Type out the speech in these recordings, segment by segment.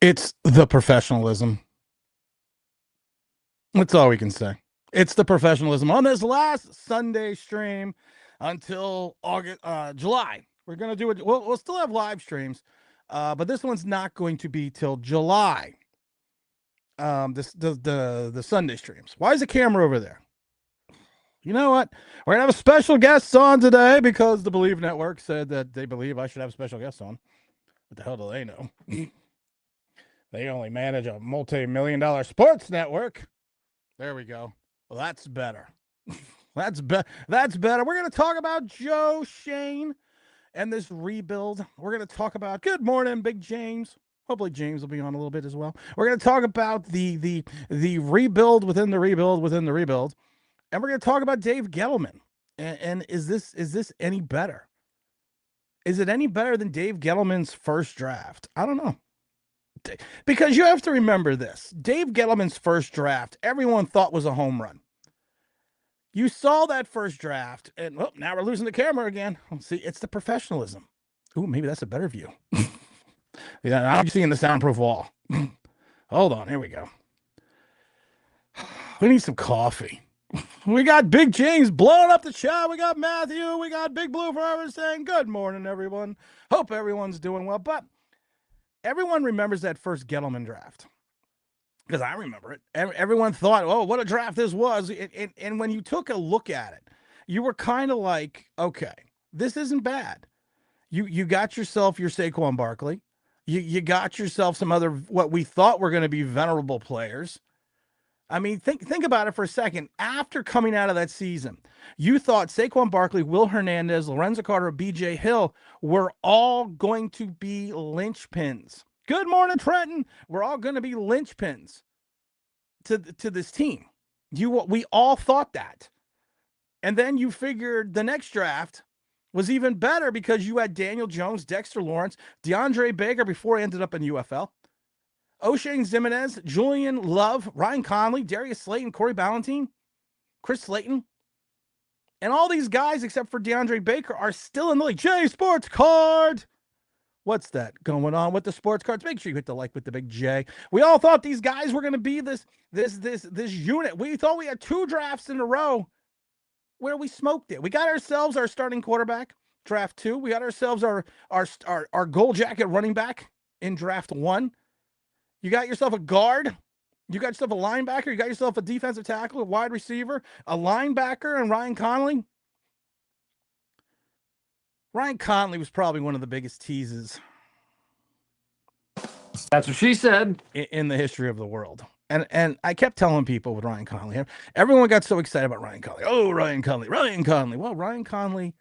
It's the professionalism. That's all we can say. It's the professionalism on this last Sunday stream until July. We're gonna do it. We'll still have live streams, but this one's not going to be till July. The Sunday streams. Why is the camera over there? You know what? We're gonna have a special guest on today because the Believe Network said that they believe I should have a special guest on. What the hell do they know? They only manage a multi-million-dollar sports network. There we go. Well, that's better. That's better. We're going to talk about Joe Schoen and this rebuild. We're going to talk about good morning, Big James. Hopefully James will be on a little bit as well. We're going to talk about the rebuild within the rebuild within the rebuild, and we're going to talk about Dave Gettleman. And is this any better? Is it any better than Dave Gettleman's first draft? I don't know. Because you have to remember this. Dave Gettleman's first draft, everyone thought was a home run. You saw that first draft, and now we're losing the camera again. See, it's the professionalism. Ooh, maybe that's a better view. Yeah, I'm seeing the soundproof wall. Hold on, here we go. We need some coffee. We got Big James blowing up the chat. We got Matthew. We got Big Blue Forever saying, good morning, everyone. Hope everyone's doing well. But everyone remembers that first Gettleman draft. Because I remember it. Everyone thought, oh, what a draft this was. And when you took a look at it, you were kind of like, okay, this isn't bad. You got yourself your Saquon Barkley. You got yourself some other, what we thought were going to be venerable players. I mean, think about it for a second. After coming out of that season, you thought Saquon Barkley, Will Hernandez, Lorenzo Carter, B.J. Hill were all going to be linchpins. Good morning, Trenton. We're all going to be linchpins to this team. We all thought that. And then you figured the next draft was even better because you had Daniel Jones, Dexter Lawrence, DeAndre Baker before he ended up in UFL, O'Shane Ximines, Julian Love, Ryan Conley, Darius Slayton, Corey Ballentine, Chris Slayton. And all these guys, except for DeAndre Baker, are still in the league. J Sports Card. What's that going on with the sports cards? Make sure you hit the like with the big J. We all thought these guys were going to be this unit. We thought we had two drafts in a row where we smoked it. We got ourselves our starting quarterback, draft 2. We got ourselves our gold jacket running back in draft 1. You got yourself a guard. You got yourself a linebacker. You got yourself a defensive tackle, a wide receiver, a linebacker, and Ryan Conley. Ryan Conley was probably one of the biggest teases. That's what she said. In the history of the world. And I kept telling people with Ryan Conley, everyone got so excited about Ryan Conley. Oh, Ryan Conley. Well, Ryan Conley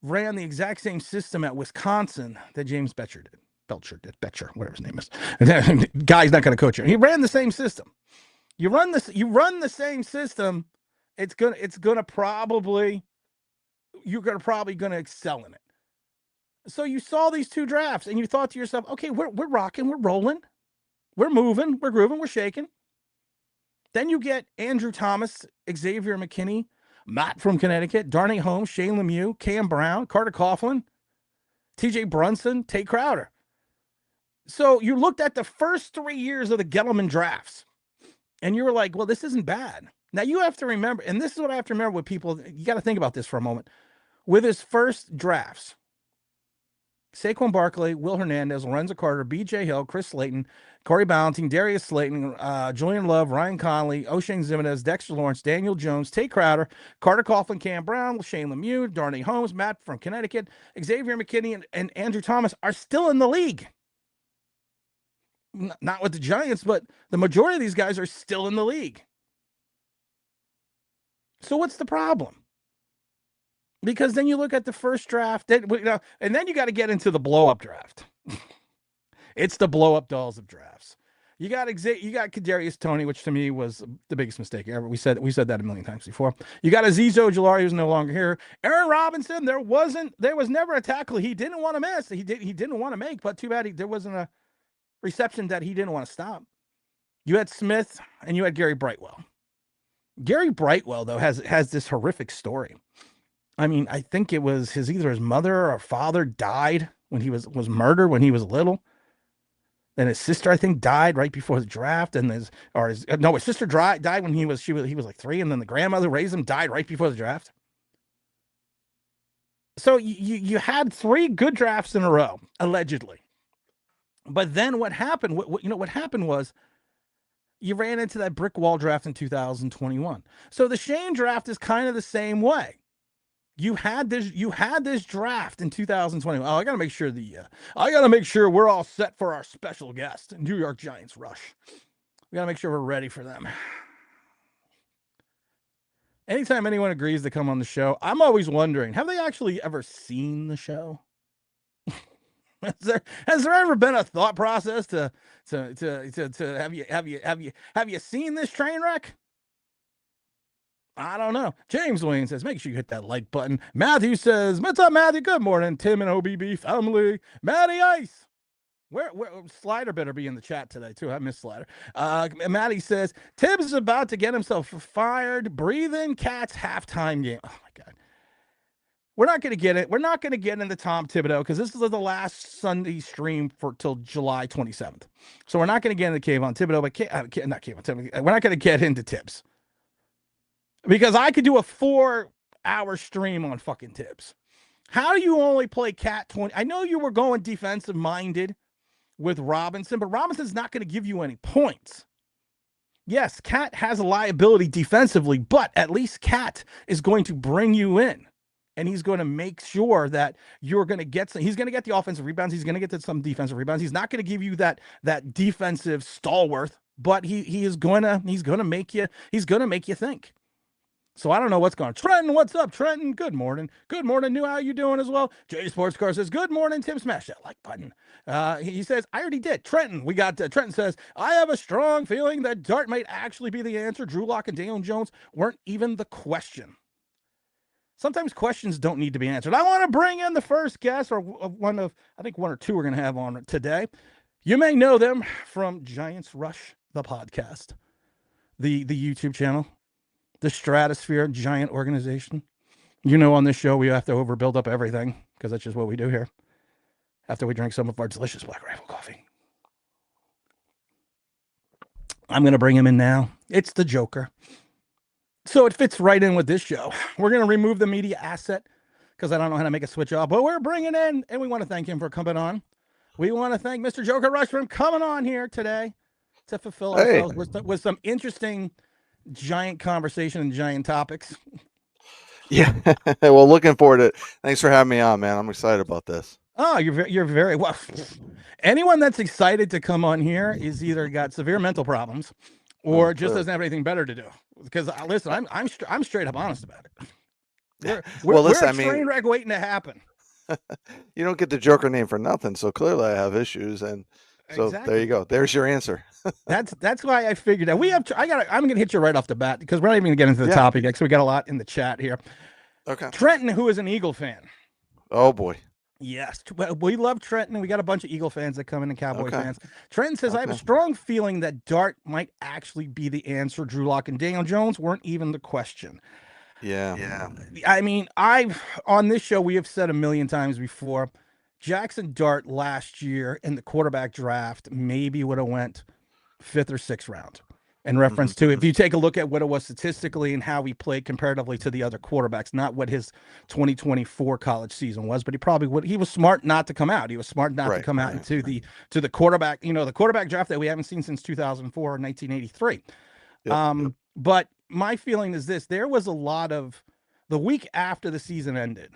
ran the exact same system at Wisconsin that James Betcher did. Betcher, whatever his name is. Guy's not going to coach you. He ran the same system. You run the same system, you're probably going to excel in it. So you saw these two drafts and you thought to yourself, okay, we're rocking, we're rolling, we're moving, we're grooving, we're shaking. Then you get Andrew Thomas, Xavier McKinney, Matt from Connecticut, Darnay Holmes, Shane Lemieux, Cam Brown, Carter Coughlin, TJ Brunson, Tate Crowder. So you looked at the first 3 years of the Gettleman drafts and you were like, well, this isn't bad. Now you have to remember, and this is what I have to remember with people, you got to think about this for a moment. With his first drafts, Saquon Barkley, Will Hernandez, Lorenzo Carter, B.J. Hill, Chris Slayton, Corey Ballentine, Darius Slayton, Julian Love, Ryan Conley, O'Shane Ximines, Dexter Lawrence, Daniel Jones, Tate Crowder, Carter Coughlin, Cam Brown, Shane Lemieux, Darnay Holmes, Matt from Connecticut, Xavier McKinney, and Andrew Thomas are still in the league. Not with the Giants, but the majority of these guys are still in the league. So what's the problem? Because then you look at the first draft, and then you got to get into the blow-up draft. It's the blow-up dolls of drafts. You got Kadarius Toney, which to me was the biggest mistake ever. We said that a million times before. You got Azeez Ojulari, who's no longer here. Aaron Robinson, there was never a tackle he didn't want to miss. He didn't want to make, but too bad there wasn't a reception that he didn't want to stop. You had Smith and you had Gary Brightwell. Gary Brightwell, though, has this horrific story. I mean, I think it was either his mother or father died when he was murdered when he was little. And his sister, I think, died right before the draft, and his sister died when he was like 3, and then the grandmother who raised him died right before the draft. So you had 3 good drafts in a row, allegedly. But then what happened? What happened was you ran into that brick wall draft in 2021. So the Schoen draft is kind of the same way. You had this draft in 2020. Oh, I got to make sure we're all set for our special guest, New York Giants rush. We got to make sure we're ready for them. Anytime anyone agrees to come on the show, I'm always wondering, have they actually ever seen the show? Has there ever been a thought process to have you seen this train wreck? I don't know. James Wayne says, make sure you hit that like button. Matthew says, what's up, Matthew? Good morning, Tim and OBB family. Matty Ice. Where Slider better be in the chat today, too. I miss Slider. Matty says, Tibbs is about to get himself fired. Breathe in Cats halftime game. Oh, my God. We're not going to get it. We're not going to get into Tom Thibodeau because this is the last Sunday stream for till July 27th. So we're not going to get into Kayvon Thibodeau, but not Kayvon Thibodeau. We're not going to get into Tibbs. Because I could do a 4-hour stream on fucking Tibbs. How do you only play Cat 20? I know you were going defensive minded with Robinson, but Robinson's not going to give you any points. Yes, Cat has a liability defensively, but at least Cat is going to bring you in. And he's going to make sure that you're going to get some. He's going to get the offensive rebounds. He's going to get to some defensive rebounds. He's not going to give you that defensive stalwart, but he's going to make you think. So I don't know what's going on. Trenton, what's up, Trenton? Good morning. Good morning. New, how you doing as well? Jay Sports Car says, good morning, Tim. Smash that like button. He says, I already did. Trenton, we got Trenton says, I have a strong feeling that Dart might actually be the answer. Drew Lock and Daniel Jones weren't even the question. Sometimes questions don't need to be answered. I want to bring in the first guest, or I think one or two we're going to have on today. You may know them from Giants Rush, the podcast, the YouTube channel, the Stratosphere Giant organization. You know, on this show, we have to overbuild up everything because that's just what we do here after we drink some of our delicious Black Rifle coffee. I'm going to bring him in now. It's the Joker. So it fits right in with this show. We're going to remove the media asset because I don't know how to make a switch off, but we're bringing in, and we want to thank him for coming on. We want to thank Mr. Joker Rush for coming on here today to fulfill ourselves with some interesting Giant conversation and Giant topics. Yeah. Well, looking forward to it. Thanks for having me on, man. I'm excited about this. Oh, you're very well. Anyone that's excited to come on here is either got severe mental problems or just doesn't have anything better to do. Because listen, I'm straight up honest about it. We're a train wreck waiting to happen. You don't get the Joker name for nothing, so clearly I have issues, and so There you go. There's your answer. That's why I figured that I'm gonna hit you right off the bat because we're not even gonna get into the topic because we got a lot in the chat here. Okay. Trenton, who is an Eagle fan. Oh boy. Yes, we love Trenton. We got a bunch of Eagle fans that come in and Cowboy fans. Trenton says, I have a strong feeling that Dart might actually be the answer. Drew Lock and Daniel Jones weren't even the question. Yeah. I mean, on this show, we have said a million times before, Jackson Dart last year in the quarterback draft maybe would have went 5th or 6th round. In reference to, if you take a look at what it was statistically and how he played comparatively to the other quarterbacks, not what his 2024 college season was, but he was smart not to come out. He was smart not to come out into the quarterback, the quarterback draft that we haven't seen since 2004 or 1983. Yep. But my feeling is this: there was a lot of the week after the season ended.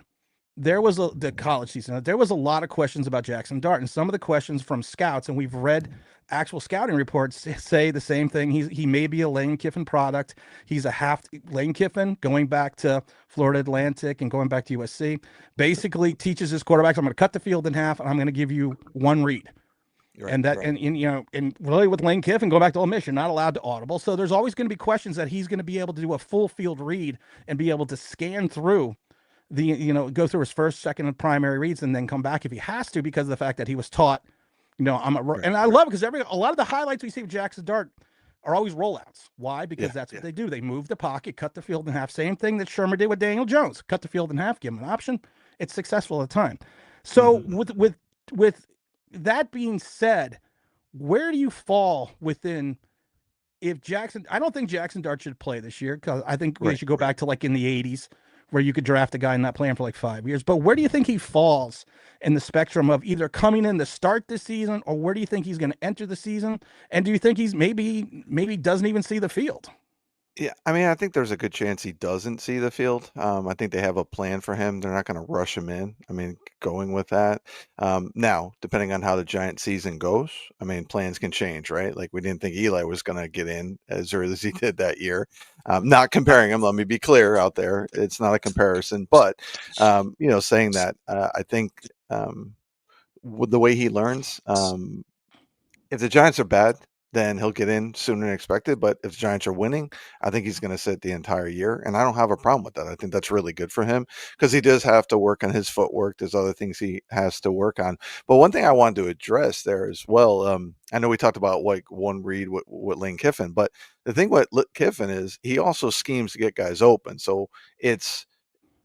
The college season. There was a lot of questions about Jackson Dart, and some of the questions from scouts, and we've read actual scouting reports say the same thing. He may be a Lane Kiffin product. He's a half Lane Kiffin going back to Florida Atlantic and going back to USC. Basically teaches his quarterbacks, I'm going to cut the field in half and I'm going to give you one read. Right, and really with Lane Kiffin, go back to Ole Miss, you're not allowed to audible. So there's always going to be questions that he's going to be able to do a full field read and be able to scan through go through his first, second, and primary reads and then come back if he has to, because of the fact that he was taught, and I love it because a lot of the highlights we see of Jackson Dart are always rollouts. Why? Because that's what they do. They move the pocket, cut the field in half. Same thing that Shermer did with Daniel Jones. Cut the field in half, give him an option. It's successful at the time. So with that being said, Where do you fall within if Jackson? I don't think Jackson Dart should play this year because I think they Right. should go back to like in the '80s where you could draft a guy and not play him for like 5 years. But where do you think he falls in the spectrum of either coming in to start this season, or where do you think he's going to enter the season? And do you think he's maybe doesn't even see the field? Yeah, I mean, I think there's a good chance he doesn't see the field. I think they have a plan for him. They're not going to rush him in. I mean, going with that. Now, depending on how the Giant season goes, I mean, plans can change, right? Like we didn't think Eli was going to get in as early as he did that year. Not comparing him. Let me be clear out there. It's not a comparison, but saying that, I think with the way he learns, if the Giants are bad, then he'll get in sooner than expected. But if the Giants are winning, I think he's going to sit the entire year. And I don't have a problem with that. I think that's really good for him because he does have to work on his footwork. There's other things he has to work on. But one thing I wanted to address there as well, I know we talked about like one read with Lane Kiffin, but the thing with Kiffin is he also schemes to get guys open. So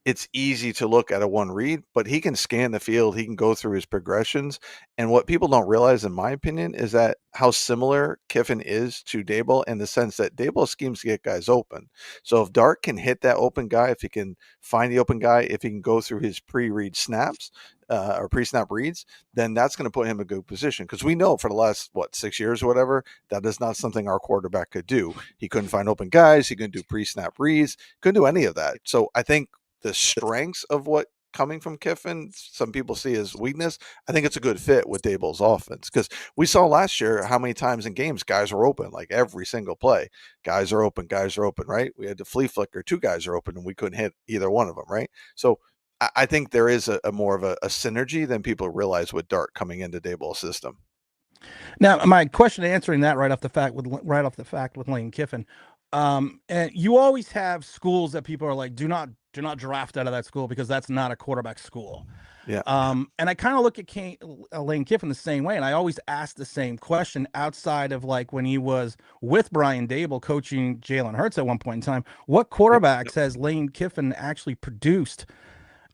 it's easy to look at a one read, but he can scan the field. He can go through his progressions. And what people don't realize, in my opinion, is that how similar Kiffin is to Daboll in the sense that Daboll schemes to get guys open. So if Dart can hit that open guy, if he can find the open guy, if he can go through his pre-read snaps or pre-snap reads, then that's going to put him in a good position. Because we know for the last, 6 years or whatever, that is not something our quarterback could do. He couldn't find open guys. He couldn't do pre-snap reads. Couldn't do any of that. So I think the strengths of what coming from Kiffin, some people see as weakness. I think it's a good fit with Daboll's offense because we saw last year how many times in games guys were open, like every single play. Guys are open, right? We had the flea flicker, two guys are open, and we couldn't hit either one of them, right? So I think there is a more of a synergy than people realize with Dart coming into Daboll's system. Now, my question answering that right off the fact with Lane Kiffin, and you always have schools that people are like, do not draft out of that school because that's not a quarterback school. Yeah. And I kind of look at Lane Kiffin the same way, and I always ask the same question outside of like when he was with Brian Dable coaching Jalen Hurts at one point in time. What Yep. quarterbacks has Lane Kiffin actually produced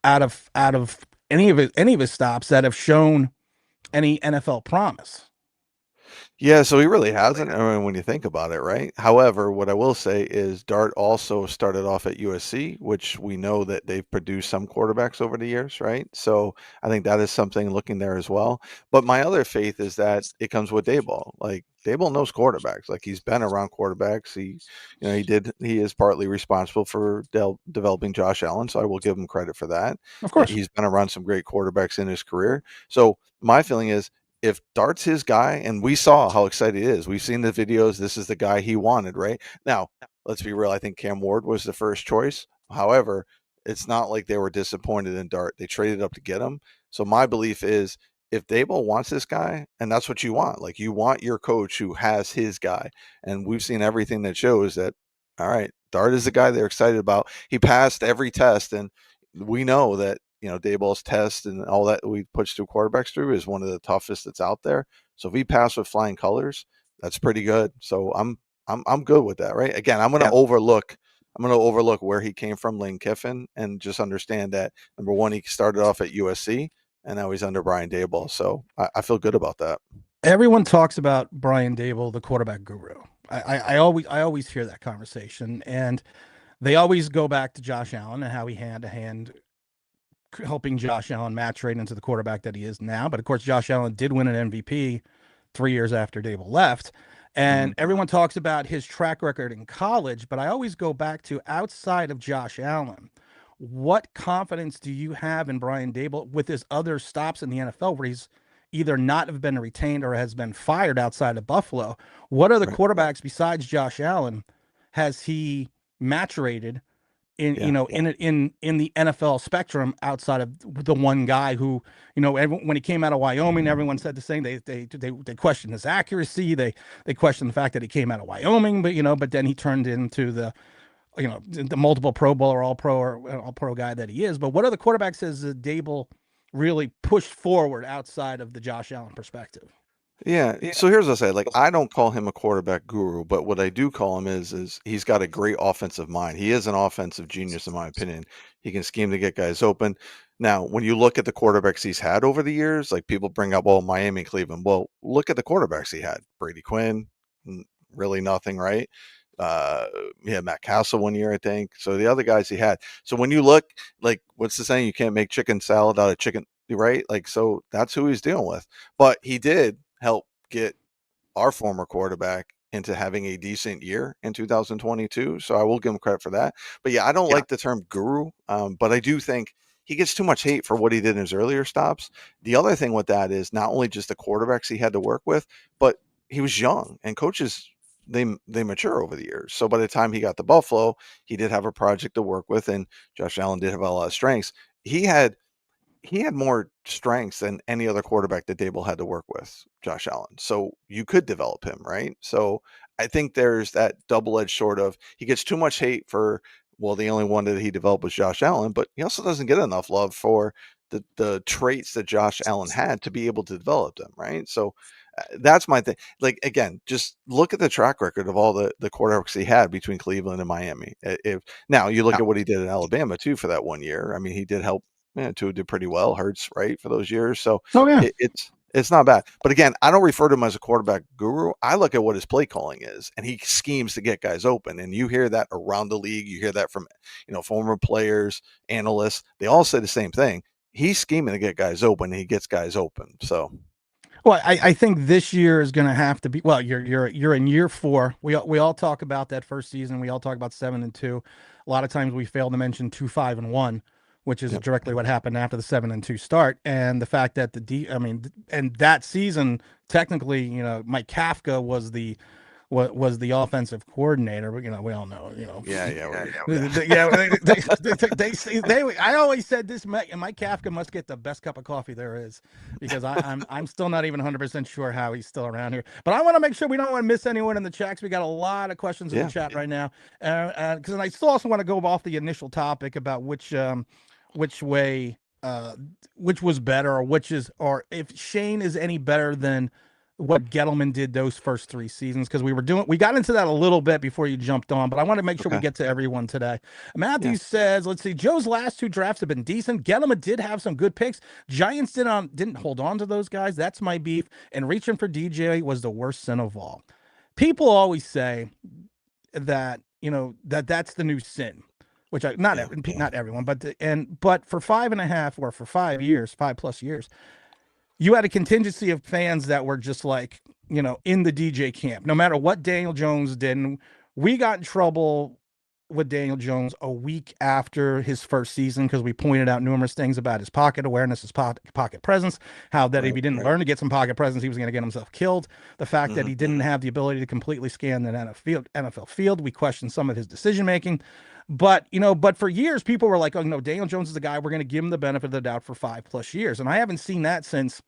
out of any of his stops that have shown any NFL promise? Yeah, so he really hasn't. I mean, when you think about it, right? However, what I will say is Dart also started off at USC, which we know that they've produced some quarterbacks over the years, right? So I think that is something looking there as well. But my other faith is that it comes with Daboll. Like Daboll knows quarterbacks. Like he's been around quarterbacks. He is partly responsible for developing Josh Allen, so I will give him credit for that. Of course. He's been around some great quarterbacks in his career. So my feeling is if Dart's his guy, and we saw how excited he is, we've seen the videos. This is the guy he wanted, right? Now, let's be real. I think Cam Ward was the first choice. However, it's not like they were disappointed in Dart. They traded up to get him. So my belief is if Daboll wants this guy, and that's what you want, like you want your coach who has his guy. And we've seen everything that shows that, all right, Dart is the guy they're excited about. He passed every test, and we know that Daboll's test and all that we push through quarterbacks through is one of the toughest that's out there. So if he passed with flying colors, that's pretty good. So I'm good with that, right? Again, I'm going to overlook where he came from, Lane Kiffin, and just understand that number one, he started off at USC and now he's under Brian Daboll. So I feel good about that. Everyone talks about Brian Dable, the quarterback guru. I always hear that conversation, and they always go back to Josh Allen and how he hand to hand helping Josh Allen maturate into the quarterback that he is now. But of course, Josh Allen did win an MVP 3 years after Dable left. And everyone talks about his track record in college, but I always go back to outside of Josh Allen. What confidence do you have in Brian Dable with his other stops in the NFL where he's either not have been retained or has been fired outside of Buffalo? What other Right. quarterbacks besides Josh Allen has he maturated in Yeah. in the NFL spectrum outside of the one guy who when he came out of Wyoming, everyone said the same. They questioned his accuracy. They questioned the fact that he came out of Wyoming, but then he turned into the multiple Pro Bowl or All Pro guy that he is. But what other quarterbacks has Dable really pushed forward outside of the Josh Allen perspective? Yeah. So here's what I say. Like, I don't call him a quarterback guru, but what I do call him is he's got a great offensive mind. He is an offensive genius, in my opinion. He can scheme to get guys open. Now, when you look at the quarterbacks he's had over the years, like people bring up, well, Miami, Cleveland. Well, look at the quarterbacks he had. Brady Quinn, really nothing, right? Uh, he had Matt Castle one year, I think. So the other guys he had. So when you look, like, what's the saying? You can't make chicken salad out of chicken, right? Like, so that's who he's dealing with. But he did help get our former quarterback into having a decent year in 2022. So I will give him credit for that. But yeah, I don't like the term guru, but I do think he gets too much hate for what he did in his earlier stops. The other thing with that is not only just the quarterbacks he had to work with, but he was young and coaches they mature over the years. So by the time he got to Buffalo, he did have a project to work with, and Josh Allen did have a lot of strengths. He had he had more strengths than any other quarterback that Dable had to work with, Josh Allen. So you could develop him, right? So I think there's that double-edged sort of he gets too much hate for, well, the only one that he developed was Josh Allen, but he also doesn't get enough love for the traits that Josh Allen had to be able to develop them, right? So that's my thing. Like again, just look at the track record of all the quarterbacks he had between Cleveland and Miami. If now you look Yeah. at what he did in Alabama too for that one year. I mean, he did help. Yeah, Tua did pretty well. Hurts, right, for those years. So Oh yeah. it's not bad. But again, I don't refer to him as a quarterback guru. I look at what his play calling is, and he schemes to get guys open. And you hear that around the league. You hear that from former players, analysts. They all say the same thing. He's scheming to get guys open, and he gets guys open. So Well, I think this year is going to have to be. Well, you're in year 4. We all talk about that first season. We all talk about 7-2. A lot of times we fail to mention 2-5-1, which is yep, directly what happened after the 7-2 start, and the fact that I mean, and that season technically, Mike Kafka was the offensive coordinator. But we all know, yeah. I always said this. Mike Kafka must get the best cup of coffee there is, because I'm still not even 100% sure how he's still around here. But I want to make sure we don't want to miss anyone in the chats. We got a lot of questions in the yeah, chat right now, because I still also want to go off the initial topic about which way which was better, or if Schoen is any better than what Gettleman did those first 3 seasons, because we got into that a little bit before you jumped on, but I want to make sure we okay, get to everyone today. yeah, Matthew says, let's see, Joe's last 2 drafts have been decent. Gettleman did have some good picks. Giants didn't hold on to those guys. That's my beef. And reaching for DJ was the worst sin of all. People always say that that's the new sin, which yeah, not everyone, but for 5.5 or for 5 years, 5+ years, you had a contingency of fans that were just like, in the DJ camp, no matter what Daniel Jones did. And we got in trouble with Daniel Jones a week after his first season because we pointed out numerous things about his pocket awareness, his pocket presence, how that if right, he didn't learn to get some pocket presence, he was going to get himself killed. The fact that hmm he didn't have the ability to completely scan the NFL field, we questioned some of his decision making. But for years, people were like, oh, no, Daniel Jones is the guy. We're going to give him the benefit of the doubt for 5+ years. And I haven't seen that since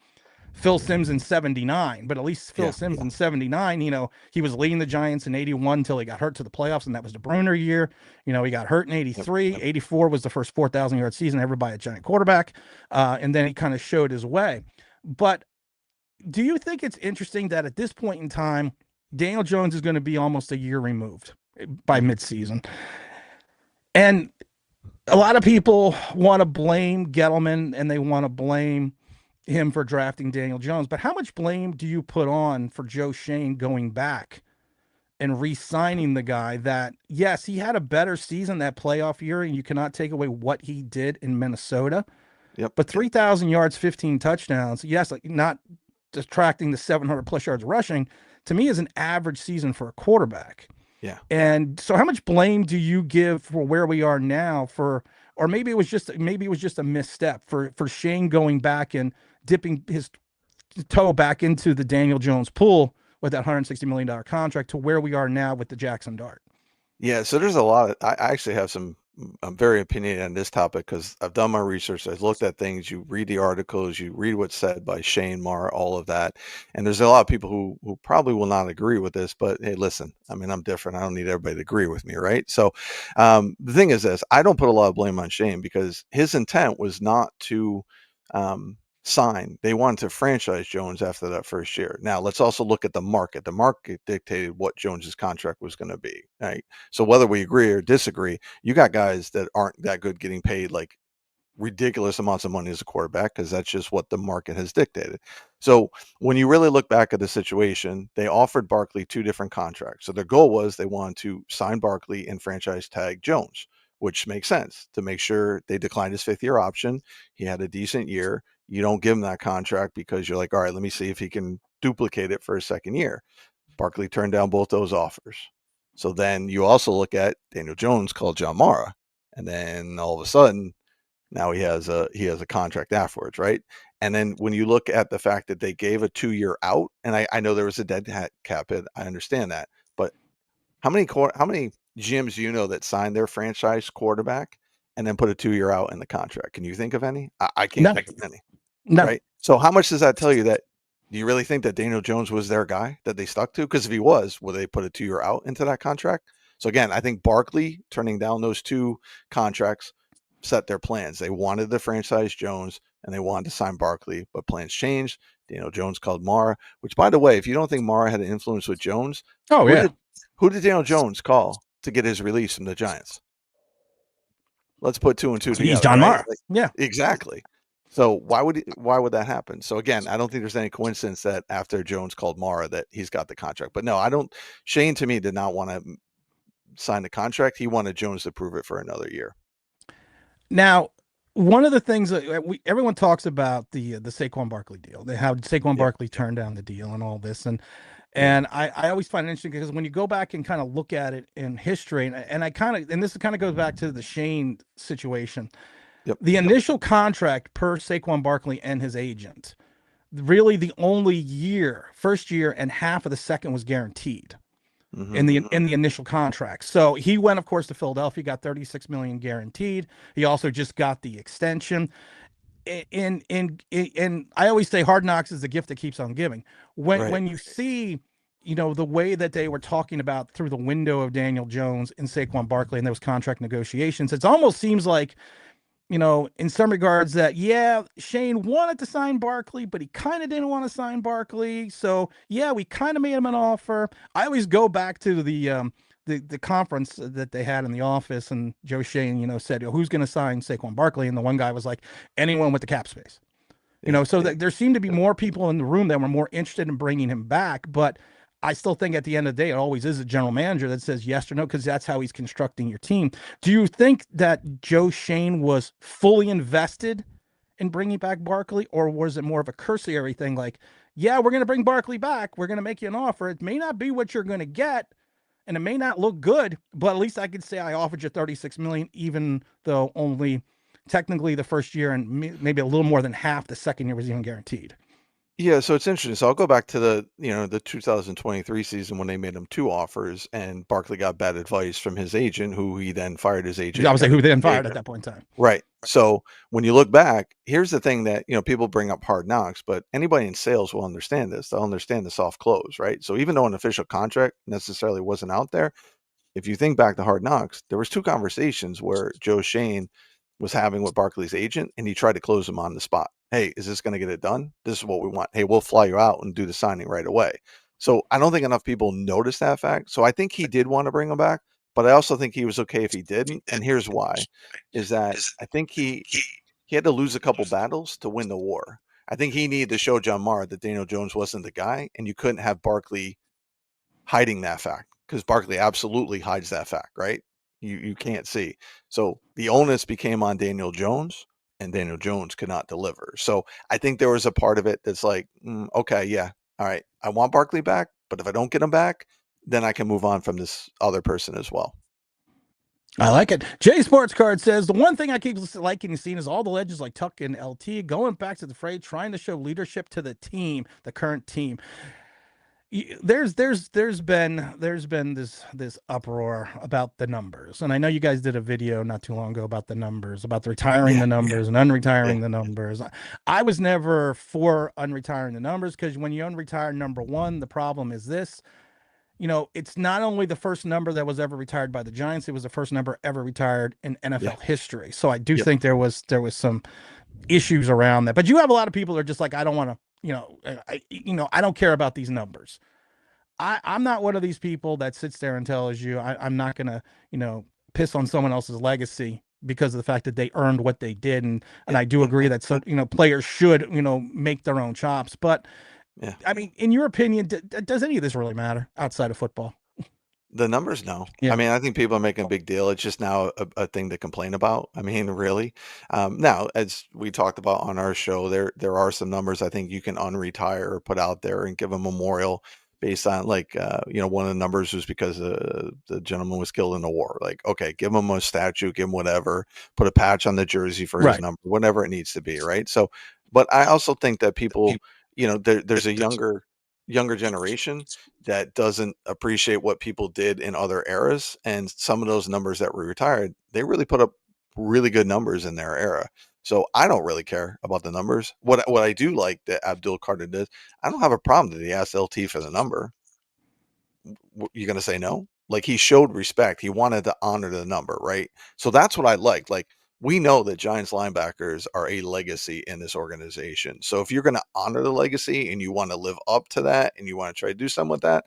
Phil Simms in 79, but at least Phil yeah, Simms in 79, he was leading the Giants in 81 until he got hurt to the playoffs, and that was the Bruner year. He got hurt in yep, 83. 84 was the first 4,000-yard season ever by a Giant quarterback, and then he kind of showed his way. But do you think it's interesting that at this point in time, Daniel Jones is going to be almost a year removed by hmm midseason? And a lot of people want to blame Gettleman and they want to blame him for drafting Daniel Jones, but how much blame do you put on for Joe Schoen going back and re-signing the guy that, yes, he had a better season that playoff year, and you cannot take away what he did in Minnesota, yep, but 3,000 yards, 15 touchdowns, yes, like not detracting the 700+ yards rushing, to me is an average season for a quarterback. yeah. And so how much blame do you give for where we are now or maybe it was just a misstep for Schoen going back and dipping his toe back into the Daniel Jones pool with that $160 million contract to where we are now with the Jackson Dart? Yeah, so there's a lot of, I actually have some, I'm very opinionated on this topic because I've done my research. I've looked at things. You read the articles, you read what's said by Shane Marr, all of that. And there's a lot of people who probably will not agree with this, but hey, listen, I mean, I'm different. I don't need everybody to agree with me, right? So the thing is this, I don't put a lot of blame on Shane because his intent was not to sign. They wanted to franchise Jones after that first year. Now let's also look at the market. The market dictated what Jones's contract was going to be. Right. So whether we agree or disagree, you got guys that aren't that good getting paid like ridiculous amounts of money as a quarterback because that's just what the market has dictated. So when you really look back at the situation, they offered Barkley two different contracts. So their goal was they wanted to sign Barkley and franchise tag Jones, which makes sense to make sure they declined his 5th year option. He had a decent year. You don't give him that contract because you're like, all right, let me see if he can duplicate it for a second year. Barkley turned down both those offers. So then you also look at Daniel Jones called John Mara, and then all of a sudden now he has a contract afterwards, right? And then when you look at the fact that they gave a 2-year out, and I know there was a dead cap hit, I understand that, but how many GMs do you know that signed their franchise quarterback and then put a 2-year out in the contract? Can you think of any? I can't No, think of any, no. right? So how much does that tell you that? Do you really think that Daniel Jones was their guy that they stuck to? Because if he was, would they put a 2-year out into that contract? So again, I think Barkley turning down those two contracts set their plans. They wanted the franchise Jones and they wanted to sign Barkley, but plans changed. Daniel Jones called Mara, which by the way, if you don't think Mara had an influence with Jones, Oh who yeah, did who did Daniel Jones call to get his release from the Giants? Let's put two and two he's together, John right? Mara. Like Yeah. exactly. So why would that happen? So again, I don't think there's any coincidence that after Jones called Mara that he's got the contract. But no, I don't. Shane to me did not want to sign the contract. He wanted Jones to prove it for another year. Now, one of the things that everyone talks about the Saquon Barkley deal, how Saquon Yep. Barkley turned down the deal and all this, and Yeah. I always find it interesting because when you go back and kind of look at it in history, and I kind of, and this kind of goes back to the Shane situation, Yep. the initial contract per Saquon Barkley and his agent, really the only first year and half of the second was guaranteed Mm-hmm. in the initial contract. So he went, of course, to Philadelphia, got 36 million guaranteed. He also just got the extension. And I always say hard knocks is the gift that keeps on giving. When Right. when you see, the way that they were talking about through the window of Daniel Jones and Saquon Barkley and those contract negotiations, it almost seems like, in some regards that, yeah, Shane wanted to sign Barkley, but he kind of didn't want to sign Barkley. So yeah, we kind of made him an offer. I always go back to the conference that they had in the office, and Joe Shane, said, who's going to sign Saquon Barkley? And the one guy was like, anyone with the cap space. Yeah. So that there seemed to be more people in the room that were more interested in bringing him back, but I still think at the end of the day, it always is a general manager that says yes or no, because that's how he's constructing your team. Do you think that Joe Shane was fully invested in bringing back Barkley, or was it more of a cursory thing like, yeah, we're going to bring Barkley back, we're going to make you an offer, it may not be what you're going to get, and it may not look good, but at least I could say I offered you 36 million, even though only technically the first year and maybe a little more than half the second year was even guaranteed. Yeah, so it's interesting. So I'll go back to the 2023 season when they made him two offers and Barkley got bad advice from his agent, who he then fired his agent I and was like, got a who then new fired at agent. that point in time? Right. So when you look back, here's the thing that, people bring up hard knocks, but anybody in sales will understand this. They'll understand the soft close, right? So even though an official contract necessarily wasn't out there, if you think back to Hard Knocks, there was two conversations where Joe Shane was having with Barkley's agent, and he tried to close him on the spot. Hey, is this going to get it done? This is what we want. Hey, we'll fly you out and do the signing right away. So I don't think enough people noticed that fact. So I think he did want to bring him back, but I also think he was okay if he didn't. And here's why: is that I think he had to lose a couple battles to win the war. I think he needed to show John Mara that Daniel Jones wasn't the guy, and you couldn't have Barkley hiding that fact because Barkley absolutely hides that fact, right? You can't see. So the onus became on Daniel Jones, and Daniel Jones could not deliver. So I think there was a part of it that's like, okay, yeah, all right, I want Barkley back, but if I don't get him back, then I can move on from this other person as well. I like it. Jay Sports Card says the one thing I keep liking and seeing is all the legends like Tuck and LT going back to the fray, trying to show leadership to the team, the current team. There's been this uproar about the numbers, and I know you guys did a video not too long ago about the numbers, about retiring Yeah, the numbers and yeah, unretiring the numbers. I was never for unretiring the numbers, because when you unretire number one, the problem is this: it's not only the first number that was ever retired by the Giants, it was the first number ever retired in yeah, NFL history. So I do yep. think there was some issues around that. But you have a lot of people that are just like, I don't want to, I don't care about these numbers. I'm not one of these people that sits there and tells you I'm not gonna, piss on someone else's legacy because of the fact that they earned what they did, and I do agree that players should make their own chops. But Yeah. I mean, in your opinion, does any of this really matter outside of football? The numbers, no. I Yeah, mean, I think people are making a big deal. It's just now a thing to complain about. I mean, really. Now, as we talked about on our show, there are some numbers I think you can unretire or put out there and give a memorial based on like one of the numbers was because the gentleman was killed in the war. Like, okay, give him a statue, give him whatever, put a patch on the jersey for his right. number, whatever it needs to be, right? So, but I also think that people, there's a younger generation that doesn't appreciate what people did in other eras. And some of those numbers that were retired, they really put up really good numbers in their era. So I don't really care about the numbers. What I do like that Abdul Carter did, I don't have a problem that he asked LT for the number. You gonna say no? Like he showed respect. He wanted to honor the number, right? So that's what I like. Like we know that Giants linebackers are a legacy in this organization. So if you're gonna honor the legacy and you want to live up to that and you want to try to do something with that,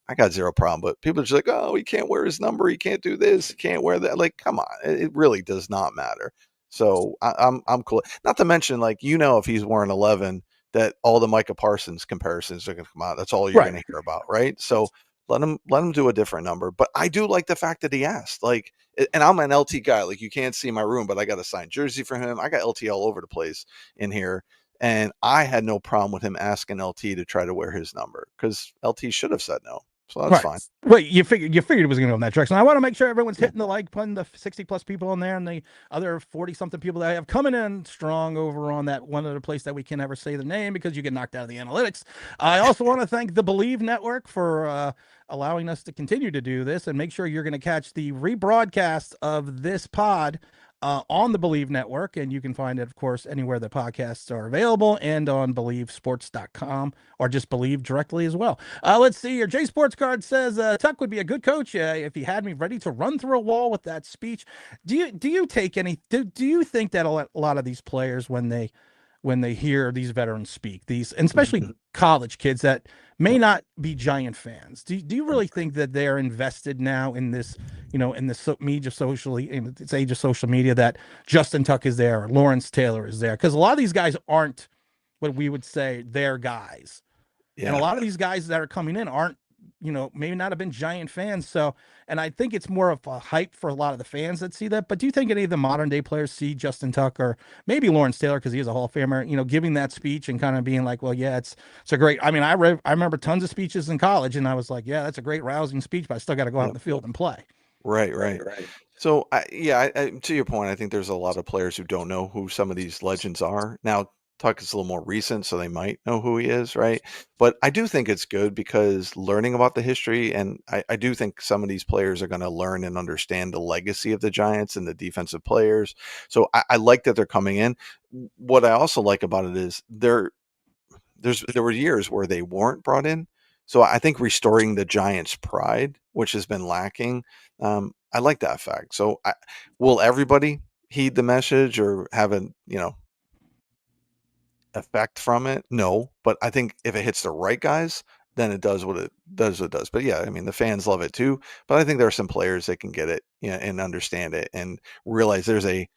I got zero problem. But people are just like, oh, he can't wear his number, he can't do this, he can't wear that. Like, come on, it really does not matter. So I'm cool. Not to mention, like if he's wearing 11, that all the Micah Parsons comparisons are gonna come out. That's all you're Right. gonna hear about, right? So let him do a different number. But I do like the fact that he asked. Like, and I'm an LT guy. Like, you can't see my room, but I got a signed jersey for him. I got LT all over the place in here, and I had no problem with him asking LT to try to wear his number because LT should have said no. So that's Right. fine. Well, you figured it was going to go in that direction. I want to make sure everyone's Yeah. hitting the like button, the 60 plus people in there, and the other 40 something people that I have coming in strong over on that one other place that we can never say the name because you get knocked out of the analytics. I also want to thank the Believe Network for allowing us to continue to do this, and make sure you're going to catch the rebroadcast of this pod on the Believe Network. And you can find it, of course, anywhere the podcasts are available and on believesports.com, or just Believe directly as well. Let's see here. Jay Sports Card says Tuck would be a good coach if he had me ready to run through a wall with that speech. Do you take any? Do you think that a lot of these players, when they hear these veterans speak, these, and especially college kids that may Yep. not be Giant fans, do you really think that they're invested now in this, in this media, socially, in this age of social media, that Justin Tuck is there, or Lawrence Taylor is there? Because a lot of these guys aren't what we would say their guys, and a Yeah. lot of these guys that are coming in aren't, maybe not have been Giant fans. So, and I think it's more of a hype for a lot of the fans that see that. But do you think any of the modern day players see Justin Tuck, or maybe Lawrence Taylor, because he is a Hall of Famer, giving that speech and kind of being like, well, yeah, it's a great. I mean, I remember tons of speeches in college, and I was like, yeah, that's a great rousing speech, but I still got to go out in Yep. the field and play. Right. Right. So, to your point, I think there's a lot of players who don't know who some of these legends are. Now, Tuck is a little more recent, so they might know who he is, right? But I do think it's good because learning about the history, and I do think some of these players are going to learn and understand the legacy of the Giants and the defensive players. So I like that they're coming in. What I also like about it is there were years where they weren't brought in. So I think restoring the Giants' pride, which has been lacking, I like that fact. So will everybody heed the message or have a effect from it? No, but I think if it hits the right guys, then it does what it does. What it does. But yeah, I mean the fans love it too. But I think there are some players that can get it, and understand it and realize there's a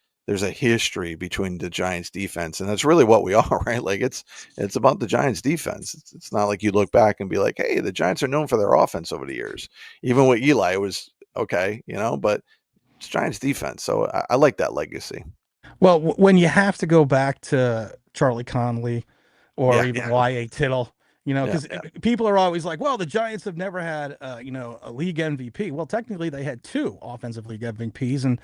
history between the Giants defense, and that's really what we are, right? Like it's about the Giants defense. It's not like you look back and be like, hey, the Giants are known for their offense over the years. Even with Eli, it was okay, but it's Giants defense. So I like that legacy. Well, when you have to go back to Charlie Conley or Yeah, even Y.A. Tittle, yeah, because people are always like, well, the Giants have never had, a league MVP. Well, technically, they had two offensive league MVPs, and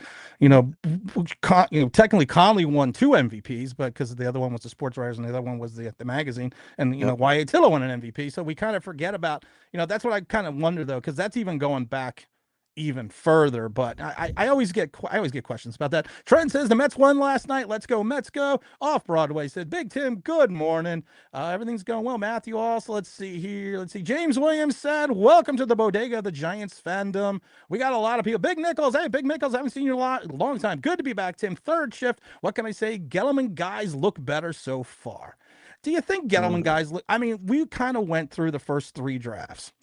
technically Conley won two MVPs, but because the other one was the sports writers and the other one was the magazine, and yep. Y.A. Tittle won an MVP. So we kind of forget about, that's what I kind of wonder though, because that's even going back even further. But I always get questions about that. Trent says the Mets won last night. Let's go Mets go. Off Broadway said Big Tim. Good morning. Everything's going well. Matthew also. Let's see here. Let's see. James Williams said welcome to the bodega of the Giants fandom. We got a lot of people. Big Nichols. Hey, Big Nichols. I haven't seen you a long time. Good to be back, Tim. Third shift. What can I say? Gettleman guys look better so far. Do you think Gettleman Mm, guys look? I mean, we kind of went through the first three drafts.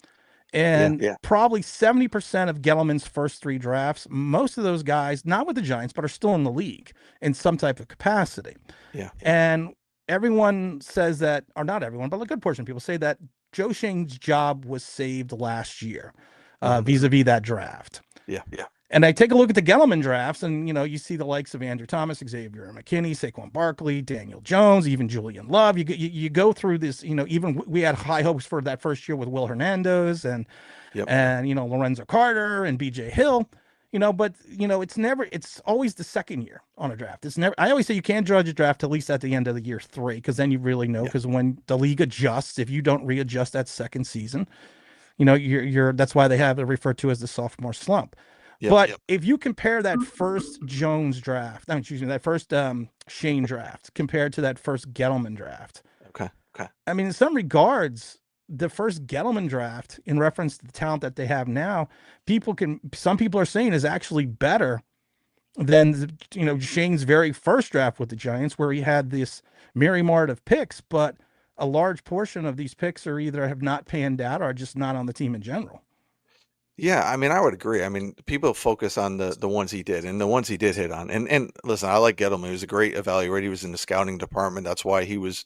Yeah. And probably 70% of Gettleman's first three drafts, most of those guys, not with the Giants, but are still in the league in some type of capacity. Yeah. And everyone says that, or not everyone, but a good portion of people say that Joe Shane's job was saved last year, 100%. vis-a-vis that draft. Yeah. And I take a look at the Gettleman drafts, and you see the likes of Andrew Thomas, Xavier McKinney, Saquon Barkley, Daniel Jones, even Julian Love. You go through this. Even we had high hopes for that first year with Will Hernandez and Yep. Lorenzo Carter and B.J. Hill. But it's always the second year on a draft. It's never. I always say you can't judge a draft at least at the end of the year three, because then you really know. Yeah. Because when the league adjusts, if you don't readjust that second season, you're that's why they have it referred to as the sophomore slump. Yep. But if you compare that first Jones draft, that first Shane draft compared to that first Gettleman draft, Okay. I mean, in some regards, the first Gettleman draft, in reference to the talent that they have now, some people are saying is actually better than Shane's very first draft with the Giants, where he had this myriad of picks, but a large portion of these picks are either have not panned out or are just not on the team in general. Yeah, I mean, I would agree. I mean, people focus on the ones he did, and the ones he did hit on. And listen, I like Gettleman. He was a great evaluator. He was in the scouting department. That's why he was,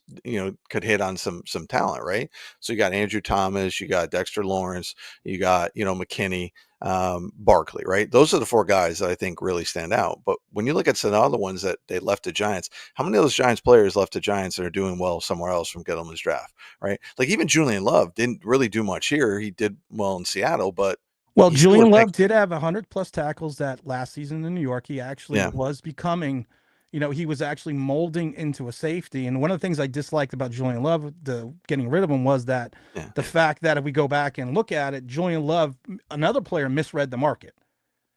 could hit on some talent, right? So you got Andrew Thomas, you got Dexter Lawrence, you got McKinney, Barkley, right? Those are the four guys that I think really stand out. But when you look at some other ones that they left the Giants, how many of those Giants players left the Giants that are doing well somewhere else from Gettleman's draft, right? Like even Julian Love didn't really do much here. He did well in Seattle, but Well, he still was Julian Love making, did have 100+ tackles that last season in New York. He actually yeah, was becoming, he was actually molding into a safety. And one of the things I disliked about Julian Love, the getting rid of him, was that yeah, the fact that if we go back and look at it, Julian Love, another player, misread the market.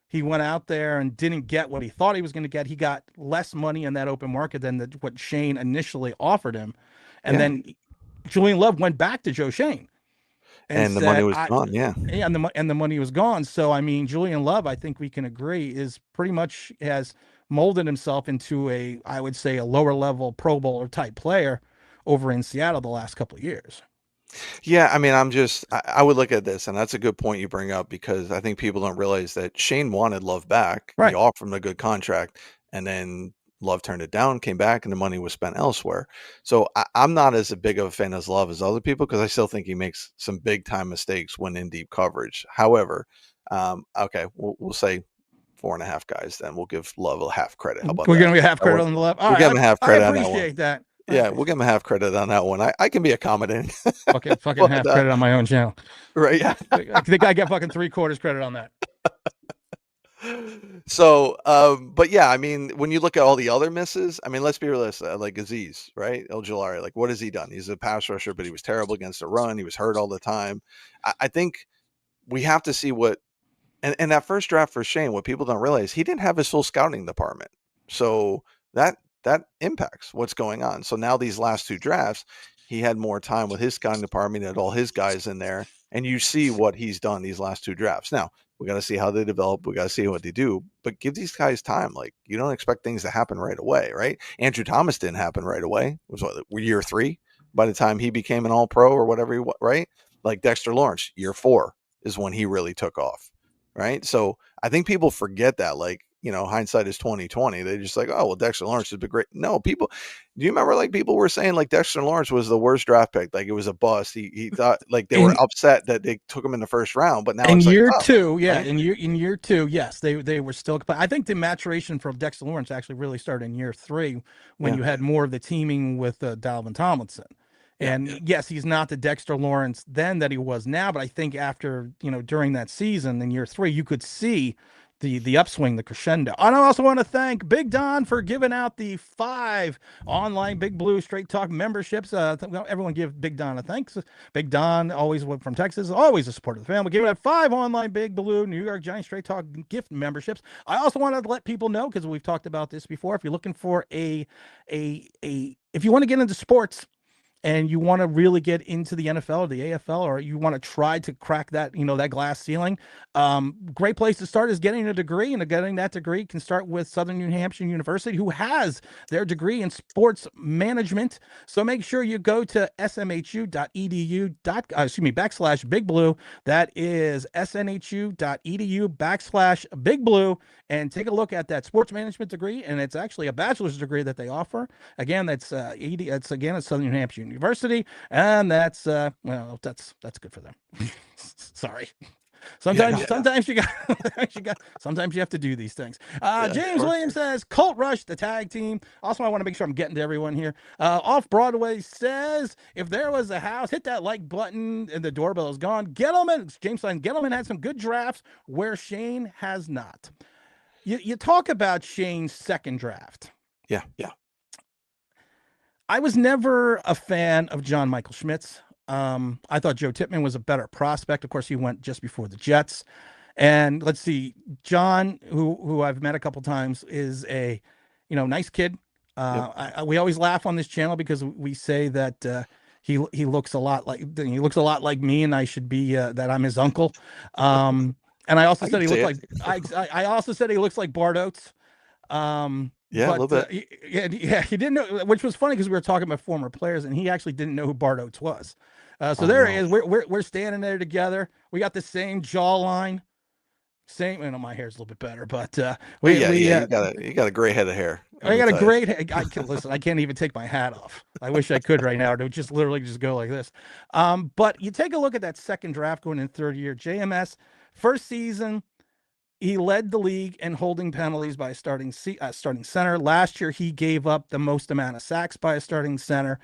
He went out there and didn't get what he thought he was going to get. He got less money in that open market than what Shane initially offered him. And yeah. then Julian Love went back to Joe Shane and And the money said, was "I gone. Yeah. yeah, and the money was gone." So I mean, Julian Love, I think we can agree, is pretty much has molded himself into I would say, a lower level Pro Bowler type player over in Seattle the last couple of years. Yeah, I mean, I would look at this, and that's a good point you bring up because I think people don't realize that Shane wanted Love back. He Right. offered him a good contract, and then Love turned it down, came back, and the money was spent elsewhere. So I'm not as big of a fan as Love as other people because I still think he makes some big time mistakes when in deep coverage. However, okay, we'll say 4.5 guys, then we'll give Love a half credit. How about We're that? gonna have That credit one, on the left. All we'll give right, him a half I credit on that one. appreciate that. I Yeah, we'll appreciate give him a half credit on that one. I can be accommodating. fucking But half credit on my own channel. right, yeah. I think I get fucking 3/4 credit on that. So, but yeah, I mean, when you look at all the other misses, I mean, let's be realistic. Like Aziz, right? El Jolari, like what has he done? He's a pass rusher, but he was terrible against the run. He was hurt all the time. I think we have to see what and that first draft for Shane, what people don't realize, he didn't have his full scouting department. So that impacts what's going on. So now these last two drafts, he had more time with his scouting department, and all his guys in there, and you see what he's done these last two drafts. Now we got to see how they develop. We got to see what they do, but give these guys time. Like you don't expect things to happen right away, right? Andrew Thomas didn't happen right away. It was what, year 3 by the time he became an All Pro or whatever he was, right? Like Dexter Lawrence, year 4 is when he really took off, right? So I think people forget that, like, hindsight is 2020. They just like, oh well, Dexter Lawrence has been great. No, people, do you remember like people were saying like Dexter Lawrence was the worst draft pick, like it was a bust. He thought like they were In upset that they took him in the first round, but now in it's like, year oh, two, yeah, right, in year two, yes, they were still. I think the maturation from Dexter Lawrence actually really started in year 3 when yeah, you had more of the teaming with Dalvin Tomlinson. yeah, And yes, he's not the Dexter Lawrence then that he was now, but I think after during that season in year 3, you could see the upswing, the crescendo. And I also want to thank Big Don for giving out the 5 online Big Blue Straight Talk memberships. Everyone give Big Don a thanks. Big Don, always from Texas, always a supporter of the family. Giving out 5 online Big Blue New York Giants Straight Talk gift memberships. I also wanted to let people know, because we've talked about this before, if you're looking for if you want to get into sports, and you want to really get into the NFL or the AFL, or you want to try to crack that, that glass ceiling, great place to start is getting a degree. And getting that degree can start with Southern New Hampshire University, who has their degree in sports management. So make sure you go to smhu.edu / Big Blue. That is snhu.edu / Big Blue, and take a look at that sports management degree. And it's actually a bachelor's degree that they offer. Again, that's it's again at Southern New Hampshire University, and that's that's good for them. Sorry. Sometimes, Yeah. sometimes you got, sometimes you have to do these things. Yeah, of James course. Williams says Colt Rush, the tag team. Also, I want to make sure I'm getting to everyone here. Off Broadway says, if there was a house, hit that like button and the doorbell is gone. Gettleman, James Stein, Gettleman had some good drafts where Shane has not. You talk about Shane's second draft. Yeah. I was never a fan of John Michael Schmitz. I thought Joe Tippmann was a better prospect. Of course, he went just before the Jets. And let's see, John, who I've met a couple times, is a nice kid. Yep. We always laugh on this channel because we say that he looks a lot like me, and I should be that I'm his uncle. And I also I said can he see looked it. like I also said he looks like Bart Oates. Yeah, a little But bit. he didn't know, which was funny because we were talking about former players, and he actually didn't know who Bart Oates was. So Oh there he no. is. We're standing there together. We got the same jawline. Same. My hair's a little bit better, but Well, yeah. You got a gray head of hair. Let I me got a tell you. great. I can listen. I can't even take my hat off. I wish I could right now. To just literally just go like this. But you take a look at that second draft going in third year. JMS first season. He led the league in holding penalties by starting center. Last year, he gave up the most amount of sacks by a starting center.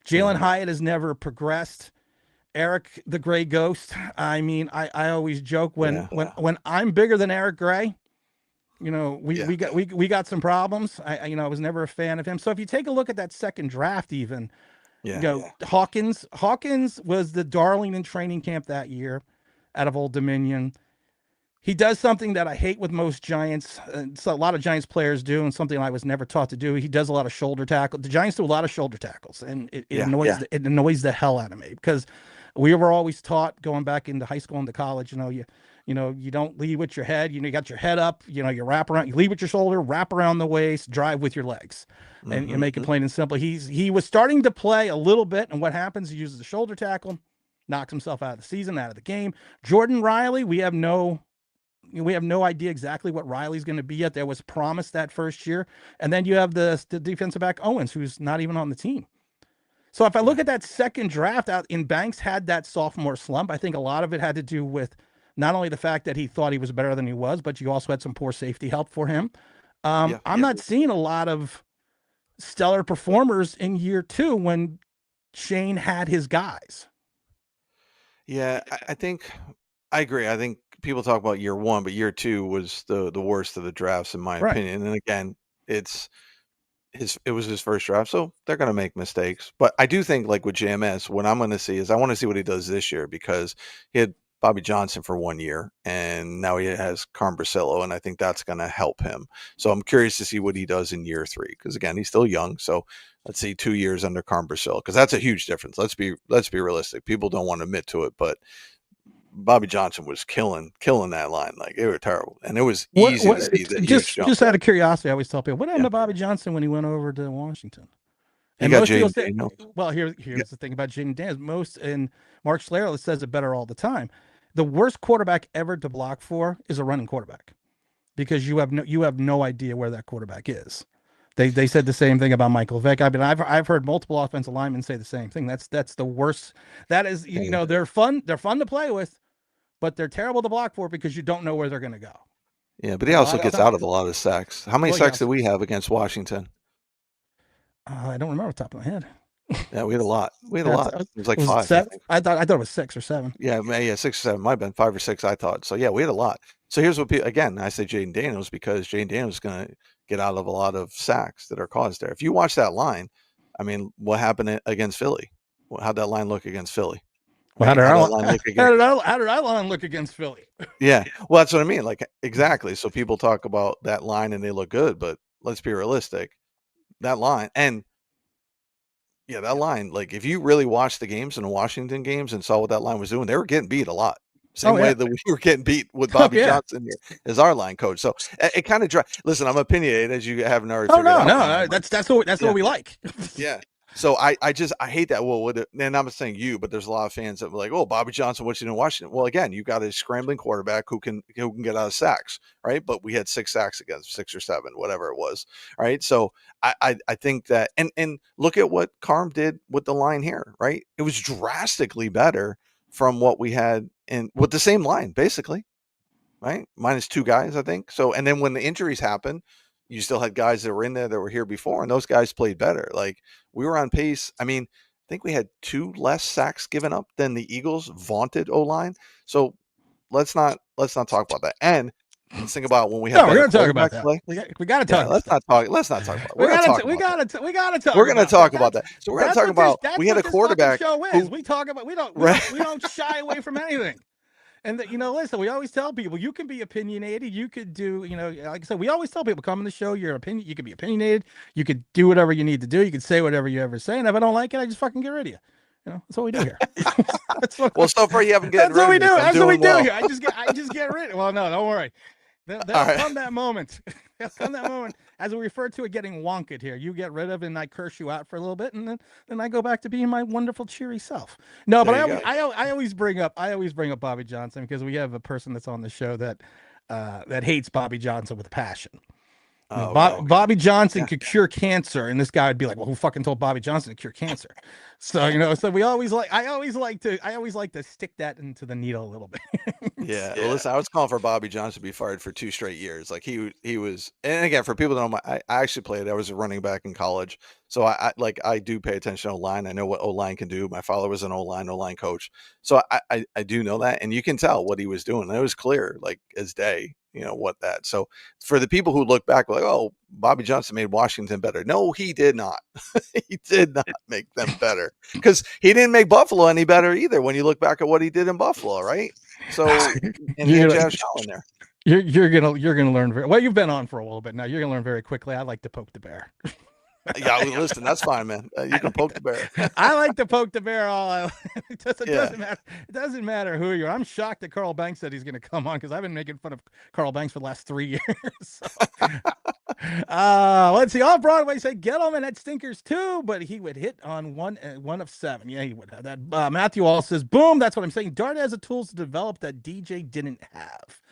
Jalen Yeah. Hyatt has never progressed. Eric the Gray Ghost. I mean, I always joke Yeah. when I'm bigger than Eric Gray. We Yeah. we got some problems. I was never a fan of him. So if you take a look at that second draft, even Yeah. Hawkins was the darling in training camp that year, out of Old Dominion. He does something that I hate with most Giants. So a lot of Giants players do, and something I was never taught to do. He does a lot of shoulder tackle. The Giants do a lot of shoulder tackles, and it Yeah. annoys the hell out of me because we were always taught going back into high school and to college. You don't lead with your head. You got your head up. You wrap around. You lead with your shoulder, wrap around the waist, drive with your legs, and you make it plain and simple. He was starting to play a little bit, and what happens? He uses the shoulder tackle, knocks himself out of the season, out of the game. Jordan Riley, we have no idea exactly what Riley's going to be yet. There was promise that first year. And then you have the defensive back Owens, who's not even on the team. So if I look at that second draft out in Banks had that sophomore slump, I think a lot of it had to do with not only the fact that he thought he was better than he was, but you also had some poor safety help for him. I'm not seeing a lot of stellar performers in year two when Shane had his guys. Yeah. I think I agree. I think people talk about year one, but year two was the worst of the drafts, in my Right. opinion. And again, it was his first draft, so they're going to make mistakes. But I do think, like with JMS, what I'm going to see is I want to see what he does this year because he had Bobby Johnson for 1 year, and now he has Carm Brasillo, and I think that's going to help him. So I'm curious to see what he does in year three because again, he's still young. So let's see 2 years under Carm Brasillo because that's a huge difference. Let's be realistic. People don't want to admit to it, but Bobby Johnson was killing that line. Like it was terrible, and it was easy to see that he was just out of curiosity, I always tell people, what happened Yeah. to Bobby Johnson when he went over to Washington? He And got most people Jaden say, Daniels. well, here's the thing about Jaden Daniels. And Mark Schlereth says it better all the time. The worst quarterback ever to block for is a running quarterback because you have no idea where that quarterback is. They said the same thing about Michael Vick. I mean, I've heard multiple offensive linemen say the same thing. That's the worst. That is, they're fun to play with, but they're terrible to block for because you don't know where they're going to go. Yeah, but he also gets out of a lot of sacks. How many sacks did we have against Washington? I don't remember off the top of my head. Yeah, we had a lot. It was like five. I thought it was 6 or 7. Yeah, 6 or 7. Might have been 5 or 6, I thought. So yeah, we had a lot. So here's what again, I say Jaden Daniels because Jaden Daniels is going to get out of a lot of sacks that are caused there. If you watch that line, I mean, what happened against Philly? How'd that line look against Philly? Well, how did our line look against Philly? Yeah, well, that's what I mean. Like exactly. So people talk about that line and they look good, but let's be realistic. That line, and Yeah, that line, like if you really watched the games and the Washington games and saw what that line was doing, they were getting beat a lot. Oh Same way yeah. that we were getting beat with Oh Bobby yeah. Johnson here as our line coach. So it kind of listen, I'm opinionated as you haven't already Oh figured no, out, no. man. Like, That's what yeah, we like. yeah. So I hate that. Well, and I'm not saying you, but there's a lot of fans that were like, "Oh, Bobby Johnson, what's he doing in Washington?" Well, again, you got a scrambling quarterback who can get out of sacks, right? But we had 6 sacks against 6 or 7, whatever it was, right? So I think that and look at what Carm did with the line here, right? It was drastically better from what we had in with the same line, basically, right? Minus 2 guys, I think. So, and then when the injuries happened, you still had guys that were in there that were here before, and those guys played better. Like we were on pace. I mean, I think we had 2 less sacks given up than the Eagles' vaunted O line. So let's not talk about that. And let's think about when we had No, we're better gonna talk about quarterback that. play. We got to Yeah, talk about that. let's not talk about it. We We're gonna gotta talk t- we about that. gotta t- we gotta talk We're gonna about that. talk about That's that. So we're gonna talk about we that's had a what this fucking quarterback show is. who We talk about right. we don't shy away from anything. And listen, we always tell people you can be opinionated. You could do, like I said, we always tell people come on the show. Your opinion, you can be opinionated. You could do whatever you need to do. You could say whatever you ever say. And if I don't like it, I just fucking get rid of you. That's what we do here. that's what Well, so far you haven't gotten that's what rid of we me, do. so I'm That's what we doing do well. here. I just get rid of. Well, no, don't worry. All There'll right. come that moment. There'll come that moment, as we refer to it, getting wonted here. You get rid of, and I curse you out for a little bit, and then I go back to being my wonderful, cheery self. No, but There you go. I always bring up Bobby Johnson because we have a person that's on the show that hates Bobby Johnson with passion. Oh, okay. Bobby Johnson Yeah. could cure cancer, and this guy would be like, "Well, who fucking told Bobby Johnson to cure cancer?" So so I always like to stick that into the needle a little bit. Yeah. Well, listen, I was calling for Bobby Johnson to be fired for 2 straight years. Like he was, and again, for people that don't know, I actually played. I was a running back in college, so I do pay attention to O line. I know what O line can do. My father was an O line coach, so I do know that, and you can tell what he was doing. And it was clear, like as day, what that. So for the people who look back, like, oh, Bobby Johnson made Washington better. No, he did not. He did not make them better because he didn't make Buffalo any better either. When you look back at what he did in Buffalo, right? So, and he had you're gonna Josh Allen there. you're gonna learn very well. You've been on for a little bit now. You're gonna learn very quickly. I like to poke the bear. Yeah, listen, that's fine, man. You can poke the bear. I like to poke the bear it Yeah. doesn't matter. It doesn't matter who you are. I'm shocked that Carl Banks said he's going to come on because I've been making fun of Carl Banks for the last 3 years. So, let's see. Off Broadway said Gettleman had stinkers too, but he would hit on one of 7. Yeah, he would have that. Matthew All says, "Boom." That's what I'm saying. Dart has the tools to develop that DJ didn't have.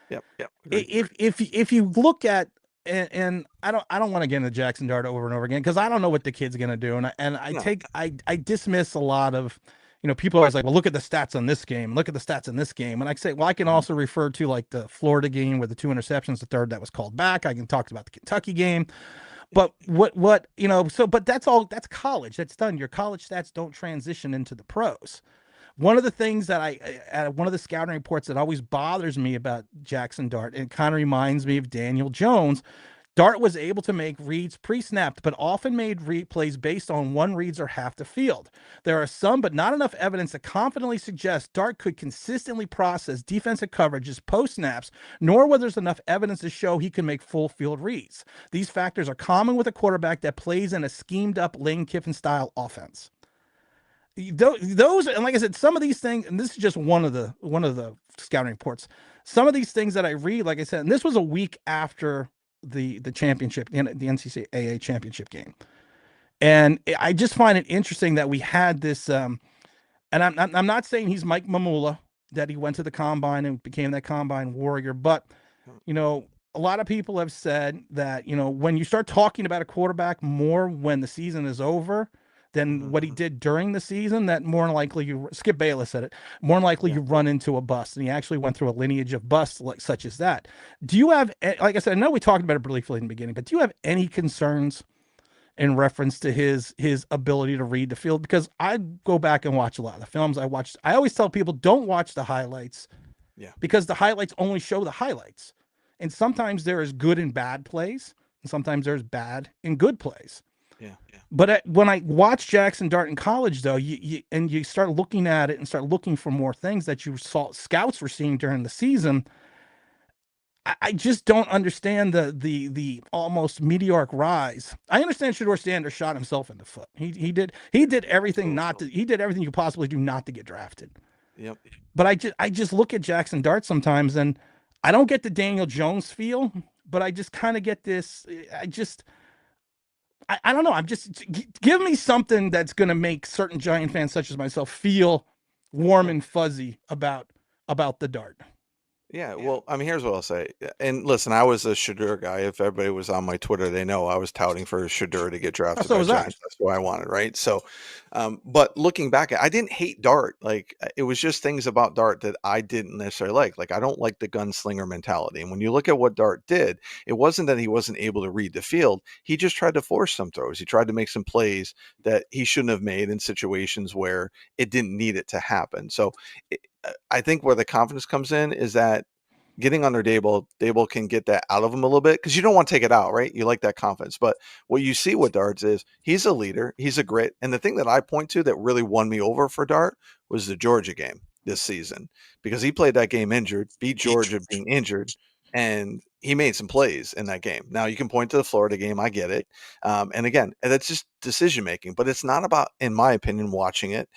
Yep. If you look at and I don't want to get into Jackson Dart over and over again because I don't know what the kid's gonna do, and No. I dismiss a lot of people are always like, well, look at the stats on this game, look at the stats in this game, and I say, well, I can also refer to like the Florida game where the 2 interceptions, the third that was called back. I can talk about the Kentucky game, but what but that's college, that's done. Your college stats don't transition into the pros. One of the things that one of the scouting reports that always bothers me about Jackson Dart, and it kind of reminds me of Daniel Jones. Dart was able to make reads pre-snapped, but often made plays based on one reads or half the field. There are some, but not enough evidence to confidently suggest Dart could consistently process defensive coverages post-snaps, nor whether there's enough evidence to show he can make full field reads. These factors are common with a quarterback that plays in a schemed-up Lane Kiffin-style offense. Those, and like I said, some of these things, and this is just one of the scouting reports. Some of these things that I read, like I said, and this was a week after the championship, the NCAA championship game, and I just find it interesting that we had this. And I'm not saying he's Mike Mamula, that he went to the combine and became that combine warrior, but a lot of people have said that when you start talking about a quarterback more when the season is over than what he did during the season, that more likely Skip Bayless said it, more likely you run into a bust. And he actually went through a lineage of busts such as that. Do you have, like I said, I know we talked about it briefly in the beginning, but do you have any concerns in reference to his ability to read the field? Because I go back and watch a lot of the films I watched. I always tell people, don't watch the highlights, because the highlights only show the highlights. And sometimes there is good and bad plays, and sometimes there's bad and good plays. But when I watched Jackson Dart in college, though, you start looking at it and start looking for more things that you saw scouts were seeing during the season. I just don't understand the almost meteoric rise. I understand Shador Sanders shot himself in the foot. He did everything not to, he did everything you possibly do not to get drafted. Yep. But I just look at Jackson Dart sometimes, and I don't get the Daniel Jones feel, but I just kind of get this. I don't know. I'm just give me something that's going to make certain Giant fans such as myself feel warm Yeah. and fuzzy about the Dart. Yeah, well, I mean, here's what I'll say. And listen, I was a Shadur guy. If everybody was on my Twitter, they know I was touting for Shadur to get Oh, drafted so by was I. Giants. That's what I wanted, right? So, but looking back, I didn't hate Dart. Like, it was just things about Dart that I didn't necessarily like. Like, I don't like the gunslinger mentality. And when you look at what Dart did, it wasn't that he wasn't able to read the field. He just tried to force some throws. He tried to make some plays that he shouldn't have made in situations where it didn't need it to happen. So, I think where the confidence comes in is that getting under Dable can get that out of him a little bit because you don't want to take it out, right? You like that confidence. But what you see with Darts is he's a leader, he's a grit. And the thing that I point to that really won me over for Dart was the Georgia game this season because he played that game injured, beat Georgia being injured, and he made some plays in that game. Now you can point to the Florida game, I get it. And again, that's just decision making, but it's not about, in my opinion, watching it.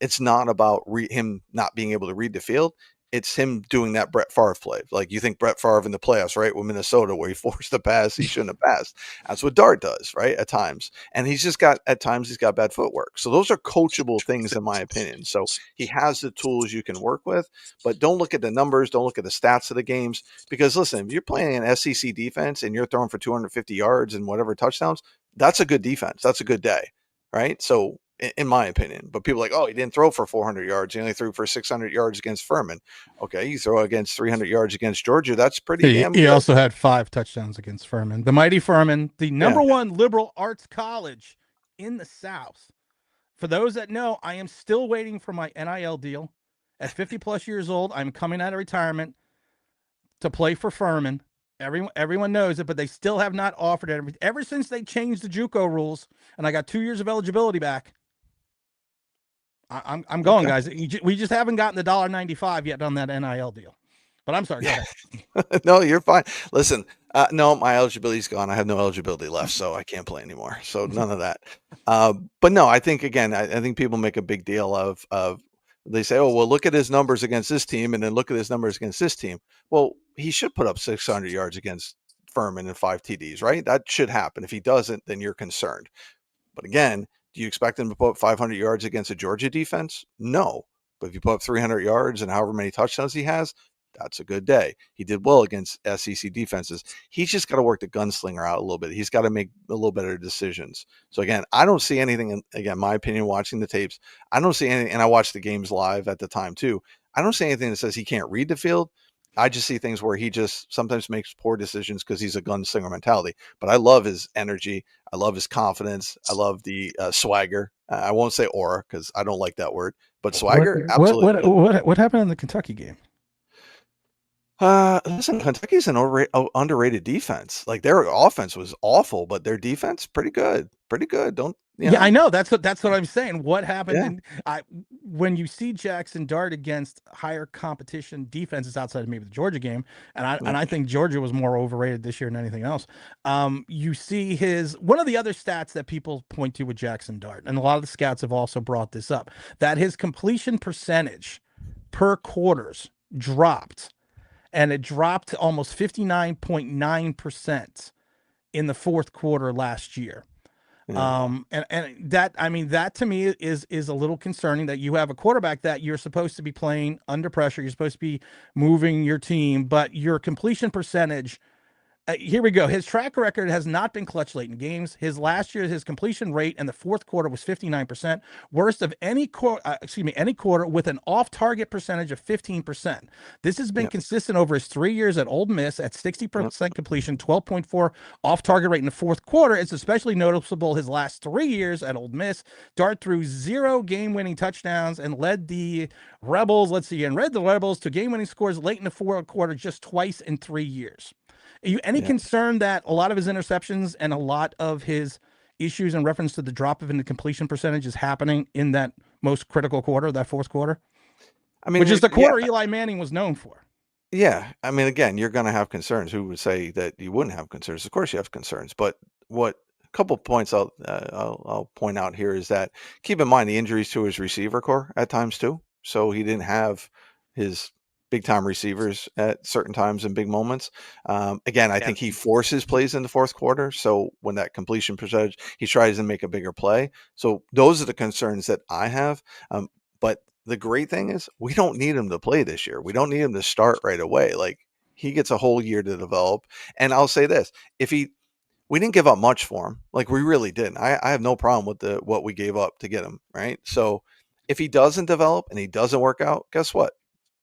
It's not about him not being able to read the field. It's him doing that Brett Favre play. Like you think Brett Favre in the playoffs, right? With Minnesota, where he forced the pass he shouldn't have passed. That's what Dart does, right? At times. And at times he's got bad footwork. So those are coachable things in my opinion. So he has the tools you can work with, but don't look at the numbers, don't look at the stats of the games. Because listen, if you're playing an SEC defense and you're throwing for 250 yards and whatever touchdowns, that's a good defense. That's a good day. Right. So in my opinion. But people are like, oh, he didn't throw for 400 yards. He only threw for 600 yards against Furman. Okay, you throw against 300 yards against Georgia. That's pretty damn He good. also had 5 touchdowns against Furman, the mighty Furman, the Yeah. number one liberal arts college in the South. For those that know, I am still waiting for my NIL deal. At 50 plus years old, I'm coming out of retirement to play for Furman. Everyone knows it, but they still have not offered it. Ever since they changed the JUCO rules, and I got 2 years of eligibility back. I'm going, Okay. guys. We just haven't gotten the $1.95 yet on that NIL deal. But I'm sorry. Go ahead. No, you're fine. Listen, no, my eligibility's gone. I have no eligibility left, so I can't play anymore. So none of that. But no, I think again, I think people make a big deal of they say, oh, well, look at his numbers against this team, and then look at his numbers against this team. Well, he should put up 600 yards against Furman and 5 TDs, right? That should happen. If he doesn't, then you're concerned. But again, do you expect him to put up 500 yards against a Georgia defense? No. But if you put up 300 yards and however many touchdowns he has, that's a good day. He did well against SEC defenses. He's just got to work the gunslinger out a little bit. He's got to make a little better decisions. So again, I don't see anything. Again, my opinion, watching the tapes, I don't see anything. And I watched the games live at the time too. I don't see anything that says he can't read the field. I just see things where he just sometimes makes poor decisions because he's a gunslinger mentality. But I love his energy. I love his confidence. I love the swagger. I won't say aura because I don't like that word, but swagger, absolutely. What happened in the Kentucky game? Listen, Kentucky's an underrated defense. Like their offense was awful, but their defense pretty good. Pretty good. Don't you Yeah, I know? know. That's what I'm saying. What happened Yeah. in when you see Jackson Dart against higher competition defenses outside of maybe the Georgia game, and I Yeah. and I think Georgia was more overrated this year than anything else. You see his one of the other stats that people point to with Jackson Dart, and a lot of the scouts have also brought this up, that his completion percentage per quarters dropped, and it dropped to almost 59.9% in the fourth quarter last year. Yeah. And that, I mean, that to me is a little concerning that you have a quarterback that you're supposed to be playing under pressure. You're supposed to be moving your team, but your completion percentage, here we go. His track record has not been clutch late in games. His last year, his completion rate in the fourth quarter was 59%, worst of any any quarter with an off-target percentage of 15%. This has been Yep. consistent over his 3 years at Ole Miss at Yep. 60% completion, 12.4 off-target rate in the fourth quarter. It's especially noticeable his last 3 years at Ole Miss. Dart threw 0 game-winning touchdowns and led the Rebels. Led the Rebels to game-winning scores late in the fourth quarter just twice in 3 years. Are you any Yeah. concern that a lot of his interceptions and a lot of his issues in reference to the drop of in the completion percentage is happening in that most critical quarter, that fourth quarter, I mean, which is the yeah. quarter Eli Manning was known for? Yeah, I mean, again, you're going to have concerns. Who would say that you wouldn't have concerns? Of course, you have concerns. But what a couple points I'll point out here is that keep in mind the injuries to his receiver core at times too. So he didn't have his big time receivers at certain times in big moments. Again, I think he forces plays in the fourth quarter. So when that completion percentage, he tries to make a bigger play. So those are the concerns that I have. But the great thing is we don't need him to play this year. We don't need him to start right away. Like he gets a whole year to develop. And I'll say this, if he we didn't give up much for him. Like we really didn't. I have no problem with the what we gave up to get him, right? So if he doesn't develop and he doesn't work out, guess what?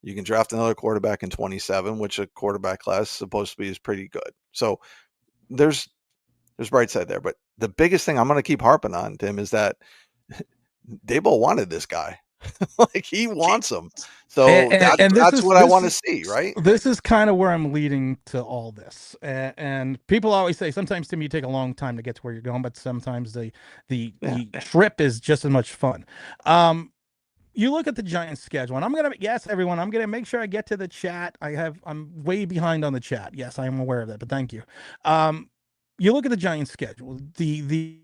You can draft another quarterback in 27, which a quarterback class is supposed to be is pretty good. So there's bright side there. But the biggest thing I'm going to keep harping on, Tim, is that Dable wanted this guy. Like he wants him. So And that's what I want to see, right? this is kind of where I'm leading to all this. And people always say sometimes to me you take a long time to get to where you're going, but sometimes Yeah. the trip is just as much fun. Um, you look at the Giants schedule, and I'm gonna yes, everyone, I'm gonna make sure I get to the chat. I'm way behind on the chat. Yes, I am aware of that, but thank you. You look at the Giants schedule. The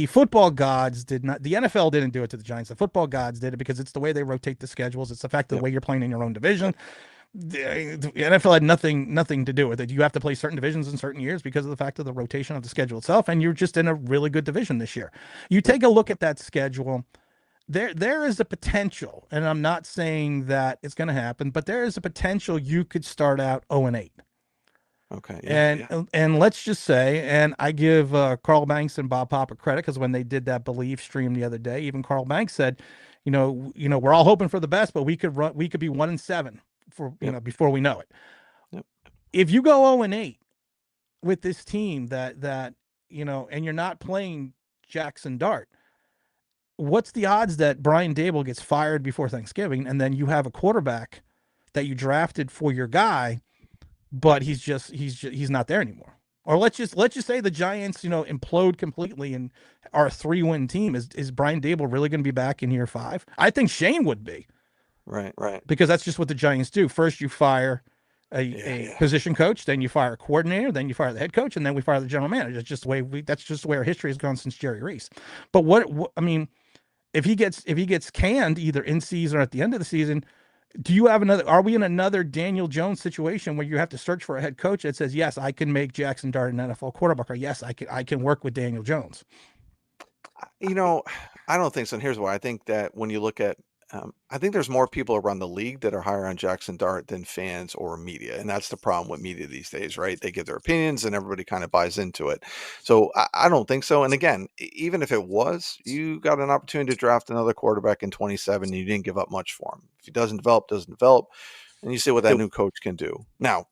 football gods did not. The NFL didn't do it to the Giants. The football gods did it because it's the way they rotate the schedules. It's the fact of the Yep. way you're playing in your own division. The NFL had nothing to do with it. You have to play certain divisions in certain years because of the fact of the rotation of the schedule itself, and you're just in a really good division this year. You Yep. take a look at that schedule. There is a potential, and I'm not saying that it's going to happen, but there is a potential you could start out 0-8. Okay. Yeah. And let's just say, and I give Carl Banks and Bob Papa credit because when they did that Believe stream the other day, even Carl Banks said, we're all hoping for the best, but we could be 1-7 for Yep. before we know it. Yep. If you go 0-8 with this team and you're not playing Jackson Dart, what's the odds that Brian Dable gets fired before Thanksgiving, and then you have a quarterback that you drafted for your guy, but he's not there anymore? Or let's just say the Giants, implode completely and our 3-win team. Is Brian Dable really going to be back in year 5? I think Shane would be, Right. because that's just what the Giants do. First, you fire Yeah. a position coach, then you fire a coordinator, then you fire the head coach, and then we fire the general manager. That's just the way our history has gone since Jerry Reese. But what I mean, if he gets canned either in season or at the end of the season, do you have another? Are we in another Daniel Jones situation where you have to search for a head coach that says, yes, I can make Jackson Dart an NFL quarterback, or yes, I can work with Daniel Jones? You know, I don't think so. And here's why. I think that when you look at, I think there's more people around the league that are higher on Jackson Dart than fans or media. And that's the problem with media these days, right? They give their opinions and everybody kind of buys into it. So I don't think so. And again, even if it was, you got an opportunity to draft another quarterback in 27 and you didn't give up much for him. If he doesn't develop, doesn't develop. And you see what that new coach can do. Now,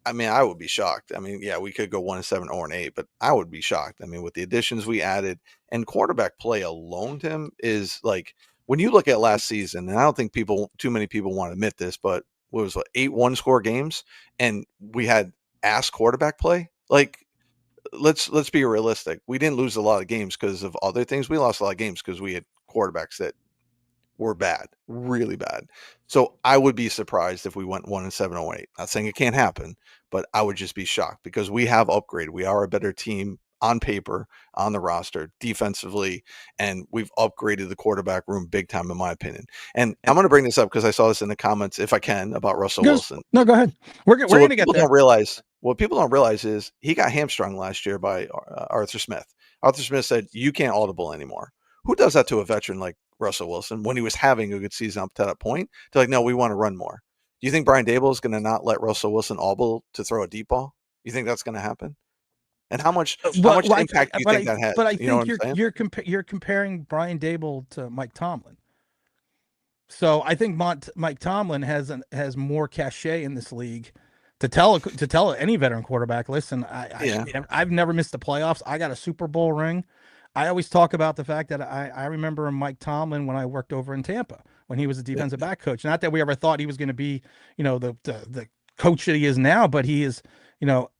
I mean, I would be shocked. I mean, yeah, we could go 1-7 or an 8, but I would be shocked. I mean, with the additions we added and quarterback play alone, Tim, is like when you look at last season, and I don't think too many people want to admit this, but what 8 1-score games, and we had ass quarterback play. Like, let's be realistic. We didn't lose a lot of games because of other things. We lost a lot of games because we had quarterbacks that were bad, really bad. So I would be surprised if we went 1-7 or 8. Not saying it can't happen, but I would just be shocked because we have upgraded. We are a better team on paper, on the roster, defensively, and we've upgraded the quarterback room big time, in my opinion. And I'm going to bring this up because I saw this in the comments, if I can, about Russell Wilson. No, go ahead. We're So gonna get there. what people don't realize is he got hamstrung last year by Arthur Smith. Arthur Smith said, "You can't audible anymore." Who does that to a veteran like Russell Wilson when he was having a good season up to that point? They're like, "No, we want to run more." Do you think Brian Dable is going to not let Russell Wilson audible to throw a deep ball? You think that's going to happen? And how much impact do you think that has? But I You know what think I'm saying? you're comparing Brian Dable to Mike Tomlin. So I think Mike Tomlin has more cachet in this league to tell any veteran quarterback, listen, Yeah. I've never missed the playoffs. I got a Super Bowl ring. I always talk about the fact that I remember Mike Tomlin when I worked over in Tampa when he was a Yep. defensive back coach. Not that we ever thought he was going to be, the coach that he is now, but he is,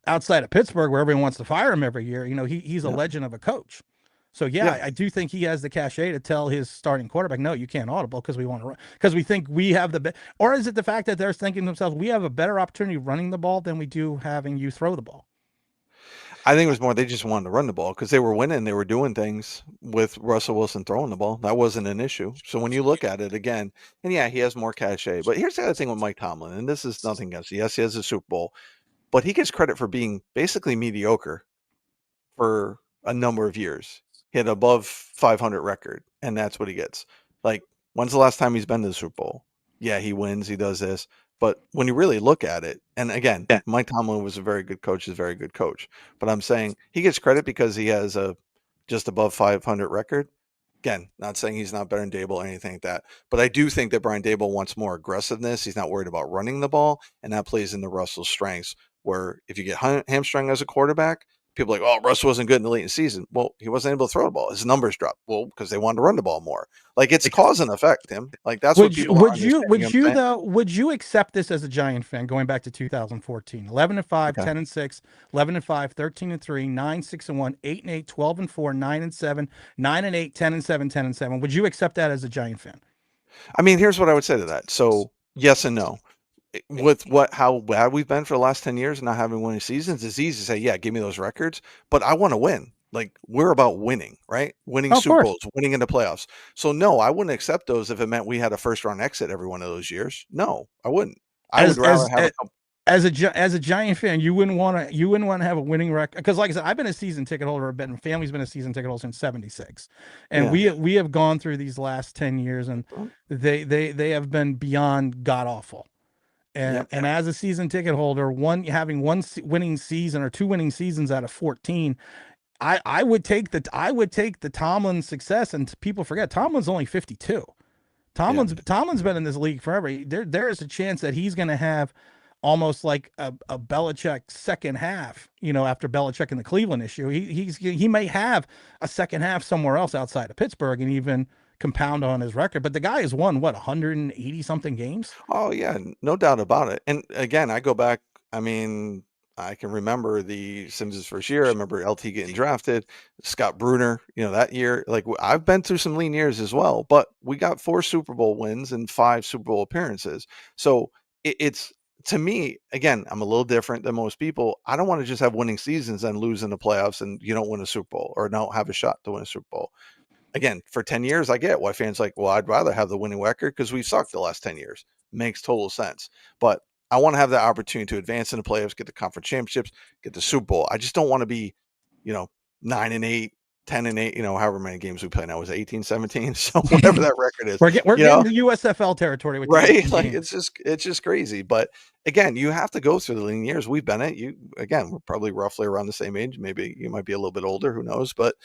outside of Pittsburgh where everyone wants to fire him every year. He's a Yep. legend of a coach. So yeah, Yeah. I do think he has the cachet to tell his starting quarterback, no, you can't audible because we want to run, because we think we have the or is it the fact that they're thinking to themselves, we have a better opportunity running the ball than we do having you throw the ball? I think it was more they just wanted to run the ball because they were winning. They were doing things with Russell Wilson throwing the ball. That wasn't an issue. So when you look at it again, and yeah, he has more cachet. But here's the other thing with Mike Tomlin, and this is nothing against. Yes, he has a Super Bowl, but he gets credit for being basically mediocre for a number of years. Hit above 500 record, and that's what he gets. Like, when's the last time he's been to the Super Bowl? Yeah, he wins, he does this. But when you really look at it, and again, Yeah. Mike Tomlin was a very good coach, is a very good coach. But I'm saying he gets credit because he has a just above 500 record. Again, not saying he's not better than Dable or anything like that. But I do think that Brian Dable wants more aggressiveness. He's not worried about running the ball, and that plays into Russell's strengths. Where if you get hamstrung as a quarterback, people are like, oh, Russ wasn't good in the late season. Well, he wasn't able to throw the ball. His numbers dropped. Well, because they wanted to run the ball more. Like it's cause and effect, Tim. Like that's what people are understanding. Would you accept this as a Giant fan going back to 2014? 11-5, Okay. 10-6, 11-5, 13-3, 9-6-1, 8-8, 12-4, 9-7, 9-8, 10-7, 10-7. Would you accept that as a Giant fan? I mean, here's what I would say to that. So yes and no. With how bad we've been for the last 10 years and not having winning seasons, it's easy to say, yeah, give me those records, but I want to win. Like we're about winning, right? Winning Oh, of Super course. Bowls, winning in the playoffs. So no, I wouldn't accept those if it meant we had a first round exit every one of those years. No, I wouldn't. I would As rather as have a couple. as a Giant fan, you wouldn't want to have a winning record because, like I said, I've been a season ticket holder. I've been family's been a season ticket holder since '76, and Yeah. we have gone through these last 10 years, and they have been beyond god awful. And Yep. as a season ticket holder, having one winning season or two winning seasons out of 14, I would take the Tomlin success. And people forget Tomlin's only 52. Yeah. Tomlin's been in this league forever. There is a chance that he's going to have almost like a Belichick second half. After Belichick and the Cleveland issue, he may have a second half somewhere else outside of Pittsburgh and even compound on his record. But the guy has won 180 something games. Oh yeah, no doubt about it. And again, I go back. I mean, I can remember the Sims' first year. I remember LT getting drafted, Scott Bruner. That year. Like I've been through some lean years as well. But we got 4 Super Bowl wins and 5 Super Bowl appearances. So it's to me again. I'm a little different than most people. I don't want to just have winning seasons and lose in the playoffs and you don't win a Super Bowl or don't have a shot to win a Super Bowl. Again, for 10 years, I get why fans like, well, I'd rather have the winning record because we sucked the last 10 years. Makes total sense. But I want to have the opportunity to advance in the playoffs, get the conference championships, get the Super Bowl. I just don't want to be, 9-8, 10-8, however many games we play now. Was it 18, 17? So whatever that record is, We're getting to USFL territory with right? Like it's just crazy. But again, you have to go through the lean years. We've been it. We're probably roughly around the same age. Maybe you might be a little bit older, who knows? But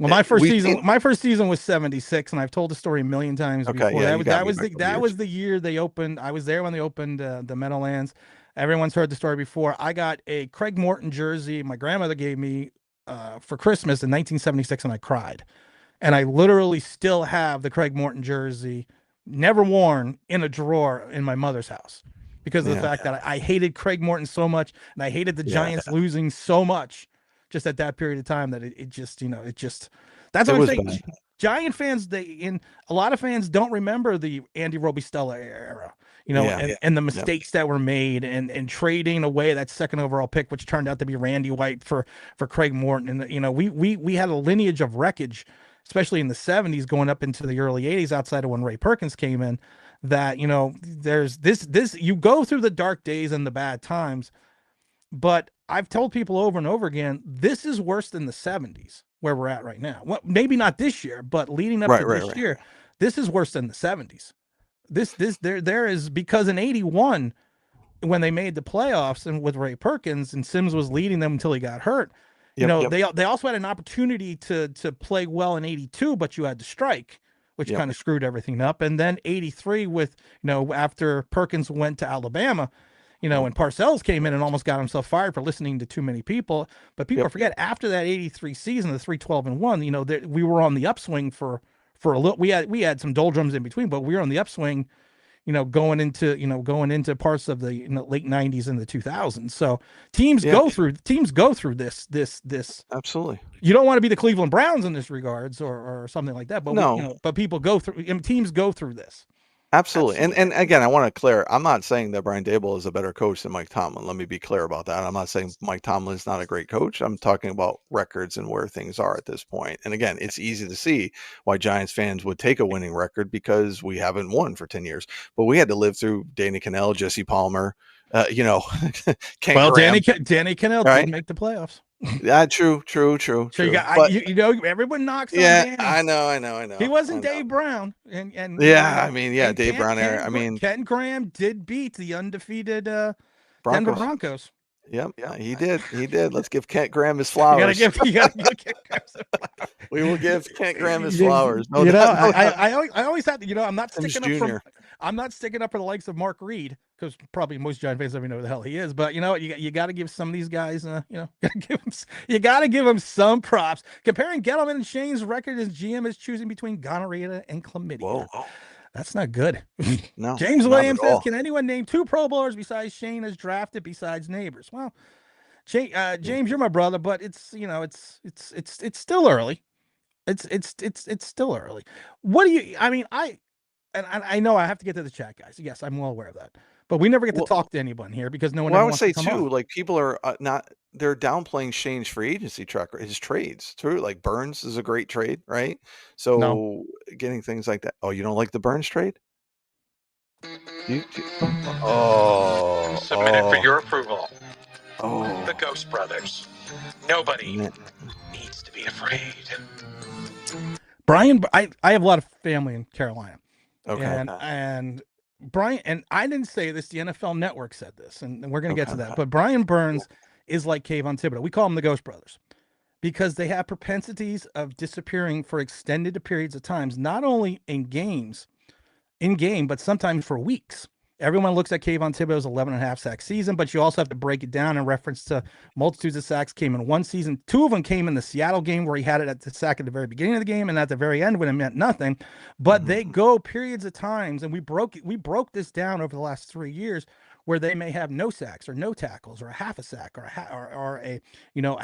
well, we've seen. my first season was '76, and I've told the story a million times Okay, before. yeah, you got me Was by a couple that years. was the year they opened. I was there when they opened the Meadowlands. Everyone's heard the story before. I got a Craig Morton jersey my grandmother gave me for Christmas in 1976, and I cried. And I literally still have the Craig Morton jersey, never worn, in a drawer in my mother's house because of the Yeah, fact that I hated Craig Morton so much, and I hated the yeah. Giants losing so much just at that period of time that it just that's It what I'm was saying. bad. Giant fans, a lot of fans don't remember the Andy Robistella era, Yeah, and the yep, mistakes that were made, and trading away that second overall pick, which turned out to be Randy White for Craig Morton. And we had a lineage of wreckage, especially in the '70s, going up into the early '80s, outside of when Ray Perkins came in. That there's this you go through the dark days and the bad times, but I've told people over and over again, this is worse than the '70s where we're at right now. Well, maybe not this year, but leading up right, to right, this right. year, this is worse than the '70s. There is, because in '81 when they made the playoffs and with Ray Perkins and Sims was leading them until he got hurt, Yep, yep, they also had an opportunity to play well in '82, but you had to strike, which yep, kind of screwed everything up. And then '83 with after Perkins went to Alabama, yep, and Parcells came in and almost got himself fired for listening to too many people. But people yep. forget after that '83 season, the 3-12-1, we were on the upswing for a little. We had some doldrums in between, but we were on the upswing. going into parts of the late 90s and the 2000s. So teams Yeah, go through this. absolutely. You don't want to be the Cleveland Browns in this regards or something like that, but No, but people go through, teams go through this. absolutely. And again, I want to clear. I'm not saying that Brian Dable is a better coach than Mike Tomlin. Let me be clear about that. I'm not saying Mike Tomlin is not a great coach. I'm talking about records and where things are at this point. And again, it's easy to see why Giants fans would take a winning record because we haven't won for 10 years. But we had to live through Danny Cannell, Jesse Palmer, Kent Well, Graham, Danny Cannell did right? make the playoffs. Yeah, true. So you got, But everyone knocks on yeah, Danny. I know. He wasn't I know. Dave Brown, and Yeah, I mean, yeah, and Dave Brown era. I mean, Ken Graham did beat the undefeated Denver Broncos. Broncos. Yep, he did. He did. Let's give Kent Graham his You gotta flowers. give Ken Graham some flowers. We will give Kent Graham his flowers. No You know, doubt, no doubt. I always have to. I'm not Sims sticking up Jr. I'm not sticking up for the likes of Mark Reed, because probably most Giant fans don't even know who the hell he is. But you know what? You got to give some of these guys, you got to give them some props. Comparing Gettleman and Shane's record as GM is choosing between gonorrhea and chlamydia. Whoa. That's not good. No. James not Williams at says, all. "Can anyone name 2 Pro Bowlers besides Shane as drafted besides neighbors?" Well, James, you're my brother, but it's still early. It's still early. What do you? I mean, I know I have to get to the chat, guys. Yes, I'm well aware of that. But we never get to Well, talk to anyone here because no one well, I ever would wants to say come too, on. like people are not they're downplaying Shane's free agency track, his trades. True, like Burns is a great trade, right? No. So getting things like that. Oh, you don't like the Burns trade? Oh, Submitted for your approval. oh, The Ghost Brothers. Nobody man. needs to be afraid. Brian, I have a lot of family in Carolina. Okay. And Brian, and I didn't say this, the NFL Network said this, and we're going to get to Okay. that. But Brian Burns is like Kayvon Thibodeau. We call them the Ghost Brothers because they have propensities of disappearing for extended periods of times, not only in game, but sometimes for weeks. Everyone looks at Kayvon Thibodeau's 11.5 sack season, but you also have to break it down in reference to multitudes of sacks came in one season. 2 of them came in the Seattle game where he had it at the sack at the very beginning of the game and at the very end when it meant nothing. But they go periods of times, and we broke this down over the last 3 years where they may have no sacks or no tackles or a half a sack or a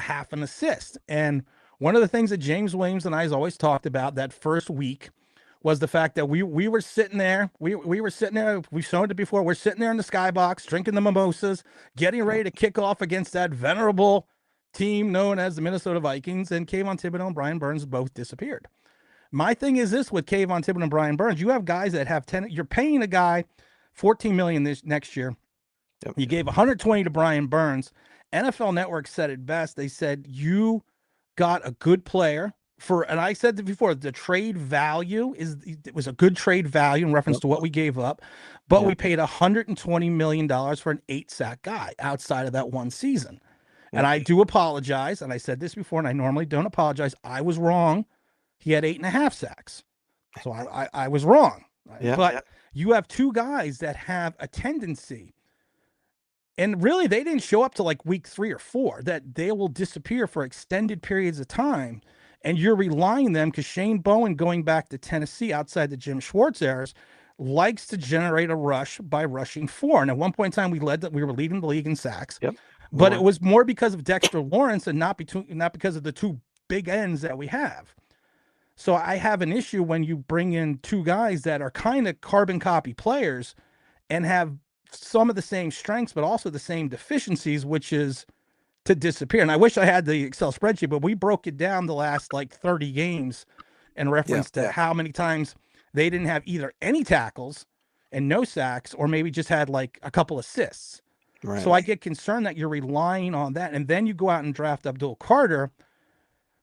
half an assist. And one of the things that James Williams and I has always talked about that first week was the fact that we were sitting there. We were sitting there. We've shown it before. We're sitting there in the skybox, drinking the mimosas, getting ready to kick off against that venerable team known as the Minnesota Vikings. And Kayvon Thibodeau and Brian Burns both disappeared. My thing is this with Kayvon Thibodeau and Brian Burns: you have guys that have 10. You're paying a guy $14 million this next year. Yep. You gave 120 to Brian Burns. NFL Network said it best. They said you got a good player. And I said that before, the trade value it was a good trade value in reference to what we gave up, but we paid $120 million for an 8-sack guy outside of that one season. And I do apologize. And I said this before, and I normally don't apologize. I was wrong. He had 8.5 sacks. So I was wrong. But you have 2 guys that have a tendency, and really they didn't show up to like week 3 or 4, that they will disappear for extended periods of time. And you're relying them because Shane Bowen, going back to Tennessee outside the Jim Schwartz eras, likes to generate a rush by rushing 4. And at one point in time, we were leading the league in sacks. Yep. But it was more because of Dexter Lawrence and not because of the 2 big ends that we have. So I have an issue when you bring in 2 guys that are kind of carbon copy players and have some of the same strengths, but also the same deficiencies, which is to disappear. And I wish I had the Excel spreadsheet, but we broke it down the last like 30 games in reference to how many times they didn't have either any tackles and no sacks, or maybe just had like a couple assists. Right. So I get concerned that you're relying on that. And then you go out and draft Abdul Carter,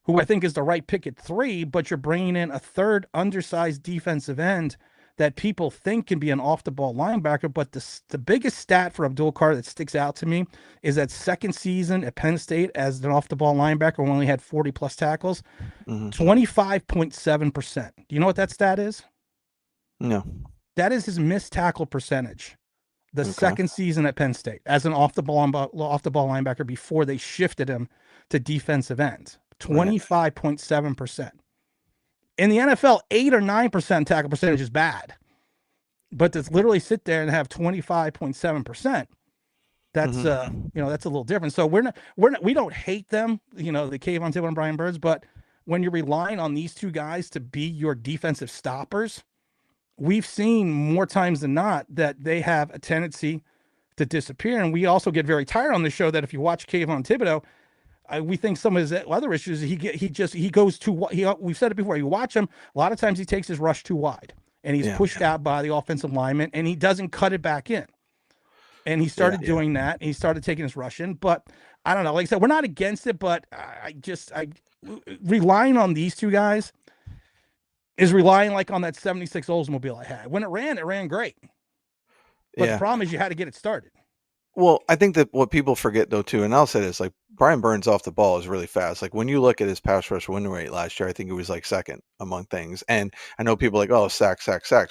who I think is the right pick at 3, but you're bringing in a third undersized defensive end that people think can be an off-the-ball linebacker. But the biggest stat for Abdul Carter that sticks out to me is that second season at Penn State as an off-the-ball linebacker when he had 40-plus tackles, 25.7%. Do you know what that stat is? No. That is his missed tackle percentage the second season at Penn State as an off-the-ball linebacker before they shifted him to defensive end. 25.7%. In the NFL, 8 or 9% tackle percentage is bad. but to literally sit there and have 25.7%, that's that's a little different. So we don't hate them, the Kayvon Thibodeau and Brian Burns, but when you're relying on these two guys to be your defensive stoppers, we've seen more times than not that they have a tendency to disappear. And we also get very tired on the show that if you watch Kayvon Thibodeau, we think some of his other issues, he goes too. We've said it before. You watch him, a lot of times he takes his rush too wide, and he's pushed out by the offensive lineman, and he doesn't cut it back in. And he started doing that, and he started taking his rush in. But I don't know. Like I said, we're not against it, but I relying on these two guys is relying like on that 76 Oldsmobile I had. When it ran great. But the problem is you had to get it started. Well, I think that what people forget though too, and I'll say this, like Brian Burns off the ball is really fast. Like when you look at his pass rush win rate last year, I think it was like second among things. And I know people are like, oh, sacks,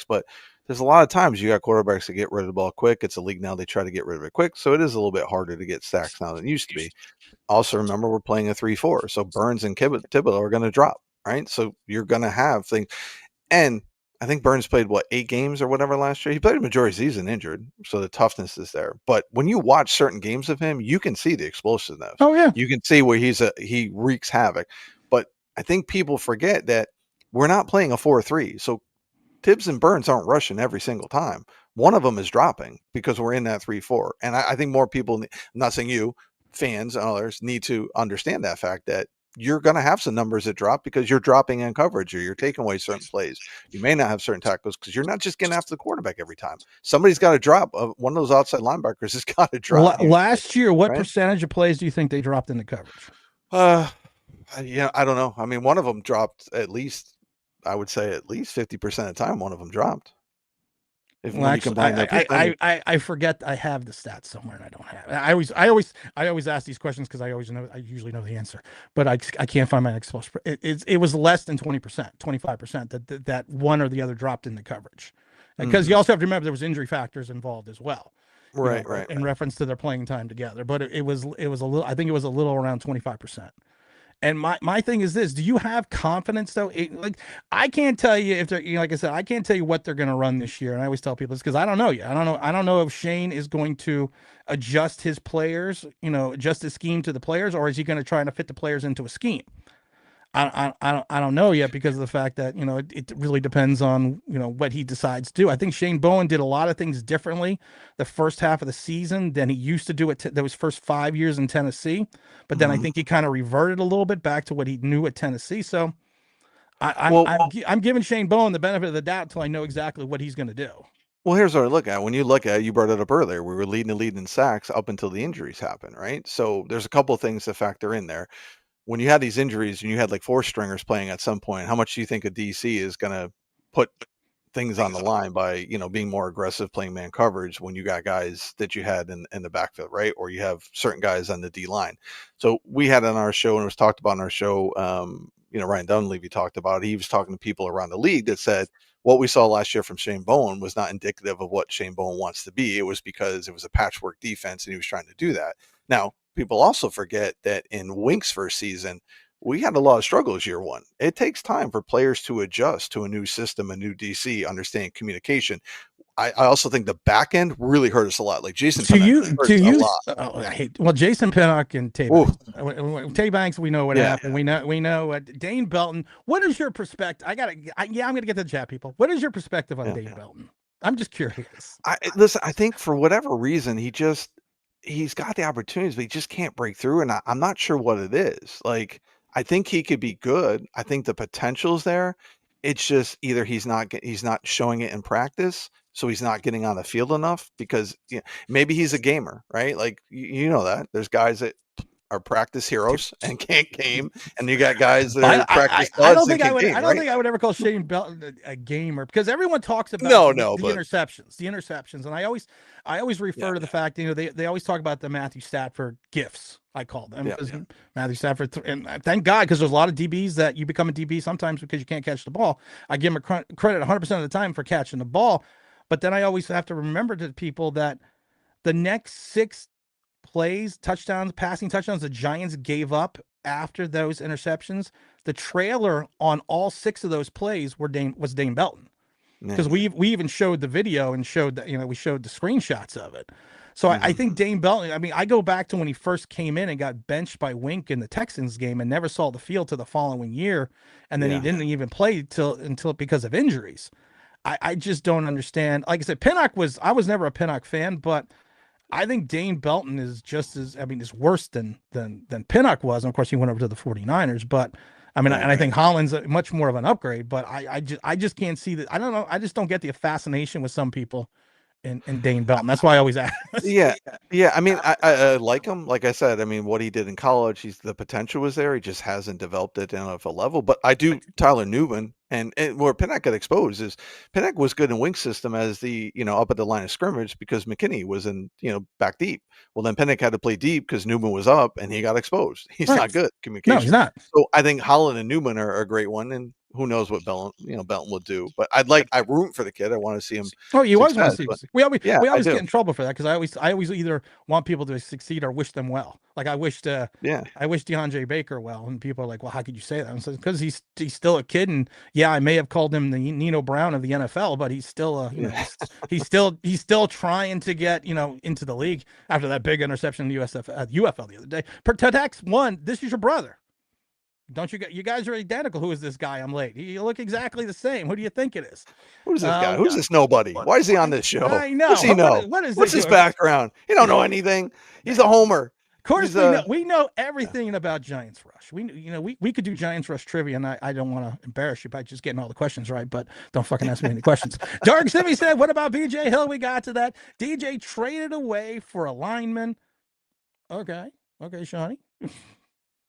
but there's a lot of times you got quarterbacks that get rid of the ball quick. It's a league now, they try to get rid of it quick. So it is a little bit harder to get sacks now than it used to be. Also remember we're playing a 3-4. So Burns and Thibodeau are going to drop, right? So you're going to have things. And I think Burns played 8 games or whatever last year. He played a majority of the season injured, so the toughness is there. But when you watch certain games of him, you can see the explosiveness. Oh yeah, you can see where he wreaks havoc. But I think people forget that we're not playing a 4-3. So Tibbs and Burns aren't rushing every single time. One of them is dropping because we're in that 3-4. And I think more people, I'm not saying you, fans and others, need to understand that fact that you're going to have some numbers that drop because you're dropping in coverage or you're taking away certain plays. You may not have certain tackles because you're not just getting after the quarterback every time. Somebody's got to drop. One of those outside linebackers has got to drop. Last year, what percentage of plays do you think they dropped into coverage? I don't know. I mean, one of them dropped at least, I would say at least 50% of the time, one of them dropped. If well, actually, I forget I have the stats somewhere and I don't have it. I always ask these questions because I usually know the answer, but I can't find my next post. It was less than 20%, 25% that one or the other dropped in the coverage, because you also have to remember there was injury factors involved as well, right? In reference to their playing time together. But it was a little. I think it was a little around 25%. And my thing is this: do you have confidence though? I can't tell you if they're, like I said, I can't tell you what they're going to run this year. And I always tell people this because I don't know yet. I don't know if Schoen is going to adjust his players, adjust his scheme to the players, or is he going to try to fit the players into a scheme? I don't know yet because of the fact that it really depends on what he decides to do. I think Shane Bowen did a lot of things differently the first half of the season than he used to do it those first 5 years in Tennessee, but then I think he kind of reverted a little bit back to what he knew at Tennessee. So I'm giving Shane Bowen the benefit of the doubt until I know exactly what he's going to do. Well, here's what I look at. When you look at, you brought it up earlier, we were leading in sacks up until the injuries happened, right? So there's a couple of things to factor in there. When you had these injuries and you had like 4 stringers playing at some point, how much do you think a DC is going to put things on the line by, being more aggressive, playing man coverage when you got guys that you had in the backfield, right? Or you have certain guys on the D line. So we had on our show, and it was talked about on our show, Ryan Dunleavy talked about it. He was talking to people around the league that said what we saw last year from Shane Bowen was not indicative of what Shane Bowen wants to be. It was because it was a patchwork defense and he was trying to do that. Now, people also forget that in Wink's first season, we had a lot of struggles year one. It takes time for players to adjust to a new system, a new DC, understand communication. I also think the back end really hurt us a lot. Like Jason Pinnock a lot. Jason Pinnock and Tay Banks, we know what happened. We know what Dane Belton. What is your perspective? I'm gonna get to the chat, people. What is your perspective on Dane Belton? I'm just curious. Listen, I think for whatever reason, he's got the opportunities, but he just can't break through. And I'm not sure what it is. Like, I think he could be good. I think the potential's there. It's just either he's not showing it in practice, so he's not getting on the field enough because maybe he's a gamer, right? Like you know that there's guys that are practice heroes and can't game, and you got guys that are practice. I don't think I would ever call Shane Belton a gamer because everyone talks about the interceptions, and I always refer to the fact they always talk about the Matthew Stafford gifts. I call them Matthew Stafford, and thank God because there's a lot of DBs that you become a DB sometimes because you can't catch the ball. I give him credit 100% of the time for catching the ball, but then I always have to remember to people that the next 6 plays, passing touchdowns, the Giants gave up after those interceptions. The trailer on all 6 of those plays was Dane Belton. because Yeah. we even showed the video and showed that, we showed the screenshots of it. So I think Dane Belton. I mean, I go back to when he first came in and got benched by Wink in the Texans game and never saw the field till the following year, and then he Yeah. didn't even play until because of injuries. I just don't understand. Like I said, I was never a Pinnock fan, but I think Dane Belton is just as, I mean, is worse than Pinnock was. And of course, he went over to the 49ers, but I mean, Right. and I think Holland's much more of an upgrade, but I just can't see that. I don't know. I just don't get the fascination with some people in Dane Belton. That's why I always ask. Yeah, yeah. I mean, I like him. Like I said, I mean, what he did in college, the potential was there. He just hasn't developed it down at a level. But I do Tyler Newman, and where Pinnock got exposed is Pinnock was good in wing system as the up at the line of scrimmage because McKinney was in back deep. Well, then Pinnock had to play deep because Newman was up and he got exposed. He's Right. not good at No, he's communication. not. So I think Holland and Newman are a great one, and who knows what Belton will do. But I root for the kid. I want to see him. Oh, you always want to success, see. but We always yeah, we I always get do. in trouble for that because I always either want people to succeed or wish them well. Like I wished Yeah. I wish DeAndre Baker well, and people are like, "Well, how could you say that?" Because he's still a kid, and yeah, I may have called him the Nino Brown of the NFL, but he's still Yeah. he's still trying to get into the league after that big interception in the UFL the other day. Protects one. This is your brother. Don't you guys are identical. Who is this guy? I'm late. You look exactly the same. Who do you think it is? Who's this guy? Who's this nobody? Why is he on this show? I know. What's he know? What is What's this? his background? He don't know anything. He's a homer. Of course, He's a we know everything about Giants Rush. We could do Giants Rush trivia, and I don't want to embarrass you by just getting all the questions right, but don't fucking ask me any questions. Dark Simi said, "What about BJ Hill?" We got to that. DJ traded away for a lineman. Okay, Shawnee.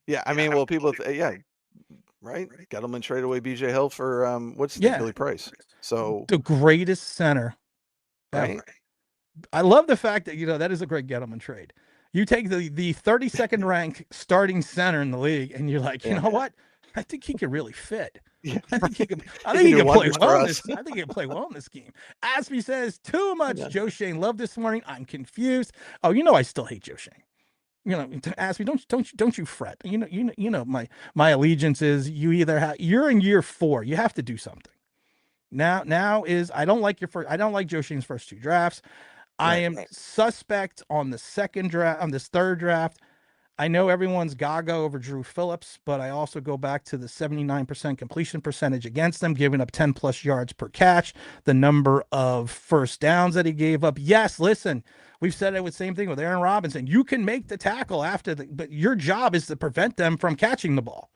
yeah. I mean, well, people, yeah, right. Gettleman traded away BJ Hill for what's the Yeah, Billy Price. So the greatest center right. ever. I love the fact that that is a great Gettleman trade. You take the 32nd ranked starting center in the league, and you're like, you know what? I think he could really fit. Yeah, I think he could. I He think can he do can play wonders well for in us. this. I think he can play well in this game. Aspie says too much Yeah. Joe Shane love this morning. I'm confused. Oh, I still hate Joe Shane. Aspie, don't you fret. My allegiance is you're in year 4. You have to do something. Now is I don't like Joe Shane's first 2 drafts. I am suspect on the second draft, on this third draft. I know everyone's gaga over Drew Phillips, but I also go back to the 79% completion percentage against them, giving up 10 plus yards per catch, the number of first downs that he gave up. Yes, listen, we've said it with same thing with Aaron Robinson. You can make the tackle but your job is to prevent them from catching the ball.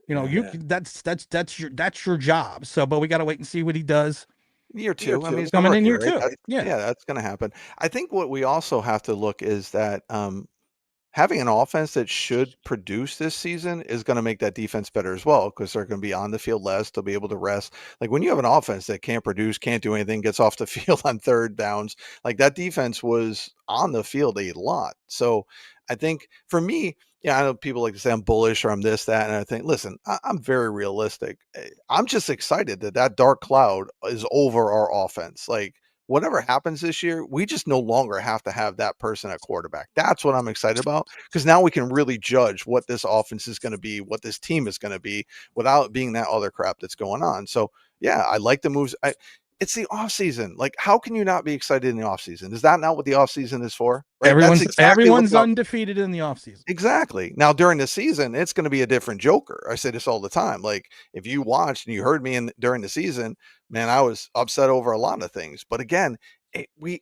That's your job. So, but we got to wait and see what he does. Year 2. I mean, he's coming in year rookie, 2. right? Yeah, that's going to happen. I think what we also have to look is that having an offense that should produce this season is going to make that defense better as well because they're going to be on the field less. They'll be able to rest. Like when you have an offense that can't produce, can't do anything, gets off the field on third downs, like that defense was on the field a lot. So I think for me, yeah, I know people like to say I'm bullish or I'm this, that, and I think, listen, I'm very realistic. I'm just excited that dark cloud is over our offense. Like whatever happens this year, we just no longer have to have that person at quarterback. That's what I'm excited about because now we can really judge what this offense is going to be, what this team is going to be without being that other crap that's going on. So yeah, I like the moves. It's the off season. Like, how can you not be excited in the off season? Is that not what the off season is for? Right? Everyone's undefeated in the off season. Exactly. Now during the season, it's going to be a different Joker. I say this all the time. Like if you watched and you heard me during the season, man, I was upset over a lot of things. But again,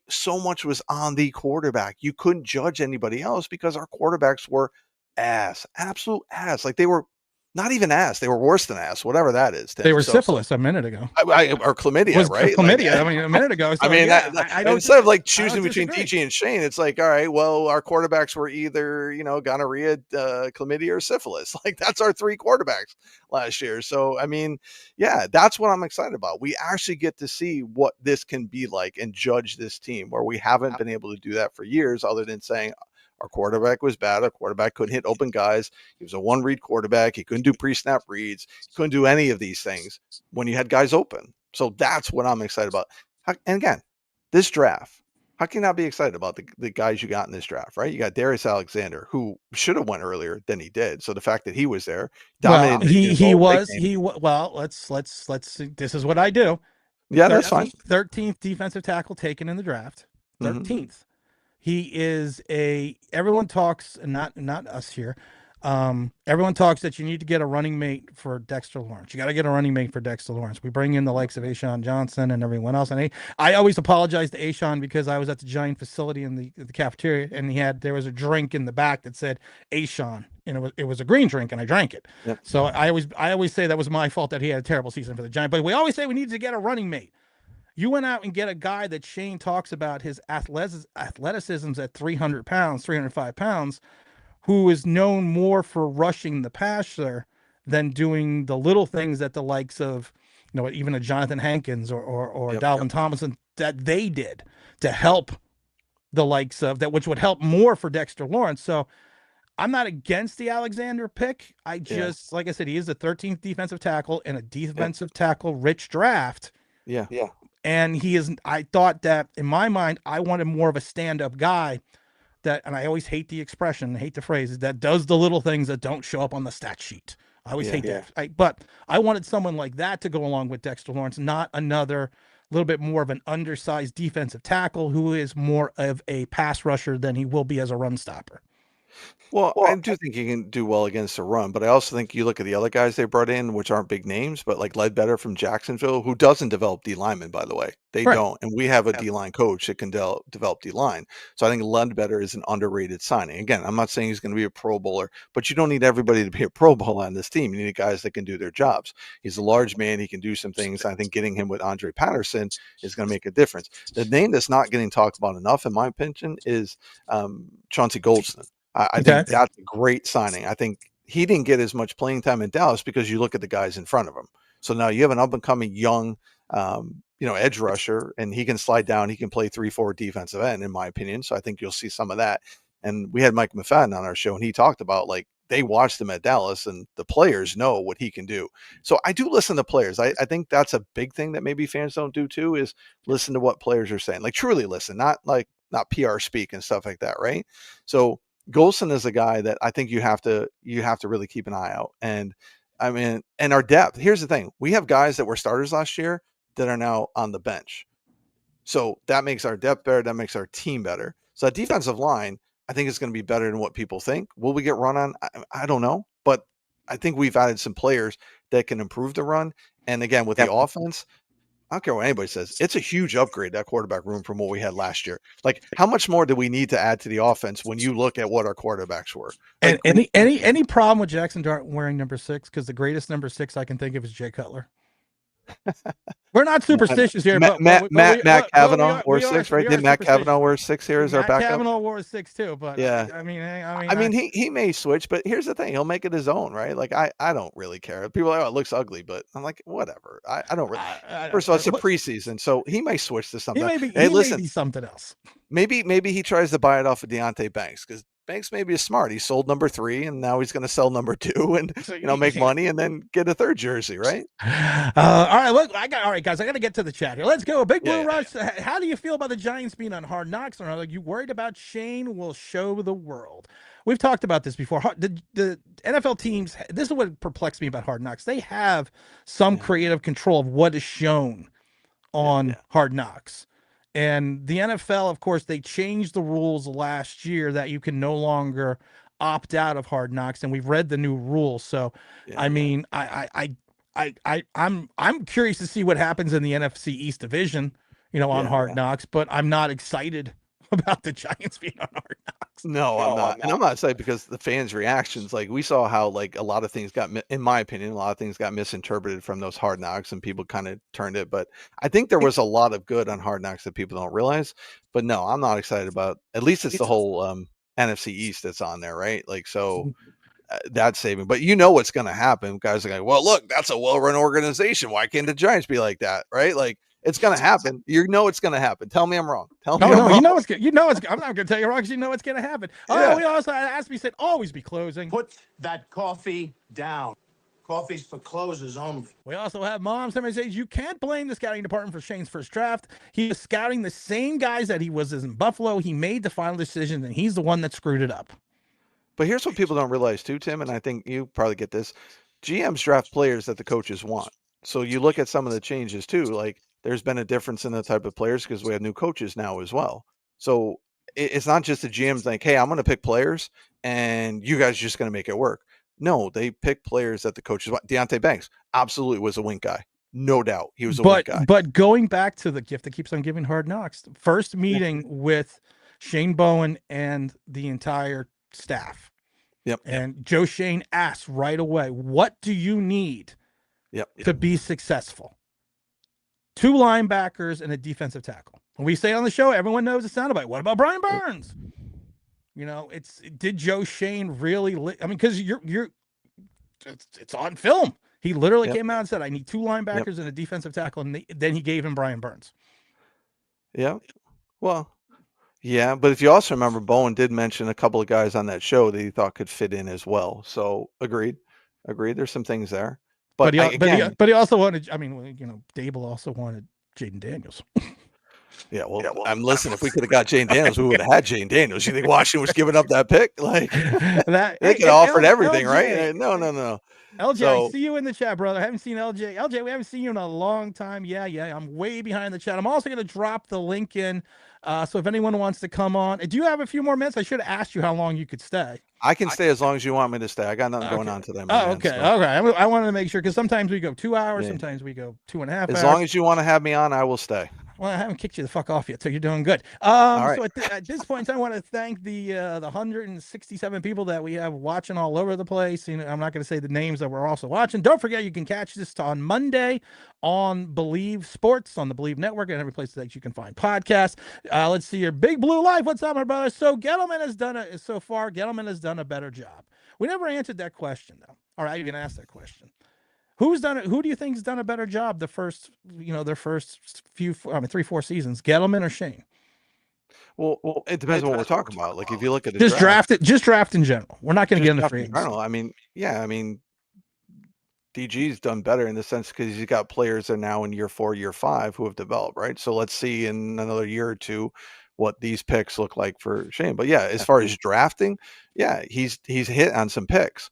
so much was on the quarterback. You couldn't judge anybody else because our quarterbacks were absolute ass. Like they were not even ass. They were worse than ass, whatever that is. Tim. They were syphilis a minute ago. Or chlamydia, right? Chlamydia. Like, I mean, a minute ago. So I mean, yeah, I don't instead of like choosing between disagree. DJ and Shane, it's like, all right, well, our quarterbacks were either, gonorrhea, chlamydia, or syphilis. Like that's our 3 quarterbacks last year. So, I mean, yeah, that's what I'm excited about. We actually get to see what this can be like and judge this team where we haven't been able to do that for years other than saying, our quarterback was bad. Our quarterback couldn't hit open guys. He was a one-read quarterback. He couldn't do pre-snap reads. He couldn't do any of these things when you had guys open. So that's what I'm excited about. And again, this draft, how can you not be excited about the guys you got in this draft, right? You got Darius Alexander, who should have went earlier than he did. So the fact that he was there, dominated. Well, let's see. This is what I do. Yeah, that's fine. 13th defensive tackle taken in the draft. Mhm. 13th. He is everyone talks, and not us here. Everyone talks that you need to get a running mate for Dexter Lawrence. You got to get a running mate for Dexter Lawrence. We bring in the likes of Ashawn Johnson and everyone else. And I always apologize to Ashawn because I was at the Giant facility in the cafeteria, and there was a drink in the back that said Ashawn, and it was a green drink, and I drank it. Yep. So I always say that was my fault that he had a terrible season for the Giant. But we always say we need to get a running mate. You went out and get a guy that Shane talks about his athleticisms at 300 pounds, 305 pounds, who is known more for rushing the passer than doing the little things that the likes of, even a Jonathan Hankins or Dalvin Tomlinson that they did to help the likes of that, which would help more for Dexter Lawrence. So I'm not against the Alexander pick. I just, like I said, he is the 13th defensive tackle in a defensive tackle rich draft. Yeah. And he is, I thought that in my mind, I wanted more of a stand-up guy that, and I always hate the expression, hate the phrase, that does the little things that don't show up on the stat sheet. I always hate that. But I wanted someone like that to go along with Dexter Lawrence, not another little bit more of an undersized defensive tackle who is more of a pass rusher than he will be as a run stopper. Well, I do think he can do well against the run, but I also think you look at the other guys they brought in, which aren't big names, but like Ledbetter from Jacksonville, who doesn't develop D linemen, by the way. They don't. And we have a D line coach that can develop D line. So I think Ledbetter is an underrated signing. Again, I'm not saying he's going to be a Pro Bowler, but you don't need everybody to be a Pro Bowler on this team. You need guys that can do their jobs. He's a large man. He can do some things. I think getting him with Andre Patterson is going to make a difference. The name that's not getting talked about enough, in my opinion, is Chauncey Goldston. I think that's a great signing. I think he didn't get as much playing time in Dallas because you look at the guys in front of him. So now you have an up-and-coming young, edge rusher, and he can slide down. He can play 3-4 defensive end, in my opinion. So I think you'll see some of that. And we had Mike McFadden on our show, and he talked about, like, they watched him at Dallas, and the players know what he can do. So I do listen to players. I think that's a big thing that maybe fans don't do too, is listen to what players are saying. Like, truly listen, not PR speak and stuff like that, right? So Golson is a guy that I think you have to really keep an eye out. And I mean, and our depth, here's the thing. We have guys that were starters last year that are now on the bench. So that makes our depth better. That makes our team better. So that defensive line, I think, is going to be better than what people think. Will we get run on? I don't know. But I think we've added some players that can improve the run. And again, with the offense, I don't care what anybody says. It's a huge upgrade, that quarterback room, from what we had last year. Like, how much more do we need to add to the offense when you look at what our quarterbacks were? Like, and any problem with Jackson Dart wearing number 6? Because the greatest number 6 I can think of is Jay Cutler. We're not superstitious here, but Matt Cavanaugh wore 6, right? Did Matt Cavanaugh wear 6 here as our backup? Matt Cavanaugh wore 6 too, but yeah. I mean, he may switch, but here's the thing: he'll make it his own, right? Like, I don't really care. People are like, oh, it looks ugly, but I'm like, whatever. I don't really. First of all, it's a preseason, so he may switch to something. He may be something else. Maybe he tries to buy it off of Deontay Banks, because Banks may be smart. He sold number 3, and now he's going to sell number 2, and make money, and then get a 3rd jersey, right? All right, look, all right, guys, I got to get to the chat here. Let's go. Big Blue Rush. How do you feel about the Giants being on Hard Knocks? Or are you worried about Shane will show the world? We've talked about this before. The NFL teams. This is what perplexed me about Hard Knocks. They have some creative control of what is shown on Hard Knocks. And the NFL, of course, they changed the rules last year that you can no longer opt out of Hard Knocks, and we've read the new rules. So, I mean, I'm curious to see what happens in the NFC East division, on Hard Knocks, but I'm not excited about the Giants being on Hard Knocks. No, I'm not. And I'm not excited because the fans' reactions, like, we saw how, like, a lot of things in my opinion, a lot of things got misinterpreted from those Hard Knocks, and people kind of turned it. But I think there was a lot of good on Hard Knocks that people don't realize. But no, I'm not excited about, at least it's the whole NFC East that's on there, right? Like, so that's saving. But what's going to happen. Guys are like, well, look, that's a well-run organization. Why can't the Giants be like that, right? Like, it's going to happen. It's going to happen. Tell me I'm wrong. Tell me I'm wrong. It's good. I'm not going to tell you wrong because it's going to happen. Oh, we also asked me, said, always be closing. Put that coffee down. Coffee's for closers only. We also have Mom. Somebody says, you can't blame the scouting department for Shane's first draft. He was scouting the same guys that he was in Buffalo. He made the final decision, and he's the one that screwed it up. But here's what people don't realize too, Tim, and I think you probably get this. GMs draft players that the coaches want. So you look at some of the changes too, like there's been a difference in the type of players because we have new coaches now as well. So it's not just the GM's like, hey, I'm going to pick players and you guys are just going to make it work. No, they pick players that the coaches want. Deontay Banks absolutely was a wink guy. No doubt. He was a wink guy. But going back to the gift that keeps on giving, Hard Knocks, first meeting with Shane Bowen and the entire staff. Yep. And Joe Schoen asked right away, what do you need to be successful? 2 linebackers and a defensive tackle. When we say on the show, everyone knows the soundbite. What about Brian Burns? You know, did Joe Schoen really? I mean, because it's on film. He literally came out and said, "I need 2 linebackers and a defensive tackle," and then he gave him Brian Burns. Yeah, well, yeah, but if you also remember, Bowen did mention a couple of guys on that show that he thought could fit in as well. So agreed. There's some things there, but he also wanted. I mean, you know, Dable also wanted Jaden Daniels. Yeah, well, I'm listening. If we could have got Jane Daniels, we would have had Jane Daniels. You think Washington was giving up that pick? Like they could have offered everything, right? No. LJ, I see you in the chat, brother. I haven't seen LJ. LJ, we haven't seen you in a long time. Yeah. I'm way behind the chat. I'm also going to drop the link in. So if anyone wants to come on, do you have a few more minutes? I should have asked you how long you could stay. I can stay as long as you want me to stay. I got nothing going on today. Okay. I wanted to make sure because sometimes we go 2 hours, sometimes we go 2.5 hours. As long as you want to have me on, I will stay. Well, I haven't kicked you the fuck off yet, so you're doing good. Right. So at this point, I want to thank the 167 people that we have watching all over the place. You know, I'm not going to say the names that we're also watching. Don't forget, you can catch this on Monday on Believe Sports on the Believe Network and every place that you can find podcasts. Let's see your Big Blue Life. What's up, my brother? So Gettleman has done a better job. We never answered that question though. All right, you can ask that question. Who do you think has done a better job their first 3-4 seasons? Gettleman or Schoen? Well, it depends on what we're talking about. Like if you look at the draft in general. We're not going to get into free agency. I mean, DG's done better in the sense because he's got players that are now in year 4, year 5 who have developed, right? So let's see in another year or two what these picks look like for Schoen. But yeah, as far as drafting, he's hit on some picks.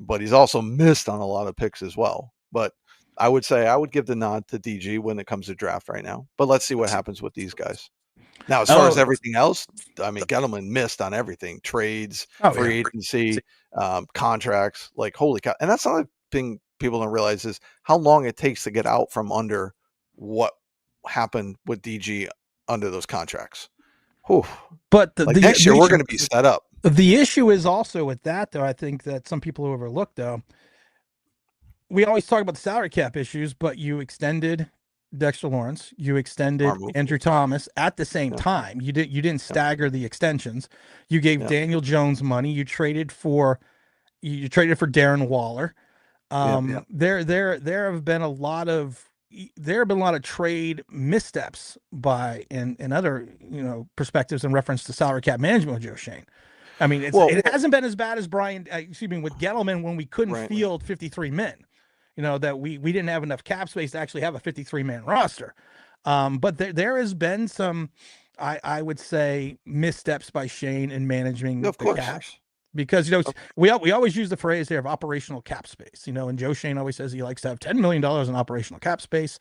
But he's also missed on a lot of picks as well. But I would say I would give the nod to DG when it comes to draft right now. But let's see what happens with these guys. Now, as far as everything else, I mean, Gettleman missed on everything. Trades, free agency, contracts, like holy cow. And that's another thing people don't realize is how long it takes to get out from under what happened with DG under those contracts. Whew. But next year, we're going to be set up. The issue is also with that, though, I think that some people overlook, though. We always talk about the salary cap issues, but you extended Dexter Lawrence, you extended Andrew Thomas at the same time. You didn't stagger the extensions. You gave Daniel Jones money. You traded for Darren Waller. There have been a lot of trade missteps in other perspectives in reference to salary cap management with Joe Schoen. I mean, it hasn't been as bad as with Gettleman when we couldn't field 53 men. You know, that we didn't have enough cap space to actually have a 53-man roster. But there has been some, I would say, missteps by Schoen in managing the cap. Because we always use the phrase there of operational cap space. And Joe Schoen always says he likes to have $10 million in operational cap space.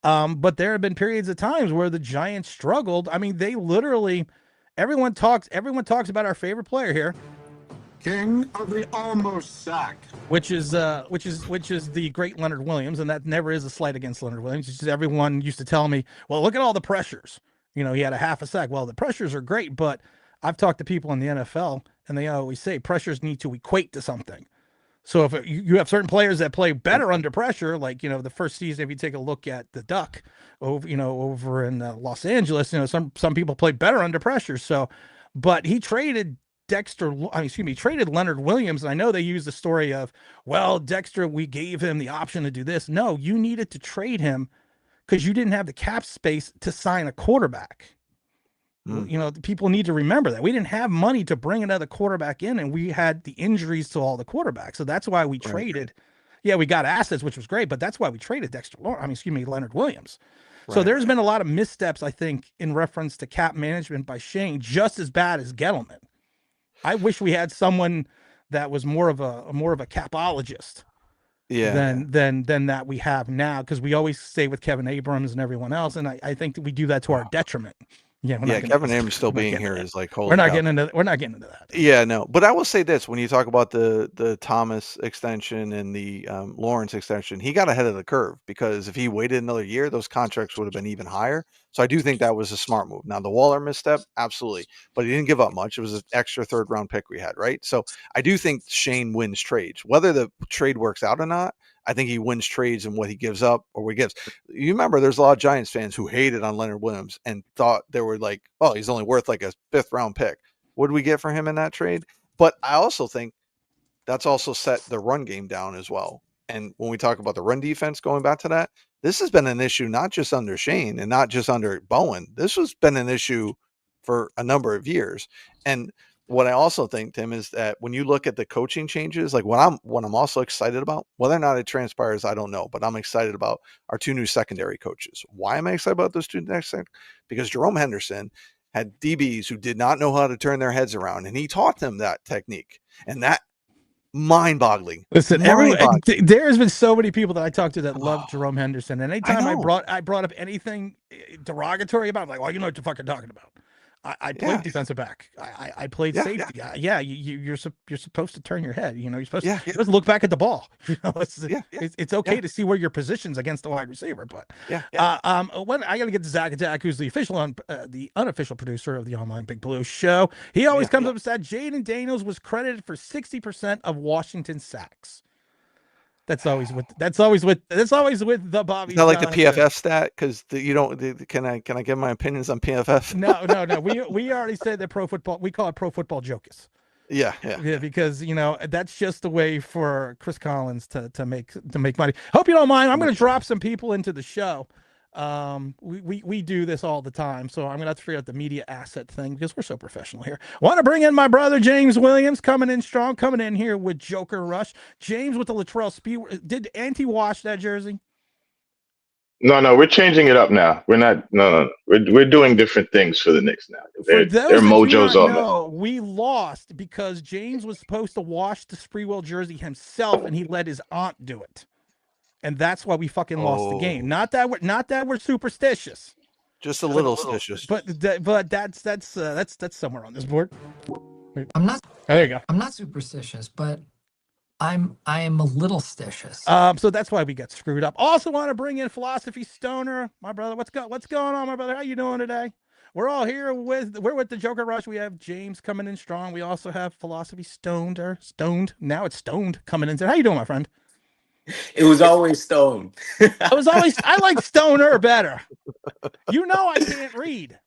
But there have been periods of times where the Giants struggled. I mean, they literally. Everyone talks about our favorite player here, King of the almost sack, which is the great Leonard Williams, and that never is a slight against Leonard Williams. It's just everyone used to tell me, well, look at all the pressures. He had a half a sack. Well, the pressures are great, but I've talked to people in the NFL, and they always say pressures need to equate to something. So if you have certain players that play better under pressure, like, the first season, if you take a look at the Duck over in Los Angeles, some people play better under pressure. So, but he traded traded Leonard Williams. And I know they use the story of, well, Dexter, we gave him the option to do this. No, you needed to trade him because you didn't have the cap space to sign a quarterback. People need to remember that we didn't have money to bring another quarterback in, and we had the injuries to all the quarterbacks. So that's why we traded. Yeah, we got assets, which was great, but that's why we traded Leonard Williams. Right. So there's been a lot of missteps, I think, in reference to cap management by Schoen, just as bad as Gettleman. I wish we had someone that was more of a capologist Yeah. than that we have now, because we always say with Kevin Abrams and everyone else, and I think that we do that to our detriment. Yeah, Yeah, Kevin Abrams still being here is like, we're holy not cow. getting into we're not getting into that. Yeah, no, but I will say this: when you talk about the Thomas extension and the Lawrence extension, he got ahead of the curve, because if he waited another year, those contracts would have been even higher. So I do think that was a smart move. Now the Waller misstep, absolutely, but he didn't give up much. It was an extra third round pick we had, right? So I do think Shane wins trades, whether the trade works out or not. I think he wins trades and what he gives up or what he gives. You remember, there's a lot of Giants fans who hated on Leonard Williams and thought they were like, oh, he's only worth like a fifth round pick. What did we get for him in that trade? But I also think that's also set the run game down as well. And when we talk about the run defense, going back to that, this has been an issue not just under Shane and not just under Bowen. This has been an issue for a number of years. And what I also think, Tim, is that when you look at the coaching changes, like what I'm also excited about, whether or not it transpires, I don't know, but I'm excited about our two new secondary coaches. Why am I excited about those two next? Because Jerome Henderson had DBs who did not know how to turn their heads around, and he taught them that technique, and that mind-boggling. Listen, there has been so many people that I talked to that love Jerome Henderson, and anytime I brought up anything derogatory about, like, well, you know what you're fucking talking about. I played defensive back. I played safety. Yeah, you're supposed to turn your head. You know, you're supposed to look back at the ball. You know, it's okay to see where your position's against the wide receiver. But when I got to get to Zach Attack, who's the unofficial producer of the Online Big Blue Show. He always comes up and said Jaden Daniels was credited for 60% of Washington's sacks. That's always with the Bobby. It's not like the PFF stat, because you don't. Can I give my opinions on PFF? No. We already said that we call it pro football jokers. Yeah, because that's just a way for Chris Collins to make money. Hope you don't mind. I'm going to drop some people into the show. We do this all the time, so I'm gonna have to figure out the media asset thing, because we're so professional here. Want to bring in my brother James Williams, coming in strong, coming in here with Joker Rush. James with the Latrell Speed. Did Auntie wash that jersey? No, we're changing it up now. We're not. No. We're doing different things for the Knicks now. For their mojo's on that. We lost because James was supposed to wash the Spreewell jersey himself, and he let his aunt do it. And that's why we fucking lost the game. Not that we're superstitious. Just a little suspicious. But that's somewhere on this board. I'm not. Oh, there you go. I'm not superstitious, but I am a little stitious. So that's why we got screwed up. Also want to bring in Philosophy Stoner, my brother. What's going on, my brother? How you doing today? We're all here with the Joker Rush. We have James coming in strong. We also have Philosophy Stoned. Now it's Stoned coming in. How you doing, my friend? It was always Stone. I like Stoner better. You know I can't read.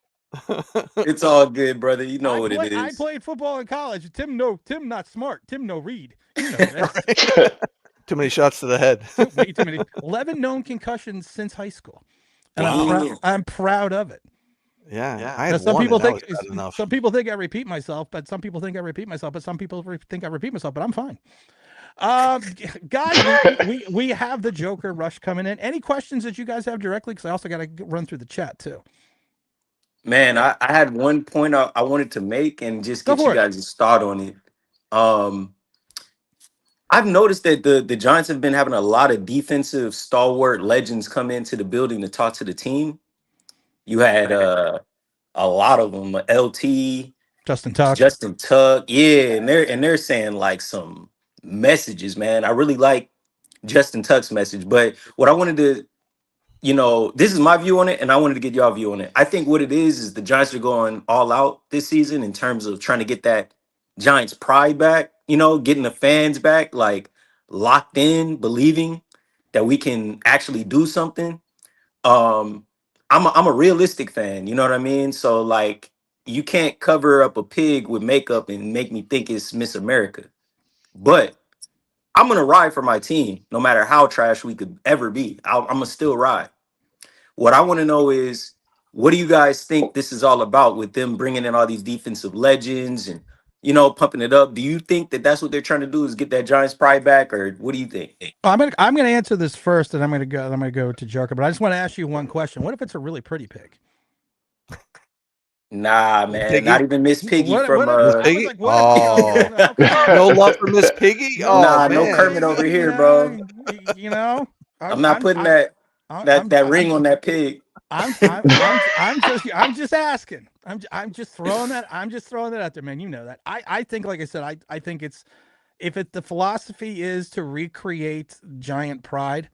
It's all good, brother. You know what it is. I played football in college. Tim not smart. Tim no read. You know that. Too many shots to the head. Too many. 11 known concussions since high school. And I'm proud of it. Yeah. I had some people think I repeat myself, but some people think I repeat myself, but I'm fine. Guys, we have the Joker Rush coming in. Any questions that you guys have directly? Because I also got to run through the chat too. Man, I had one point I wanted to make and just get you guys to start on it. I've noticed that the Giants have been having a lot of defensive stalwart legends come into the building to talk to the team. You had a lot of them, LT, Justin Tuck, yeah, and they're saying like some messages, man. I really like Justin Tuck's message, but what I wanted to, this is my view on it, and I wanted to get your view on it. I think what it is the Giants are going all out this season in terms of trying to get that Giants pride back, getting the fans back, like locked in, believing that we can actually do something. I'm a realistic fan, you know what I mean? So like, you can't cover up a pig with makeup and make me think it's Miss America. But I'm going to ride for my team, no matter how trash we could ever be. I'm going to still ride. What I want to know is, what do you guys think this is all about with them bringing in all these defensive legends and, pumping it up? Do you think that that's what they're trying to do, is get that Giants pride back, or what do you think? I'm going to answer this first, and I'm going to go to Joker. But I just want to ask you one question. What if it's a really pretty pig? Nah, man, not Piggy? even Miss Piggy What? from Miss I was Piggy? like, what? Oh, Come no on. love for Miss Piggy? No Oh nah, love for no Miss man. Kermit over Piggy. here, bro. You know. I'm not putting that I'm, ring on that pig. I'm just asking. I'm just throwing that. I'm just throwing that out there, man. You know that. I think, like I said, I think it's, if the philosophy is to recreate Giant pride,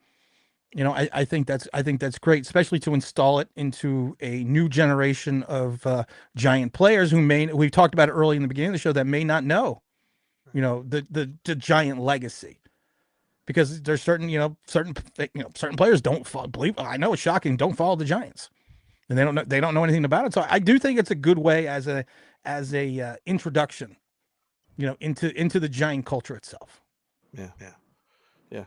I think that's great, especially to install it into a new generation of Giant players who we've talked about it early in the beginning of the show, that may not know, the Giant legacy. Because there's certain players don't believe. I know it's shocking. Don't follow the Giants, and they don't know anything about it. So I do think it's a good way as a introduction, into the Giant culture itself. Yeah.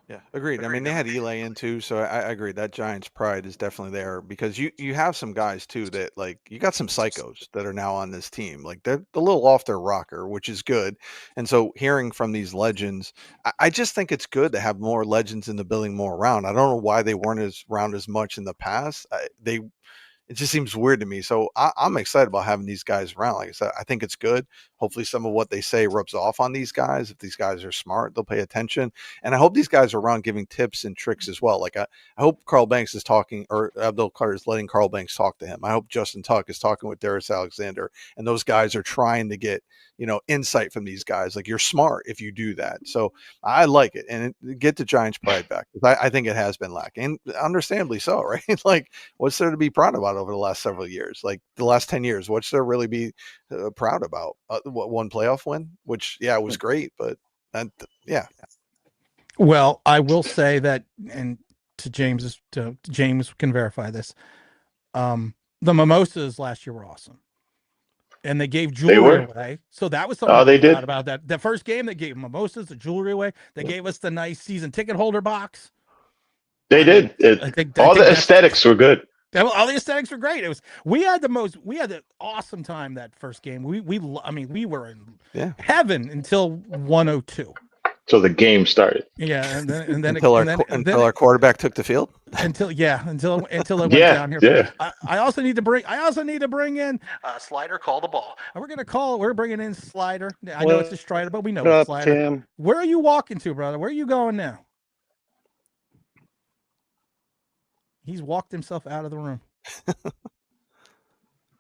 Yeah. Agreed. I mean, they had Eli in too, so I agree. That Giants pride is definitely there, because you have some guys too that, like, you got some psychos that are now on this team. Like, they're a little off their rocker, which is good. And so hearing from these legends, I just think it's good to have more legends in the building more around. I don't know why they weren't around as much in the past. It just seems weird to me. So I'm excited about having these guys around. Like I said, I think it's good. Hopefully some of what they say rubs off on these guys. If these guys are smart, they'll pay attention. And I hope these guys are around giving tips and tricks as well. Like, I hope Carl Banks is talking, or Abdul Carter is letting Carl Banks talk to him. I hope Justin Tuck is talking with Darius Alexander, and those guys are trying to get, insight from these guys. Like, you're smart if you do that. So I like it, and get the Giants pride back. I think it has been lacking, and understandably so, right? Like, what's there to be proud about over the last several years? Like, the last 10 years, what's there really be proud about? One playoff win, which, yeah, it was great, but yeah. Well, I will say that, and James can verify this. The mimosas last year were awesome, and they gave They jewelry were. away. So that was something Oh, to be they proud did. about. That the first game, they gave mimosas, the jewelry away. They gave us the nice season ticket holder box. They I mean, did. I think All the that's aesthetics were good. all the aesthetics were great. We had the awesome time that first game. I mean, we were in heaven until 102. So the game started. Yeah, and then Until our quarterback took the field. until it went Yeah, down here. yeah. I also need to bring in Slider. Call the ball. And we're bringing in Slider. I know it's a Strider, but we know it's Slider. Tim? Where are you walking to, brother? Where are you going now? He's walked himself out of the room.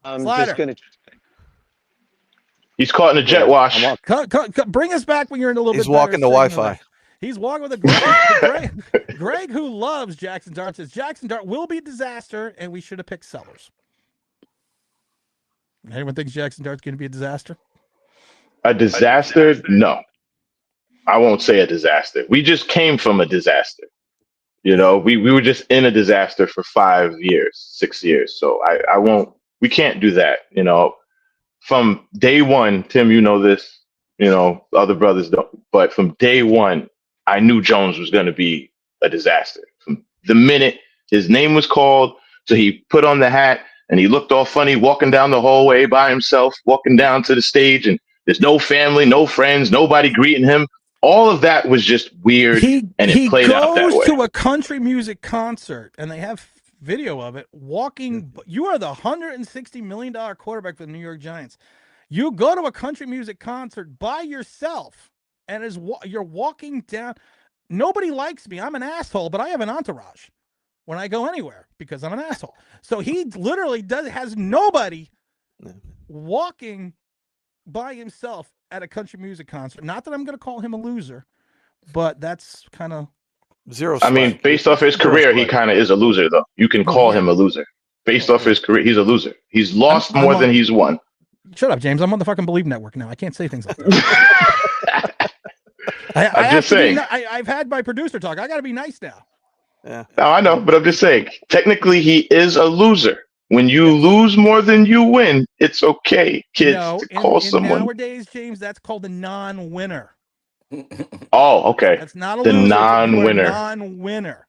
I'm Slider. just gonna. He's caught in a jet wash. Bring us back when you're in a little He's bit better walking the signal Wi-Fi. there. He's walking with a Greg, who loves Jackson Dart, says Jackson Dart will be a disaster, and we should have picked Sellers. Anyone thinks Jackson Dart's going to be a disaster? A disaster? No. I won't say a disaster. We just came from a disaster. We were just in a disaster for 5 years, 6 years. So I won't, we can't do that. From day one, Tim, this, other brothers don't, but from day one, I knew Jones was going to be a disaster. From the minute his name was called, so he put on the hat and he looked all funny walking down the hallway by himself, walking down to the stage, and there's no family, no friends, nobody greeting him. All of that was just weird, and it played out that way. He goes to a country music concert, and they have video of it, walking. You are the $160 million quarterback for the New York Giants. You go to a country music concert by yourself, and you're walking down. Nobody likes me. I'm an asshole, but I have an entourage when I go anywhere because I'm an asshole. So he literally has nobody walking by himself at a country music concert. Not that I'm going to call him a loser, but that's kind of zero. I mean, based off his career, he kind of is a loser, though. You can call him a loser. Based off his career, he's a loser. He's lost more than he's won. Shut up, James. I'm on the fucking Believe Network now. I can't say things like that. I'm just saying. I've had my producer talk. I got to be nice now. Yeah. No, I know, but I'm just saying. Technically, he is a loser. When you lose more than you win, it's okay, kids, to call someone. Nowadays, James, that's called a non-winner. Oh, okay. That's not a the loser. Non-winner. Non-winner.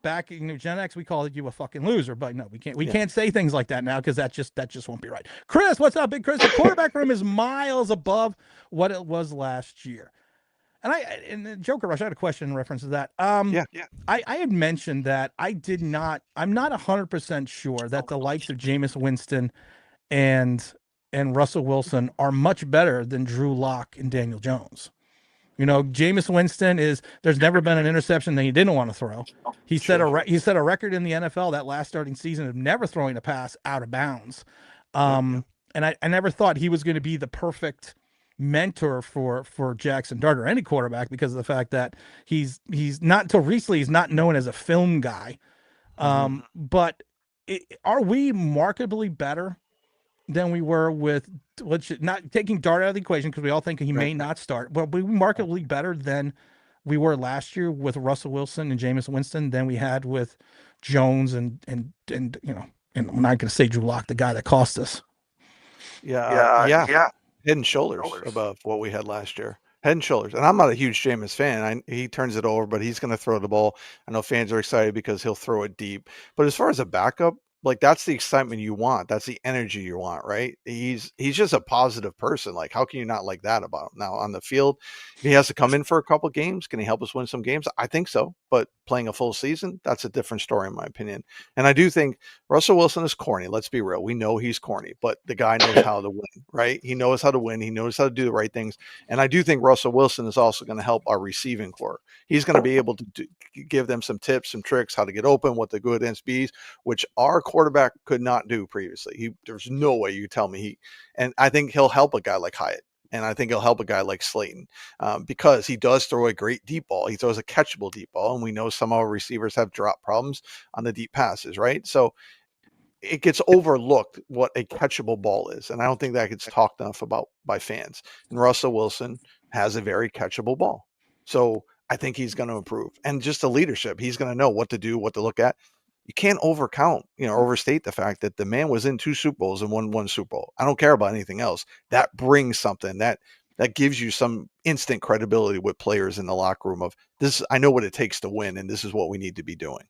Back in Gen X, we called you a fucking loser, but no, we can't. We can't say things like that now because that just won't be right. Chris, what's up, Big Chris? The quarterback room is miles above what it was last year. And the Joker Rush, I had a question in reference to that. I had mentioned that I'm not 100% sure that the likes of Jameis Winston and Russell Wilson are much better than Drew Lock and Daniel Jones. You know, Jameis Winston there's never been an interception that he didn't want to throw. He set a record in the NFL that last starting season of never throwing a pass out of bounds. And I never thought he was going to be the perfect mentor for Jackson Dart or any quarterback because of the fact that he's not until recently he's not known as a film guy. But are we markedly better than we were with, not taking Dart out of the equation because we all think he may not start, but we markedly better than we were last year with Russell Wilson and Jameis Winston than we had with Jones and you know, and I'm not going to say Drew Lock, the guy that cost us. Yeah. Head and shoulders above what we had last year. Head and shoulders. And I'm not a huge Jameis fan. He turns it over, but he's going to throw the ball. I know fans are excited because he'll throw it deep. But as far as a backup, like that's the excitement you want. That's the energy you want, right? He's just a positive person. Like, how can you not like that about him? Now on the field, if he has to come in for a couple of games, can he help us win some games? I think so. But playing a full season, that's a different story in my opinion. And I do think Russell Wilson is corny. Let's be real. We know he's corny, but the guy knows how to win, right? He knows how to win. He knows how to do the right things. And I do think Russell Wilson is also going to help our receiving corps. He's going to be able to give them some tips, some tricks, how to get open, what the good SBs, which our quarterback could not do previously. There's no way you tell me and I think he'll help a guy like Hyatt. And I think he'll help a guy like Slayton because he does throw a great deep ball. He throws a catchable deep ball. And we know some of our receivers have drop problems on the deep passes, right? So it gets overlooked what a catchable ball is. And I don't think that gets talked enough about by fans. And Russell Wilson has a very catchable ball. So I think he's going to improve. And just the leadership, he's going to know what to do, what to look at. You can't overstate the fact that the man was in 2 Super Bowls and won 1 Super Bowl. I don't care about anything else. That brings something that gives you some instant credibility with players in the locker room of this. I know what it takes to win, and this is what we need to be doing.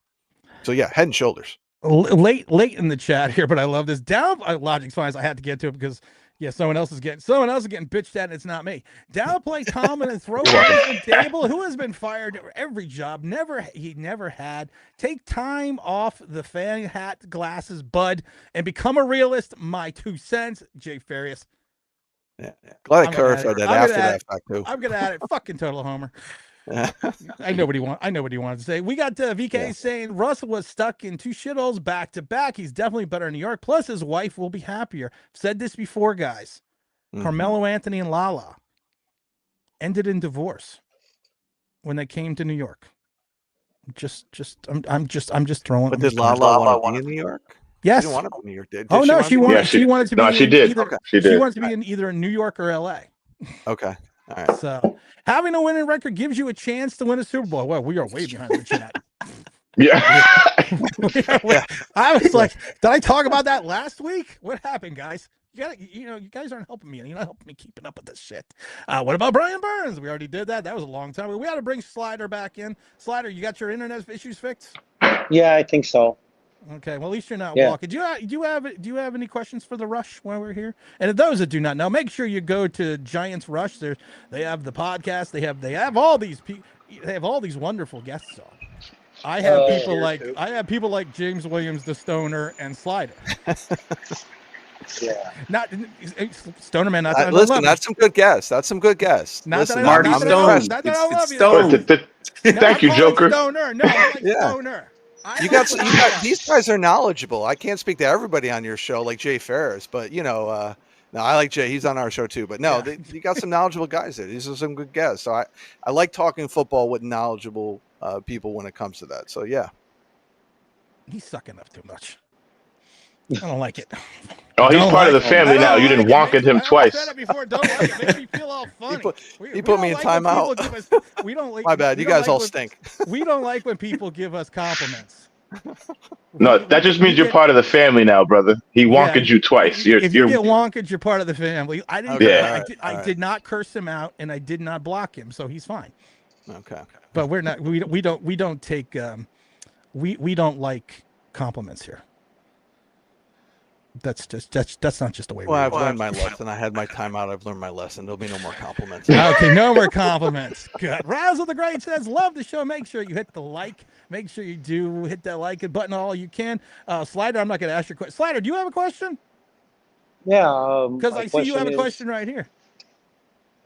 So yeah, head and shoulders. Late in the chat here, but I love this. Down Logic's fine. I had to get to it because someone else is getting bitched at, and it's not me. Downplay Tomlin and throw on Table, who has been fired every job. He never had. Take time off the fan hat glasses, bud, and become a realist. My 2 cents, Jay Farias. Yeah. Glad I clarified that after that fact too. I'm gonna add it. Fucking total homer. I know what he wanted to say. We got VK saying Russell was stuck in 2 shitholes back to back. He's definitely better in New York. Plus, his wife will be happier. I've said this before, guys. Carmelo Anthony and Lala ended in divorce when they came to New York. I'm just throwing. But did Lala want to be in New York? Yes. She didn't want to be in New York. Did she wanted to be. No, she did. She wanted to be in either New York or LA. Okay. All right. So having a winning record gives you a chance to win a Super Bowl. Well, we are way behind the chat. Yeah. I was like, did I talk about that last week? What happened, guys? You guys aren't helping me. You're not helping me keeping up with this shit. What about Brian Burns? We already did that. That was a long time ago. We got to bring Slider back in. Slider, you got your internet issues fixed? Yeah, I think so. Okay, well, at least you're not walking. Do you have any questions for the Rush while we're here? And those that do not know, make sure you go to Giants Rush. They have the podcast. They have all these they have all these wonderful guests on. I have people like James Williams, the Stoner, and Slider. Yeah. Not Stoner man. Listen, that's some good guests. Marty Stone. Thank you, Joker. Stoner. No, I like Stoner. You got these guys are knowledgeable. I can't speak to everybody on your show like Jay Ferris, but no, I like Jay. He's on our show too. But no, you got some knowledgeable guys there. These are some good guests. So I like talking football with knowledgeable people when it comes to that. So yeah, he's sucking up too much. I don't like it. Oh, he's part of the family now. You didn't wonk at him twice. I said it before. Don't like it. Makes me feel all funny. He put me in timeout. We don't like. My bad. You guys all stink. We don't like when people give us compliments. No, that just means you're part of the family now, brother. He wonked you twice. If you get wonked, you're part of the family. I didn't. Okay, I did not curse him out, and I did not block him, so he's fine. Okay. But we're not. We don't take. We don't like compliments here. That's not just the way. Well, I've learned my lesson. I had my timeout. I've learned my lesson. There'll be no more compliments. Okay, no more compliments. Good. Razzle the Great says, love the show. Make sure you hit the like. Make sure you do hit that like button all you can. Slider, I'm not going to ask your question. Slider, do you have a question? Yeah. Because My I see you have a is- question right here.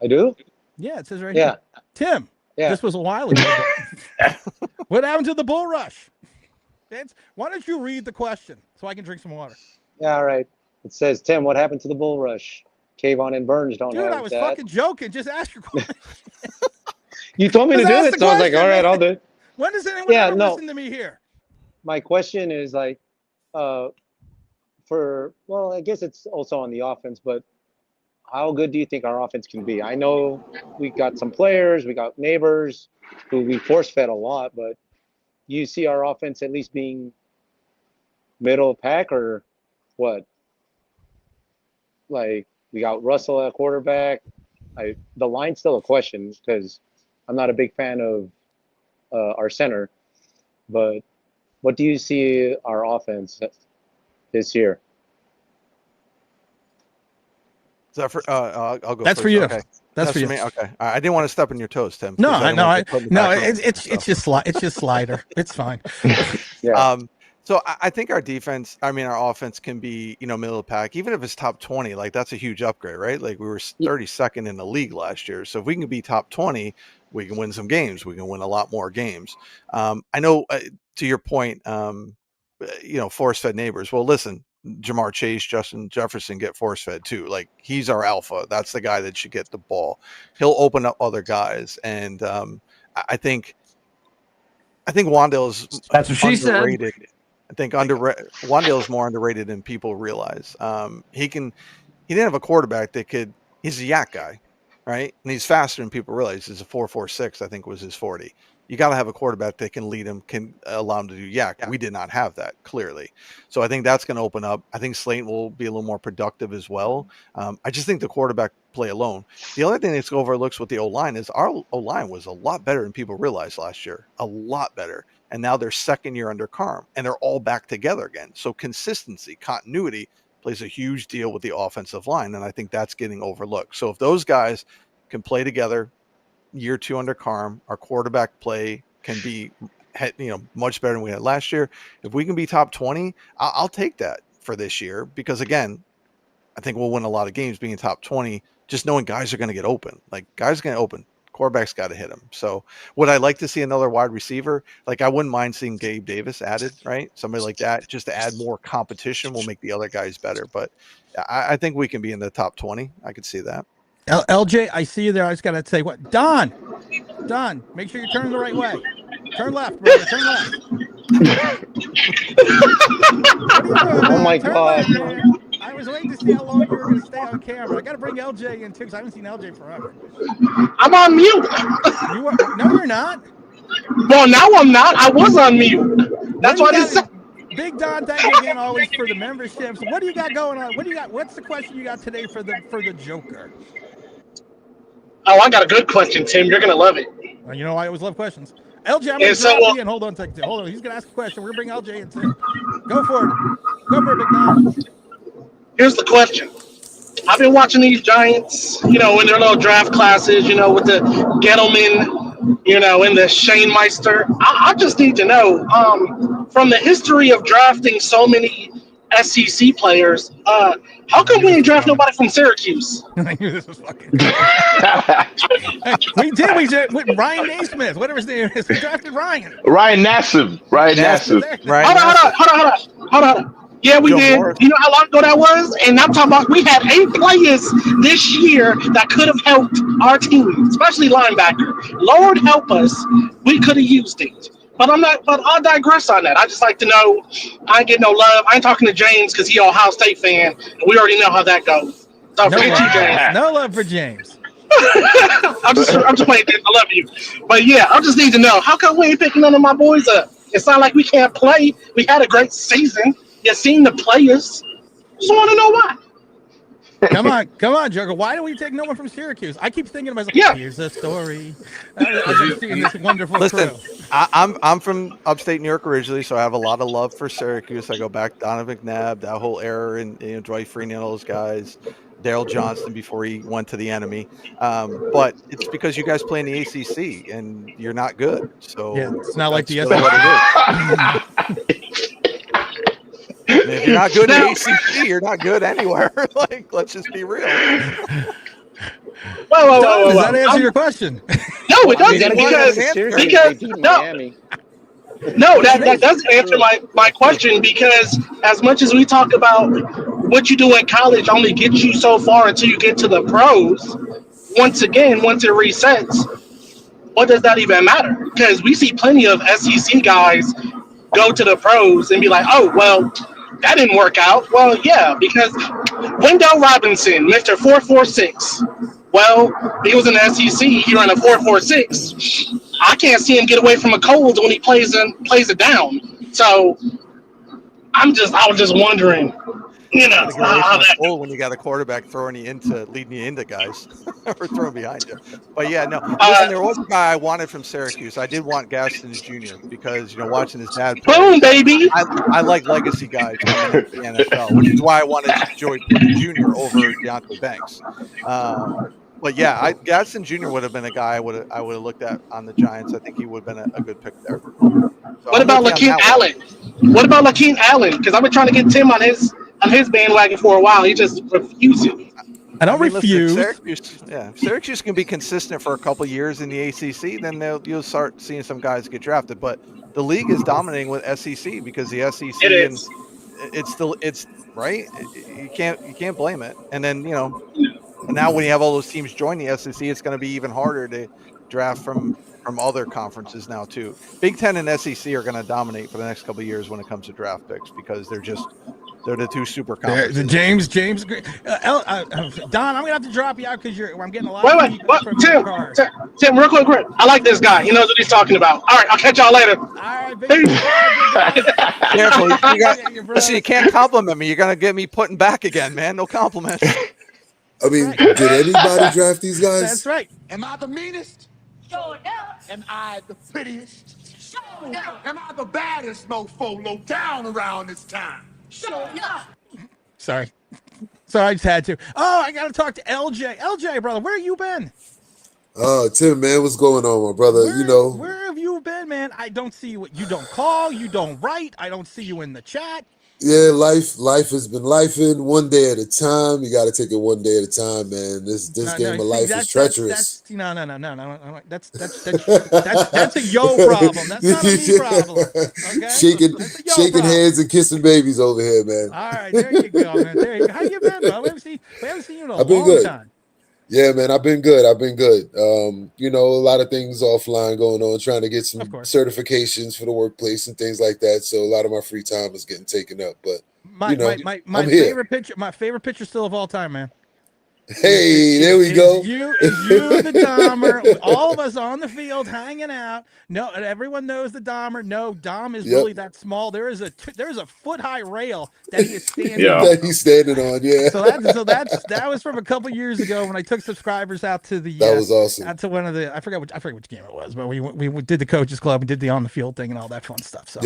I do? Yeah, it says right Yeah. here. Tim, Yeah. this was a while ago. But what happened to the bull rush? Vince, why don't you read the question so I can drink some water? Yeah, all right. It says, Tim, what happened to the bull rush? Kayvon and Burns don't Dude, have I was that. fucking joking. Just ask your question. You told me to Just do ask it, the so I was like, question, all right, man. I'll do it. When does anyone Yeah, ever no. listen to me here? My question is like, well, I guess it's also on the offense, but how good do you think our offense can be? I know we got some players, we got neighbors who we force fed a lot, but you see our offense at least being middle pack or what? Like we got Russell at quarterback. The line's still a question because I'm not a big fan of our center, but what do you see our offense this year? Is that for? I'll go. That's first. for you. Okay. That's for you. me. Okay. I didn't want to step on your toes, Tim. No, 'cause I didn't know. want you to put in the back row, It's just slider. It's fine. Yeah. So I think our defense, I mean, our offense can be, middle of the pack, even if it's top 20, like that's a huge upgrade, right? Like we were 32nd in the league last year. So if we can be top 20, we can win some games. We can win a lot more games. I know to your point, force fed neighbors. Well, listen, Jamar Chase, Justin Jefferson get force fed too. Like he's our alpha. That's the guy that should get the ball. He'll open up other guys. And I think Wandale is That's what she said. underrated. I think Wandale is more underrated than people realize. He didn't have a quarterback that he's a yak guy, right? And he's faster than people realize. He's a 4.46, I think was his 40. You got to have a quarterback that can lead him, can allow him to do yak. We did not have that, clearly. So I think that's going to open up. I think Slayton will be a little more productive as well. I just think the quarterback play alone. The only thing that's overlooked with the O-line is our O-line was a lot better than people realized last year. A lot better. And now they're second year under Carm, and they're all back together again. So consistency, continuity plays a huge deal with the offensive line, and I think that's getting overlooked. So if those guys can play together, year 2 under Carm, our quarterback play can be, much better than we had last year. If we can be top 20, I'll take that for this year because, again, I think we'll win a lot of games being top 20, just knowing guys are going to get open. Like, guys are going to open. Quarterback's got to hit him. So would I like to see another wide receiver? Like, I wouldn't mind seeing Gabe Davis added, right? Somebody like that, just to add more competition will make the other guys better. But I think we can be in the top 20. I could see that. LJ, I see you there. I just got to say what? Don, make sure you're turning the right way. Turn left, brother. Turn left. What are you doing, man? Oh my Turn God. left, man. I was waiting to see how long you were going to stay on camera. I got to bring LJ in too because I haven't seen LJ forever. I'm on mute. You are? No, you're not. Well, now I'm not. I was on mute. That's why I said. Big Don, thank you again always for the memberships. What do you got going on? What do you got? What's the question you got today for the Joker? Oh, I got a good question, Tim. You're gonna love it. Well, you know I always love questions. LJ, I'm going to drop you in. Hold on a second. Hold on. He's going to ask a question. We're going to bring LJ in too. Go for it. Go for it, Big Don. Here's the question. I've been watching these Giants, in their little draft classes, with the Gettleman, and the Shane Meister. I just need to know, from the history of drafting so many SEC players, how come we didn't draft nobody from Syracuse? I knew this was fucking. We did with Ryan Naismith, whatever his name is. We drafted Ryan. Ryan Nassib. Hold on. Yeah, we did. Morris. You know how long ago that was? And I'm talking about we had 8 players this year that could have helped our team, especially linebacker. Lord help us, we could have used it. But I'll digress on that. I just like to know, I ain't get no love. I ain't talking to James because he an Ohio State fan, and we already know how that goes. So forget you, James. No love for James. I'm just playing this. I love you. But yeah, I just need to know, how come we ain't picking none of my boys up? It's not like we can't play. We had a great season. You seen the players. Just want to know why. Come on, Joker. Why do we take no one from Syracuse? I keep thinking to myself, here's the story. I'm seeing this wonderful Listen, crew. I'm from upstate New York originally, so I have a lot of love for Syracuse. I go back Donovan McNabb, that whole era, and Dwight Freeney and all those guys, Daryl Johnston before he went to the enemy. But it's because you guys play in the ACC and you're not good. So yeah, it's not like the what it is. mean, if you're not good in the ACC, you're not good anywhere. Like, let's just be real. Whoa, Does that answer your question? No, it I mean, doesn't, then again, because it's Syracuse. because They beat no, Miami. no, that doesn't answer my question, because as much as we talk about what you do in college only gets you so far until you get to the pros, once again, once it resets, what does that even matter? Because we see plenty of SEC guys go to the pros and be like, oh, well, that didn't work out. Well, yeah, because Wendell Robinson, Mr. 446, well, he was in the SEC, he ran a 446. I can't see him get away from a cold when he plays it down. So I was just wondering, you know, Gotta get away how from a that. goal when you got a quarterback leading you into guys or throwing behind you. But yeah, no. Listen, Uh, there was a guy I wanted from Syracuse. I did want Gaston Jr. because watching his dad play, Boom, baby. I like legacy guys coming into the NFL, which is why I wanted Joey Porter Jr. over Deontay Banks. But yeah, Gaston Jr. would have been a guy I would have looked at on the Giants. I think he would have been a good pick there. So What about Lakeem Allen? What about Lakeem Allen? Because I've been trying to get Tim on his bandwagon for a while. He just refuses. I don't refuse. Listen, Syracuse can be consistent for a couple years in the ACC, then you'll start seeing some guys get drafted. But the league is dominating with SEC because the SEC it's right. You can't blame it. And then and now when you have all those teams join the SEC, it's going to be even harder to draft from other conferences now too. Big Ten and SEC are going to dominate for the next couple of years when it comes to draft picks because they're the two super conferences. James, Don, I'm gonna have to drop you out because I'm getting a lot Wait, from your car. Tim, real quick. I like this guy. He knows what he's talking about. All right, I'll catch y'all later. All right, baby. Careful, listen, you can't compliment me. You're gonna get me putting back again, man. No compliments. I mean, did anybody draft these guys? That's right. Am I the meanest? Sure enough. Am I the prettiest? Sure enough. Am I the baddest mofo low down around this time? Sure enough. Sorry, I just had to. Oh, I got to talk to LJ. LJ, brother, where have you been? Tim, man, what's going on, my brother? Where have you been, man? I don't see you. You don't call. You don't write. I don't see you in the chat. Yeah, life has been lifing one day at a time. You got to take it one day at a time, man. This game of life is treacherous. No. That's a yo problem. That's not a me problem. Okay? Shaking hands and kissing babies over here, man. All right, there you go, man. There you go. How you been, bro? We haven't seen you in a I've been long good. time. Yeah, man, I've been good. A lot of things offline going on, trying to get some certifications for the workplace and things like that. So a lot of my free time is getting taken up. But my favorite picture still of all time, man. Hey, there we go. You, the Dahmer, all of us on the field hanging out. No, everyone knows the Dahmer. No, Dom is really that small. There is a foot high rail that he is standing on. That he's standing on, yeah. So that was from a couple years ago when I took subscribers out to the. That was awesome. Out to one of the I forget which game it was, but we did the coaches club and did the on the field thing and all that fun stuff. So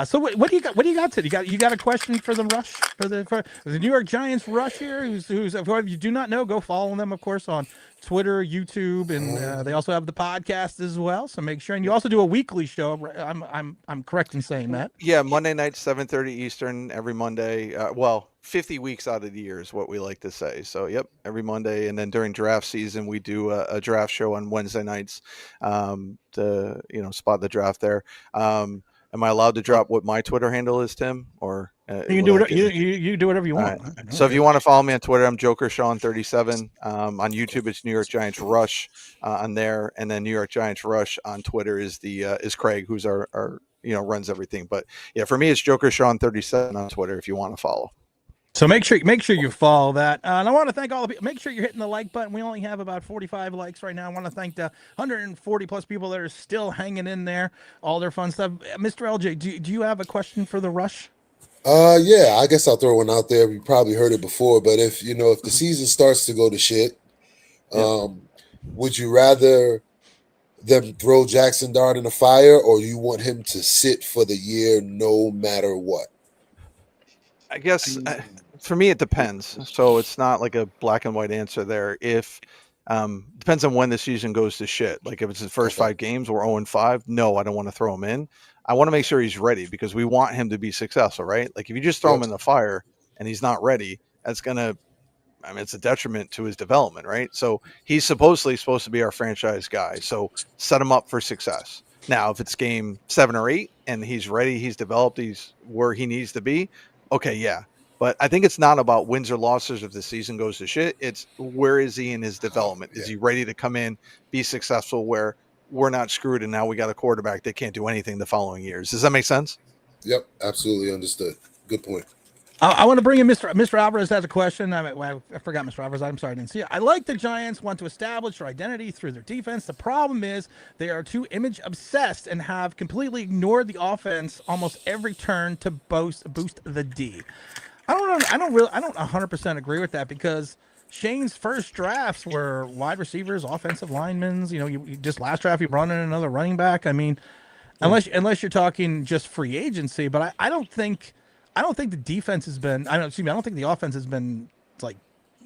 So what do you got? What do you got today? You got a question for the rush for the New York Giants rush here? Who's if you do not know, go follow them, of course, on Twitter, YouTube, and they also have the podcast as well. So make sure, and you also do a weekly show. I'm correct in saying that. Yeah, Monday night, 7:30 Eastern, every Monday. 50 weeks out of the year is what we like to say. So, yep, every Monday, and then during draft season, we do a draft show on Wednesday nights to spot the draft there. Am I allowed to drop what my Twitter handle is, Tim? Or you can do it. You do whatever you want. Right. So if you want to follow me on Twitter, I'm JokerSean37. On YouTube, it's New York Giants Rush on there, and then New York Giants Rush on Twitter is Craig, who's our runs everything. But yeah, for me, it's JokerSean37 on Twitter if you want to follow. So make sure you follow that. And I want to thank all the people. Make sure you're hitting the like button. We only have about 45 likes right now. I want to thank the 140 plus people that are still hanging in there, all their fun stuff. Mr. LJ, do you have a question for the rush? Yeah, I guess I'll throw one out there. You probably heard it before, but if the season starts to go to shit, would you rather them throw Jackson Dart in the fire, or you want him to sit for the year no matter what? I guess for me it depends. So it's not like a black and white answer there. If depends on when the season goes to shit. Like if it's the first 5 games, we're 0-5. No, I don't want to throw him in. I want to make sure he's ready because we want him to be successful, right? Like if you just throw him in the fire and he's not ready, that's gonna, I mean, it's a detriment to his development, right? So he's supposed to be our franchise guy. So set him up for success. Now, if it's game 7 or 8 and he's ready, he's developed, he's where he needs to be. Okay, yeah. But I think it's not about wins or losses if the season goes to shit. It's where is he in his development? Is he ready to come in, be successful where we're not screwed and now we got a quarterback that can't do anything the following years? Does that make sense? Yep, absolutely understood. Good point. I want to bring in Mr. Alvarez has a question. I forgot Mr. Alvarez. I'm sorry, I didn't see it. I like the Giants want to establish their identity through their defense. The problem is they are too image obsessed and have completely ignored the offense almost every turn to boost the D. I don't 100% agree with that because Shane's first drafts were wide receivers, offensive linemen. You just last draft you brought in another running back. I mean, unless you're talking just free agency, but I don't think the defense has been. I don't think the offense has been like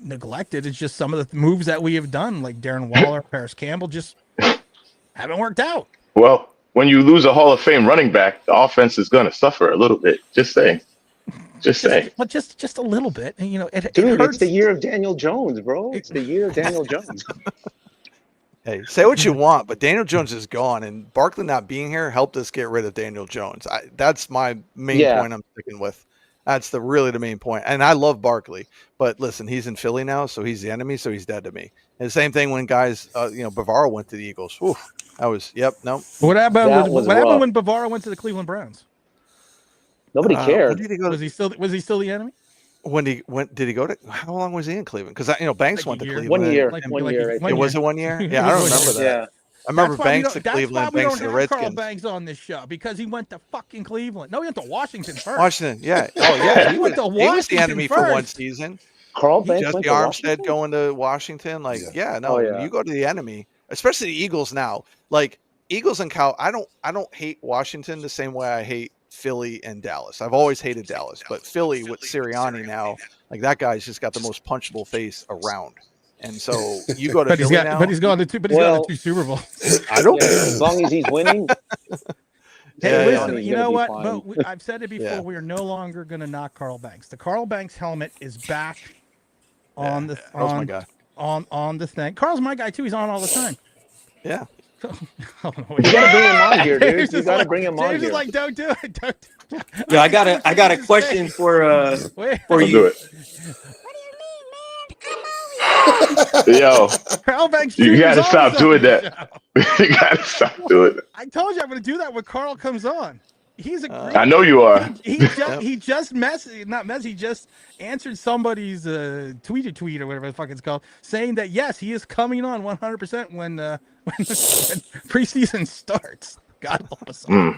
neglected. It's just some of the moves that we have done, like Darren Waller, Paris Campbell, just haven't worked out. Well, when you lose a Hall of Fame running back, the offense is going to suffer a little bit. Just saying. But just a little bit. And, it Dude, hurts. it's the year of Daniel Jones, bro. It's the year of Daniel Jones. Hey, say what you want, but Daniel Jones is gone, and Barkley not being here helped us get rid of Daniel Jones. That's my main point I'm sticking with. That's really the main point. And I love Barkley, but listen, he's in Philly now, so he's the enemy, so he's dead to me. And the same thing when guys, Bavaro went to the Eagles. Whew, that was, no. What happened when Bavaro went to the Cleveland Browns? Nobody cared. Was he still the enemy? Did he go to? How long was he in Cleveland? Because Banks went to Cleveland. 1 year. It was it 1 year? Yeah, I don't remember that. Yeah. I remember Banks to Cleveland, Banks to the Redskins. Carl Banks on this show because he went to fucking Cleveland. No, he went to Washington first. Washington, yeah. Oh, yeah. He went to Washington. He was the enemy first. for one season. Carl Banks Jesse went to Armstead Washington? going to Washington. You go to the enemy, especially the Eagles now. Like Eagles and Cal, I don't hate Washington the same way I hate Philly and Dallas. I've always hated Dallas, but Philly with Sirianni now, like that guy's just got the most punchable face around. And so you go to Philly now. But he's gone to two Super Bowls. I don't care. As long as he's winning. Hey, listen, you know what? But I've said it before. Yeah. We are no longer going to knock Carl Banks. The Carl Banks helmet is back on the on the thing. Carl's my guy too. He's on all the time. Yeah. You gotta bring him on here, dude. You gotta bring him on James here. Is like, don't do it. Don't do it. Yeah, I got a question for you. Do it. Yo, Carl Banks you gotta stop doing that. You gotta stop doing it. I told you I'm gonna do that when Carl comes on. He's a great. I know you are. He just he just answered somebody's tweet or whatever the fuck it's called, saying that yes, he is coming on 100% when preseason starts. God help us all.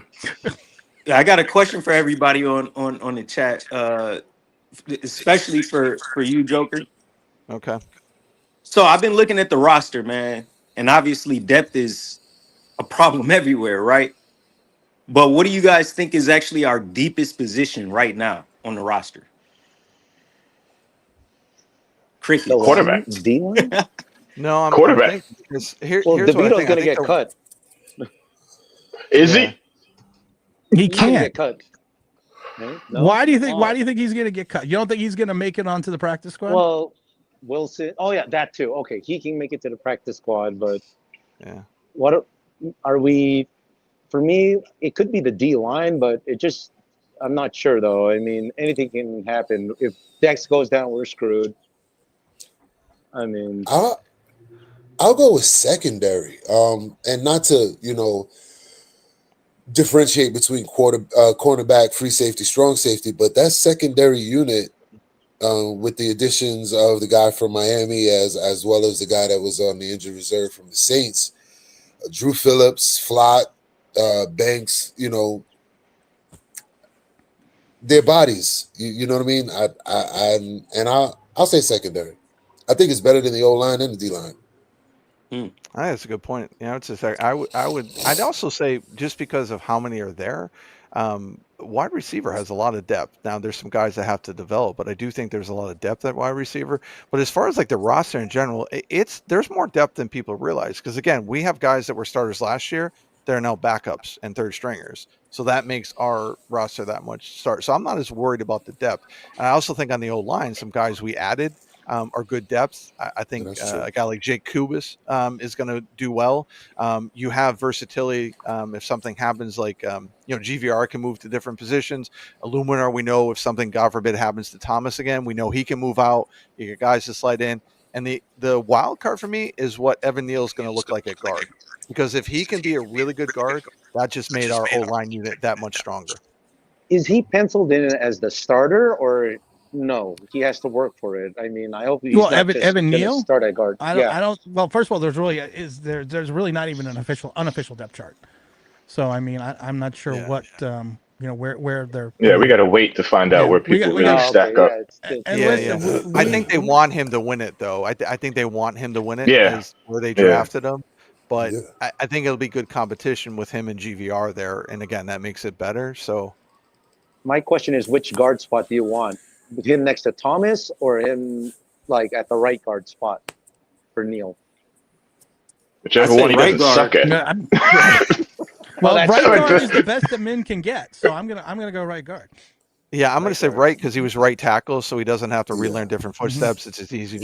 Yeah, I got a question for everybody on the chat, especially for you, Joker. Okay. So I've been looking at the roster, man, and obviously depth is a problem everywhere, right? But what do you guys think is actually our deepest position right now on the roster? Cricket. Quarterback. D-line? No, I'm quarterback. Here's DeVito's going to get cut. Is he? He can't get cut. No? Why do you think he's going to get cut? You don't think he's going to make it onto the practice squad? Well, Wilson. Oh yeah, that too. Okay, he can make it to the practice squad, but what are we? For me, it could be the D line, but I'm not sure though. I mean, anything can happen. If Dex goes down, we're screwed. I mean, I'll go with secondary, and not to differentiate between cornerback, free safety, strong safety, but that secondary unit. With the additions of the guy from Miami as well as the guy that was on the injured reserve from the Saints, Drew Phillips, Flott, Banks, their bodies, you know what I mean? I'll say secondary. I think it's better than the O-line and the D-line. I think that's a good point. It's just I'd also say just because of how many are there, wide receiver has a lot of depth. Now there's some guys that have to develop, but I do think there's a lot of depth at wide receiver. But as far as like the roster in general, there's more depth than people realize. Because again, we have guys that were starters last year they're now backups and third stringers. So that makes our roster that much start. So I'm not as worried about the depth. And I also think on the old line, some guys we added are good depth. I think that's true. a guy like Jake Kubis is going to do well. You have versatility. If something happens, like GVR can move to different positions. Illuminar, we know if something, God forbid, happens to Thomas again, we know he can move out. You get guys to slide in. And the wild card for me is what Evan Neal is going to look like at guard. Because if he can be a really good guard, that just made our O-line unit that much stronger. Is he penciled in as the starter, or no? He has to work for it. I mean, I hope he's Well, not just Evan going to Neal? start at guard. I don't. Well, first of all, there's really not even an unofficial depth chart. So I mean, I'm not sure what where they're. Yeah, we got to wait to find out where people really stack up. I think they want him to win it, though. I think they want him to win it. Yeah. As where they drafted him. But I think it'll be good competition with him and GVR there. And again, that makes it better. So my question is, which guard spot do you want? Him next to Thomas, or him like at the right guard spot for Neal? Whichever one he doesn't suck at. Well, right guard is the best that men can get. So I'm gonna go right guard. Yeah, I'm going to say right because he was right tackle, so he doesn't have to relearn different footsteps. It's an easy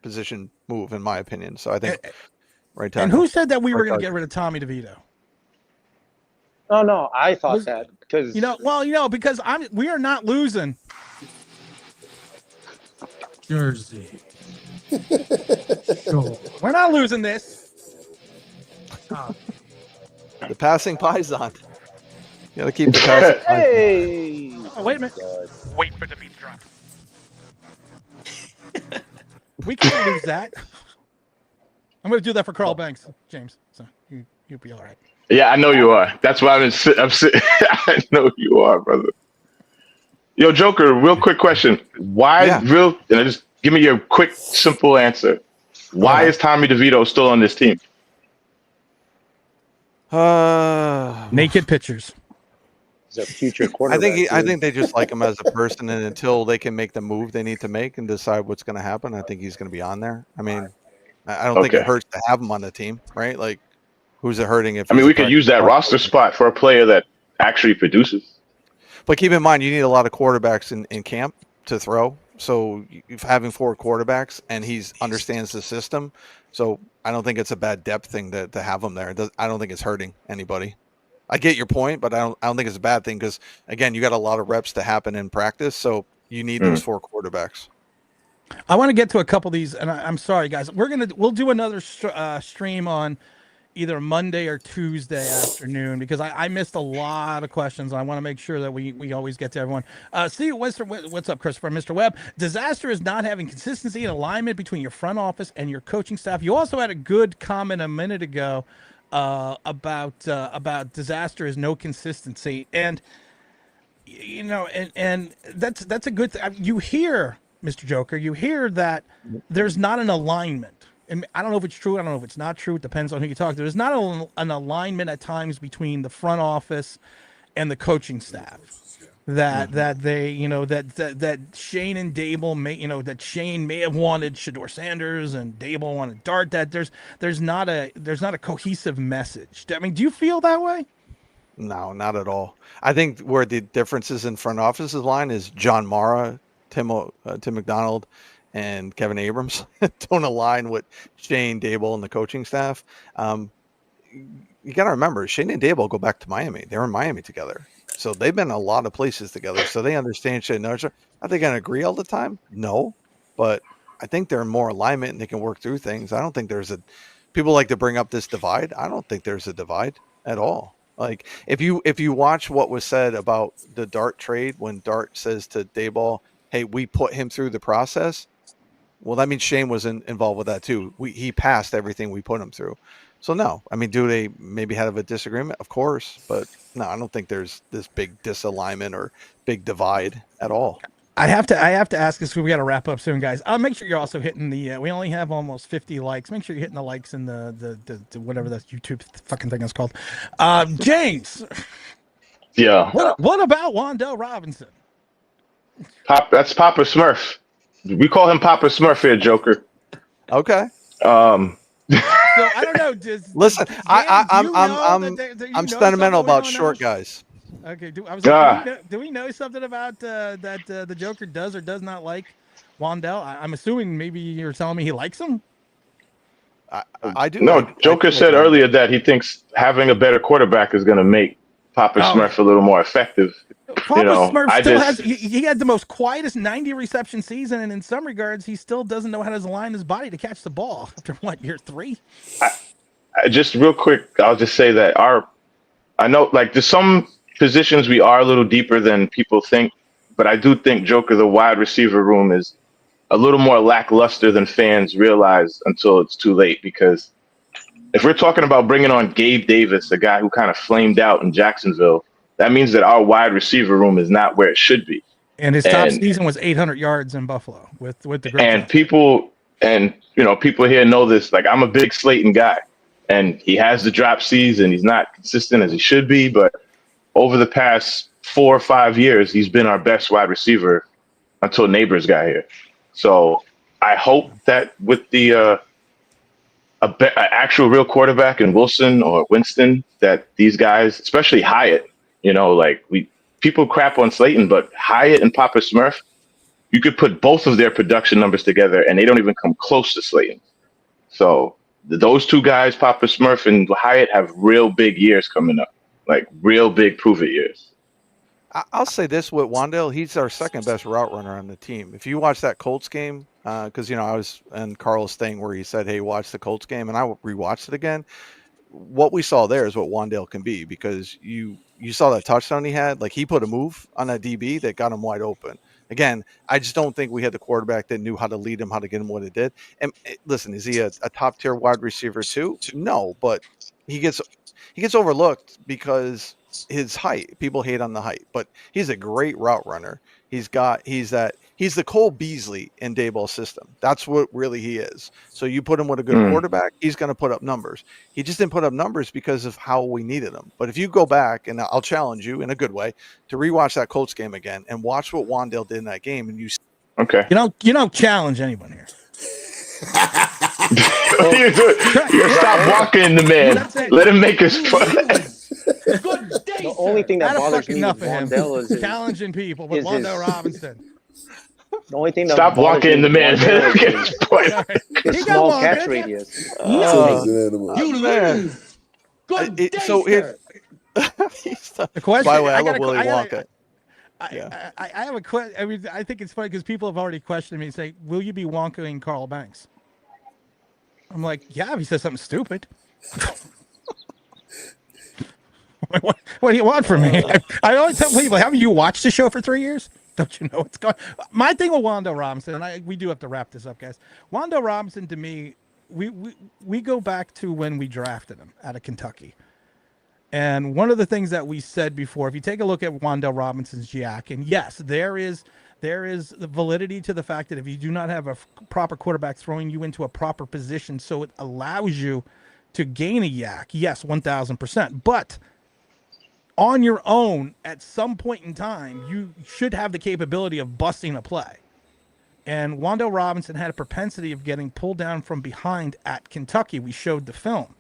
position move, in my opinion. So I think right tackle. And who said that we were going to get rid of Tommy DeVito? Oh no, I thought that because because we are not losing Jersey. Sure. We're not losing this. The passing Pison. You gotta keep the passing. Hey! Oh, wait a minute. Wait for the beat to drop. We can't lose that. I'm going to do that for Carl Banks, James. So you'll be all right. Yeah, I know you are. That's why I'm sitting. I know you are, brother. Yo, Joker, real quick question. Why just give me your quick, simple answer. Why is Tommy DeVito still on this team? Naked pictures. He's a future quarterback. I think they just like him as a person, and until they can make the move they need to make and decide what's going to happen, I think he's going to be on there. I mean, I don't think it hurts to have him on the team, right? Like, who's it hurting if? I mean, we could use that roster spot for a player that actually produces. But keep in mind, you need a lot of quarterbacks in camp to throw. So having 4 quarterbacks, and he understands the system. So I don't think it's a bad depth thing to have him there. I don't think it's hurting anybody. I get your point, but I don't think it's a bad thing because, again, you got a lot of reps to happen in practice. So you need those 4 quarterbacks. I want to get to a couple of these, and I'm sorry, guys. We'll do another stream on either Monday or Tuesday afternoon because I missed a lot of questions. I want to make sure that we always get to everyone. See, what's up, Christopher? Mr. Webb, disaster is not having consistency and alignment between your front office and your coaching staff. You also had a good comment a minute ago about disaster is no consistency, and and that's a good thing. You hear, Mr. Joker, you hear that there's not an alignment. And I don't know if it's true. I don't know if it's not true. It depends on who you talk to. There's not an alignment at times between the front office and the coaching staff. That they, that Schoen and Dable may, that Schoen may have wanted Shedeur Sanders and Dable wanted Dart. That there's not a cohesive message. I mean, do you feel that way? No, not at all. I think where the differences in front office's line is John Mara, Tim McDonald, and Kevin Abrams don't align with Shane, Dable, and the coaching staff. You got to remember, Shane and Dable go back to Miami. They were in Miami together. So they've been a lot of places together. So they understand shit. Are they going to agree all the time? No. But I think they're in more alignment and they can work through things. I don't think people like to bring up this divide. I don't think there's a divide at all. Like if you watch what was said about the Dart trade, when Dart says to Dayball, hey, we put him through the process. Well, that means Shane was involved with that too. He passed everything we put him through. So no, I mean, do they maybe have a disagreement? Of course, but no, I don't think there's this big disalignment or big divide at all. I have to ask this because we got to wrap up soon, guys. Make sure you're also hitting the. We only have almost 50 likes. Make sure you're hitting the likes in the whatever that YouTube fucking thing is called. James. Yeah. What about Wan'Dale Robinson? That's Papa Smurf. We call him Papa Smurf here, Joker. Okay. So I don't know. Listen, Dan, I'm do you I'm know I'm that you I'm know sentimental something we about don't short know? guys. Okay, I was like, Ah, do we know something about that the Joker does or does not like Wandell? I'm assuming maybe you're telling me he likes him. I do. no, I Joker do like said Wandale. earlier that he thinks having a better quarterback is going to make Papa Oh, Smurf a little more effective. Papa Smurf I still has just he had the most quietest 90 reception season, and in some regards, he still doesn't know how to align his body to catch the ball after what, year 3? I, just real quick, I'll just say that I know like there's some positions we are a little deeper than people think, but I do think Joker the wide receiver room is a little more lackluster than fans realize until it's too late. Because if we're talking about bringing on Gabe Davis, a guy who kind of flamed out in Jacksonville, that means that our wide receiver room is not where it should be. And his top And season was 800 yards in Buffalo with the great and Jones. people and people here know this. Like I'm a big Slayton guy, and he has the drop C's, and he's not consistent as he should be. But over the past 4 or 5 years, he's been our best wide receiver until Neighbors got here. So I hope that with the a actual real quarterback in Wilson or Winston, that these guys, especially Hyatt, like people crap on Slayton, but Hyatt and Papa Smurf, you could put both of their production numbers together, and they don't even come close to Slayton. So those two guys, Papa Smurf and Hyatt, have real big years coming up, like real big prove it years. I'll say this with Wandale, he's our second best route runner on the team. If you watch that Colts game, because I was in Carl's thing where he said, "Hey, watch the Colts game," and I rewatched it again. What we saw there is what Wandale can be, because you saw that touchdown he had. Like, he put a move on that DB that got him wide open. Again, I just don't think we had the quarterback that knew how to lead him, how to get him what it did. And listen, is he a top tier wide receiver too? No, but he gets overlooked because his height. People hate on the height, but he's a great route runner. He's the Cole Beasley in Dayball's system. That's what really he is. So you put him with a good quarterback, he's going to put up numbers. He just didn't put up numbers because of how we needed him. But if you go back, and I'll challenge you in a good way to rewatch that Colts game again and watch what Wandale did in that game, and Okay. You don't challenge anyone here. Stop walking the man. Let him make his fun. Good day, the only thing that bothers me with Wandale is challenging people with Wandale Robinson. The only thing that stop walking the man. The small catch radius. You man. Good day, so sir. The question. By the way, I got love Willy Wonka. I have a question. I mean, I think it's funny because people have already questioned me and say, "Will you be Wonkaing Carl Banks?" I'm like, "Yeah." If he says something stupid. What do you want from me? I always tell people, haven't you watched the show for 3 years? Don't you know what's going on? My thing with Wandale Robinson, and we do have to wrap this up, guys. Wandale Robinson, to me, we go back to when we drafted him out of Kentucky. And one of the things that we said before, if you take a look at Wandale Robinson's YAC, and yes, there is the validity to the fact that if you do not have a proper quarterback throwing you into a proper position, so it allows you to gain a YAC, yes, 1,000%. But on your own, at some point in time, you should have the capability of busting a play. And Wandale Robinson had a propensity of getting pulled down from behind at Kentucky. We showed the film.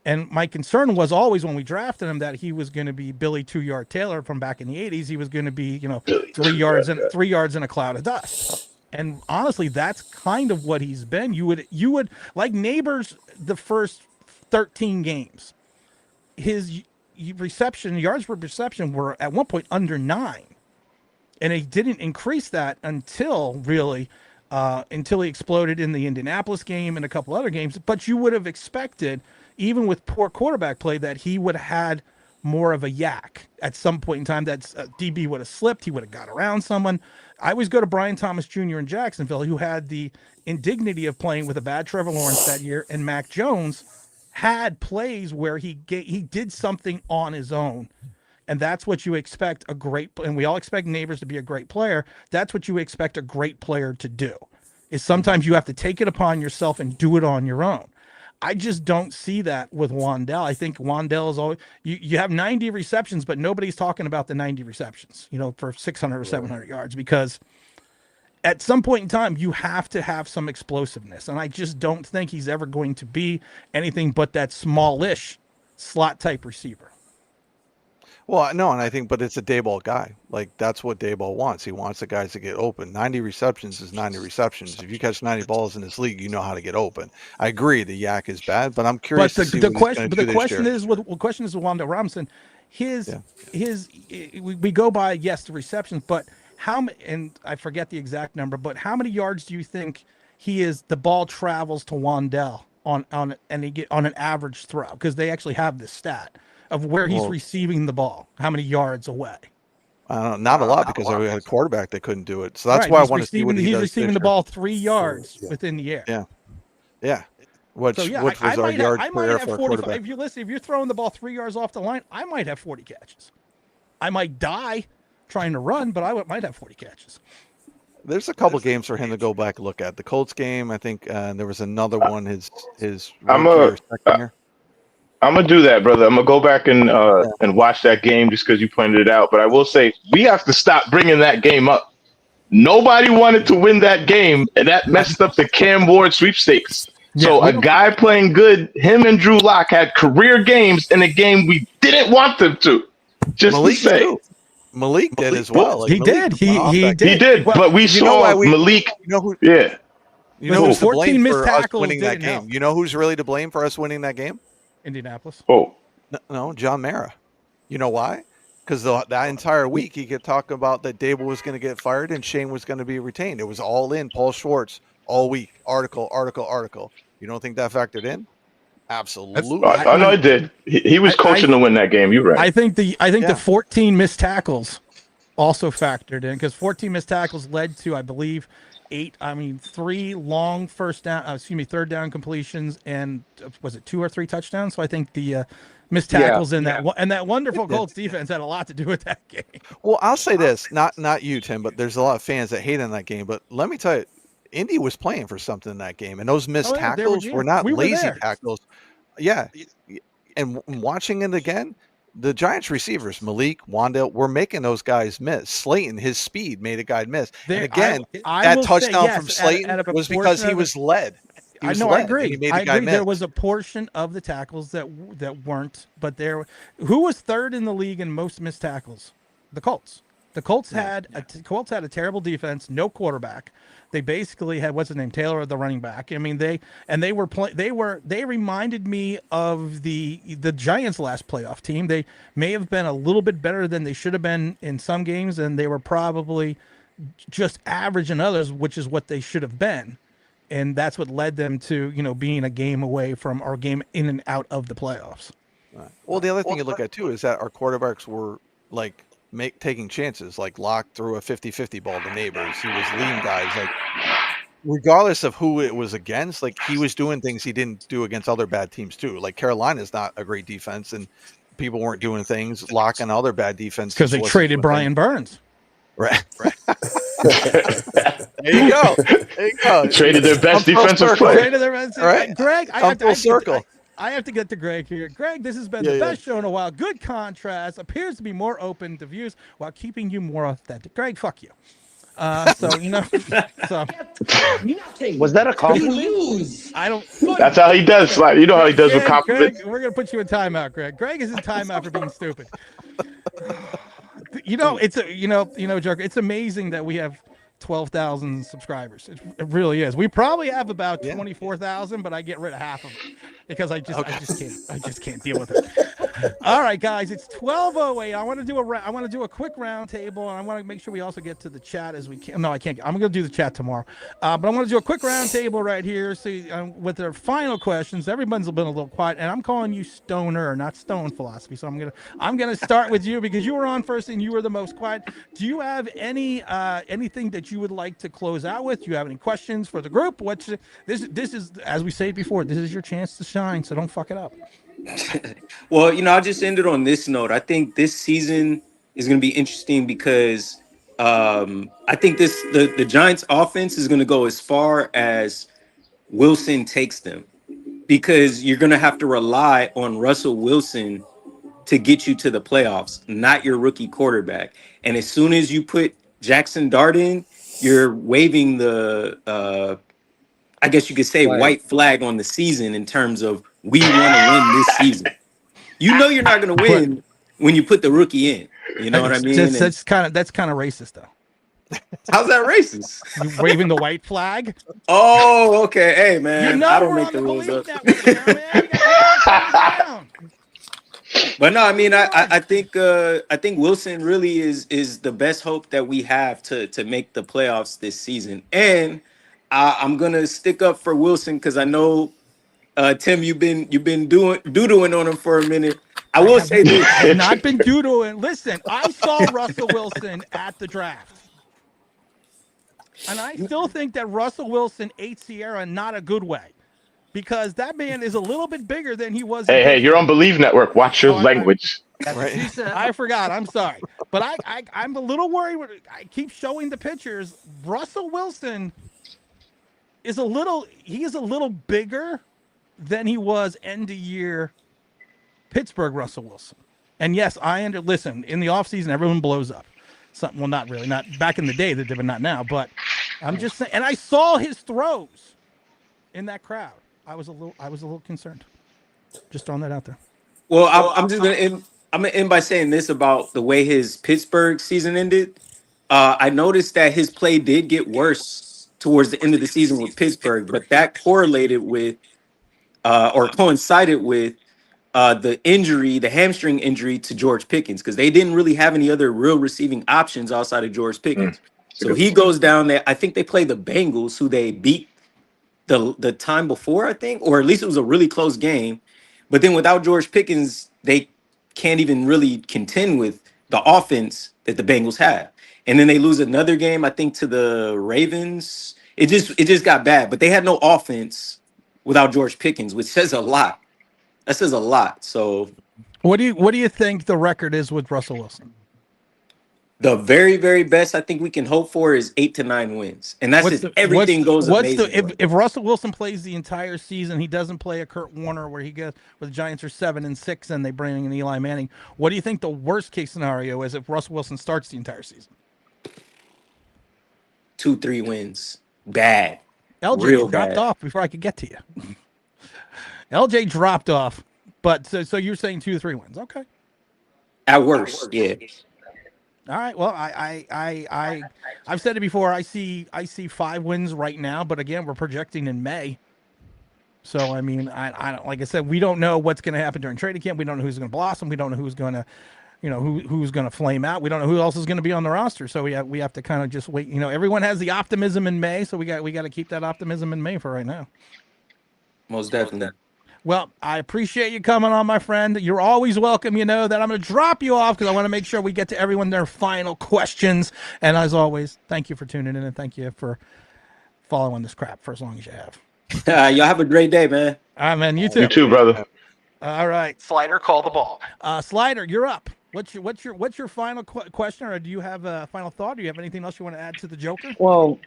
And my concern was always when we drafted him that he was going to be Billy 2-Yard Taylor from back in the 80s. He was going to be, 3 yards in a cloud of dust. And honestly, that's kind of what he's been. You would like Neighbors the first 13 games. His yards per reception were at one point under 9. And he didn't increase that until he exploded in the Indianapolis game and a couple other games. But you would have expected, even with poor quarterback play, that he would have had more of a YAC at some point in time. That DB would have slipped. He would have got around someone. I always go to Brian Thomas Jr. in Jacksonville, who had the indignity of playing with a bad Trevor Lawrence that year, and Mac Jones had plays where he did something on his own. And that's what you expect and we all expect Neighbors to be a great player. That's what you expect a great player to do, is sometimes you have to take it upon yourself and do it on your own. I just don't see that with Wandale. I think Wandale is always, you have 90 receptions, but nobody's talking about the 90 receptions, for 600 or 700 yards, because at some point in time, you have to have some explosiveness. And I just don't think he's ever going to be anything but that smallish slot type receiver. Well, no, and I think, but it's a Dayball guy. Like that's what Dayball wants. He wants the guys to get open. 90 receptions is 90 receptions. If you catch 90 balls in this league, you know how to get open. I agree, the yak is bad, but I'm curious to see what he's going to do this year. The question is with Wanda Robinson. His we go by the receptions, but and I forget the exact number, but how many yards do you think the ball travels to Wandell on an average throw? Because they actually have this stat of where he's receiving the ball, how many yards away. Not a lot, because we had a quarterback that couldn't do it. So that's why I want to see what he does. He's receiving the ball 3 yards within the air. Yeah. Which was our yards per air for a quarterback. If you're throwing the ball 3 yards off the line, I might have 40 catches. I might die trying to run, but I might have 40 catches. There's a couple games for him to go back and look at. The Colts game, I think there was another one. His second year. I'm gonna do that, brother. I'm gonna go back and watch that game just because you pointed it out. But I will say we have to stop bringing that game up. Nobody wanted to win that game, and that messed up the Cam Ward sweepstakes. So a guy playing good, him and Drew Lock had career games in a game we didn't want them to. Just Malik to say, Malik did as well. He did. He did. But we saw Malik. You know who's to blame for us tackles winning that game? help. You know who's really to blame for us winning that game? Indianapolis. Oh, no, John Mara. You know why? Because that entire week he kept talking about that Dable was going to get fired and Shane was going to be retained. It was all in Paul Schwartz all week. Article. You don't think that factored in? Absolutely. I know it did. He was coaching to win that game. You're right. I think the 14 missed tackles also factored in, because 14 missed tackles led to, I believe, 3 long third down completions, and was it 2 or 3 touchdowns? So I think the missed tackles that wonderful Colts defense had a lot to do with that game. Well, I'll say this, not you, Tim, but there's a lot of fans that hate on that game. But let me tell you, Indy was playing for something in that game, and those missed tackles were not lazy tackles. Yeah, and watching it again, the Giants receivers, Malik, Wandale, were making those guys miss. Slayton, his speed made a guy miss. And again, that touchdown from Slayton was because he was led. I agree. There was a portion of the tackles that weren't, but who was third in the league in most missed tackles? The Colts. The Colts had a terrible defense, no quarterback. They basically had Taylor, the running back. I mean, they reminded me of the Giants' last playoff team. They may have been a little bit better than they should have been in some games, and they were probably just average in others, which is what they should have been. And that's what led them to, being a game away from, or game in and out of the playoffs. Well, the other thing you look at too is that our quarterbacks were like taking chances. Like Locke threw a 50-50 ball to Neighbors. He was leading guys. Like regardless of who it was against, like he was doing things he didn't do against other bad teams too. Like Carolina's not a great defense, and people weren't doing things. Locke and other bad defense because they traded Brian Burns. Right. There you go. Traded their best defensive player. Right. Greg, I have to get to Greg here. Greg, this has been the best show in a while. Good contrast. Appears to be more open to views while keeping you more authentic. Greg, fuck you. So was that a compliment? I don't. That's how he does. Like, you know how he does with compliments. Greg, we're gonna put you in timeout, Greg. Greg is in timeout for being stupid. Joker. It's amazing that we have 12,000 subscribers. It really is. We probably have about 24,000, but I get rid of half of them because I just can't deal with it. All right, guys, it's 12:08. I want to do a quick round table, and I want to make sure we also get to the chat as we can. No, I can't. I'm going to do the chat tomorrow, but I want to do a quick round table right here. So with their final questions, everyone's been a little quiet, and I'm calling you Stoner, not Stone Philosophy. So I'm gonna start with you because you were on first and you were the most quiet. Do you have anything that you would like to close out with? Do you have any questions for the group? This is, as we said before, this is your chance to shine, so don't fuck it up. Well, I'll just end it on this note. I think this season is going to be interesting because I think the Giants offense is going to go as far as Wilson takes them, because you're going to have to rely on Russell Wilson to get you to the playoffs, not your rookie quarterback. And as soon as you put Jackson Dart in, you're waving the I guess you could say Flag. white flag on the season in terms of we want to win this season. You know you're not going to But win when you put the rookie in. You know what I mean? And that's kind of racist though. how's that racist? You waving the white flag. Oh, okay. Hey, You man, I know don't we're make on the the rules Believe up. Network now, man. We gotta calm down. But no, I mean, Come on. I think Wilson really is the best hope that we have to make the playoffs this season. And I'm gonna stick up for Wilson because I know Tim, you've been doodling on him for a minute. I will say I this. have not been doodling. Listen, I saw Russell Wilson at the draft. And I still think that Russell Wilson ate Sierra not a good way. Because that man is a little bit bigger than he was in Hey, you're Pittsburgh. on Believe Network. Watch your Oh, language. That's what she said. I forgot. I'm sorry. But I'm a little worried. I keep showing the pictures. Russell Wilson is a little bigger than he was end of year Pittsburgh Russell Wilson. And yes, listen, in the offseason, everyone blows up. Something, well, not really. Not back in the day, that they were not now. But I'm just saying, and I saw his throws in that crowd. I was a little concerned. Just throwing that out there. Well, I'm gonna end by saying this about the way his Pittsburgh season ended. I noticed that his play did get worse towards the end of the season with Pittsburgh, but that correlated with or coincided with the hamstring injury to George Pickens, because they didn't really have any other real receiving options outside of George Pickens. That's a So good he point. goes down there. I think they play the Bengals, who they beat the time before, I think, or at least it was a really close game. But then without George Pickens, they can't even really contend with the offense that the Bengals have. And then they lose another game, I think, to the Ravens. It just got bad. But they had no offense without George Pickens, which says a lot. That says a lot. So What do you think the record is with Russell Wilson? the very, very best I think we can hope for is 8 to 9 wins. And that's if everything goes amazing. If Russell Wilson plays the entire season, he doesn't play a Kurt Warner where where the Giants are 7-6 and they bring in Eli Manning. What do you think the worst case scenario is if Russell Wilson starts the entire season? 2-3 wins. Bad. LJ Real dropped bad. off before I could get to you. LJ dropped off, but so you're saying 2-3 wins? Okay. At worst, yeah. All right. Well, I've said it before. I see 5 wins right now, but again, we're projecting in May. So I mean, I don't, like I said, we don't know what's going to happen during training camp. We don't know who's going to blossom. We don't know who's going to, who's going to flame out. We don't know who else is going to be on the roster. So we have to kind of just wait. Everyone has the optimism in May, so we got to keep that optimism in May for right now. Most definitely. Well, I appreciate you coming on, my friend. You're always welcome. You know that I'm going to drop you off because I want to make sure we get to everyone their final questions. And as always, thank you for tuning in and thank you for following this crap for as long as you have. Y'all have a great day, man. All right, man. You too. You too, brother. All right. Slider, call the ball. Slider, you're up. What's your final question, or do you have a final thought? Do you have anything else you want to add to the Joker? Well,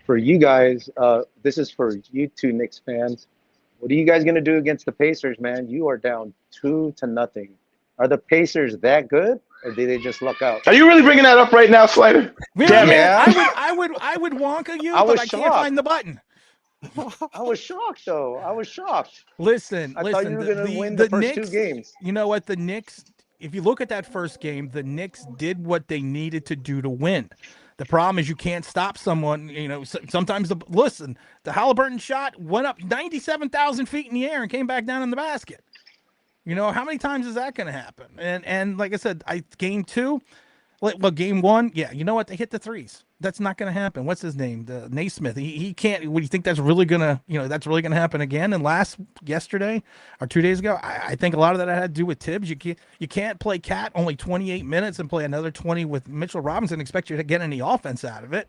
for you guys, this is for you two Knicks fans. What are you guys gonna do against the Pacers, man? You are down 2-0. Are the Pacers that good, or did they just luck out? Are you really bringing that up right now, Slider? Really, Damn it. man, I would Wonka you, but I can't shocked. find the button. I was shocked, though. I was shocked. Listen, I thought you were gonna win the first Knicks, 2 games. You know what? The Knicks, if you look at that first game, the Knicks did what they needed to do to win. The problem is you can't stop someone. Sometimes the Halliburton shot went up 97,000 feet in the air and came back down in the basket. How many times is that going to happen? And like I said, game 2, well, game 1, yeah, you know what? They hit the threes. That's not going to happen. What's his name? The Naismith. He can't. What do you think that's really gonna? That's really gonna happen again? And yesterday or 2 days ago, I think a lot of that had to do with Tibbs. You can't play Cat only 28 minutes and play another 20 with Mitchell Robinson and expect you to get any offense out of it.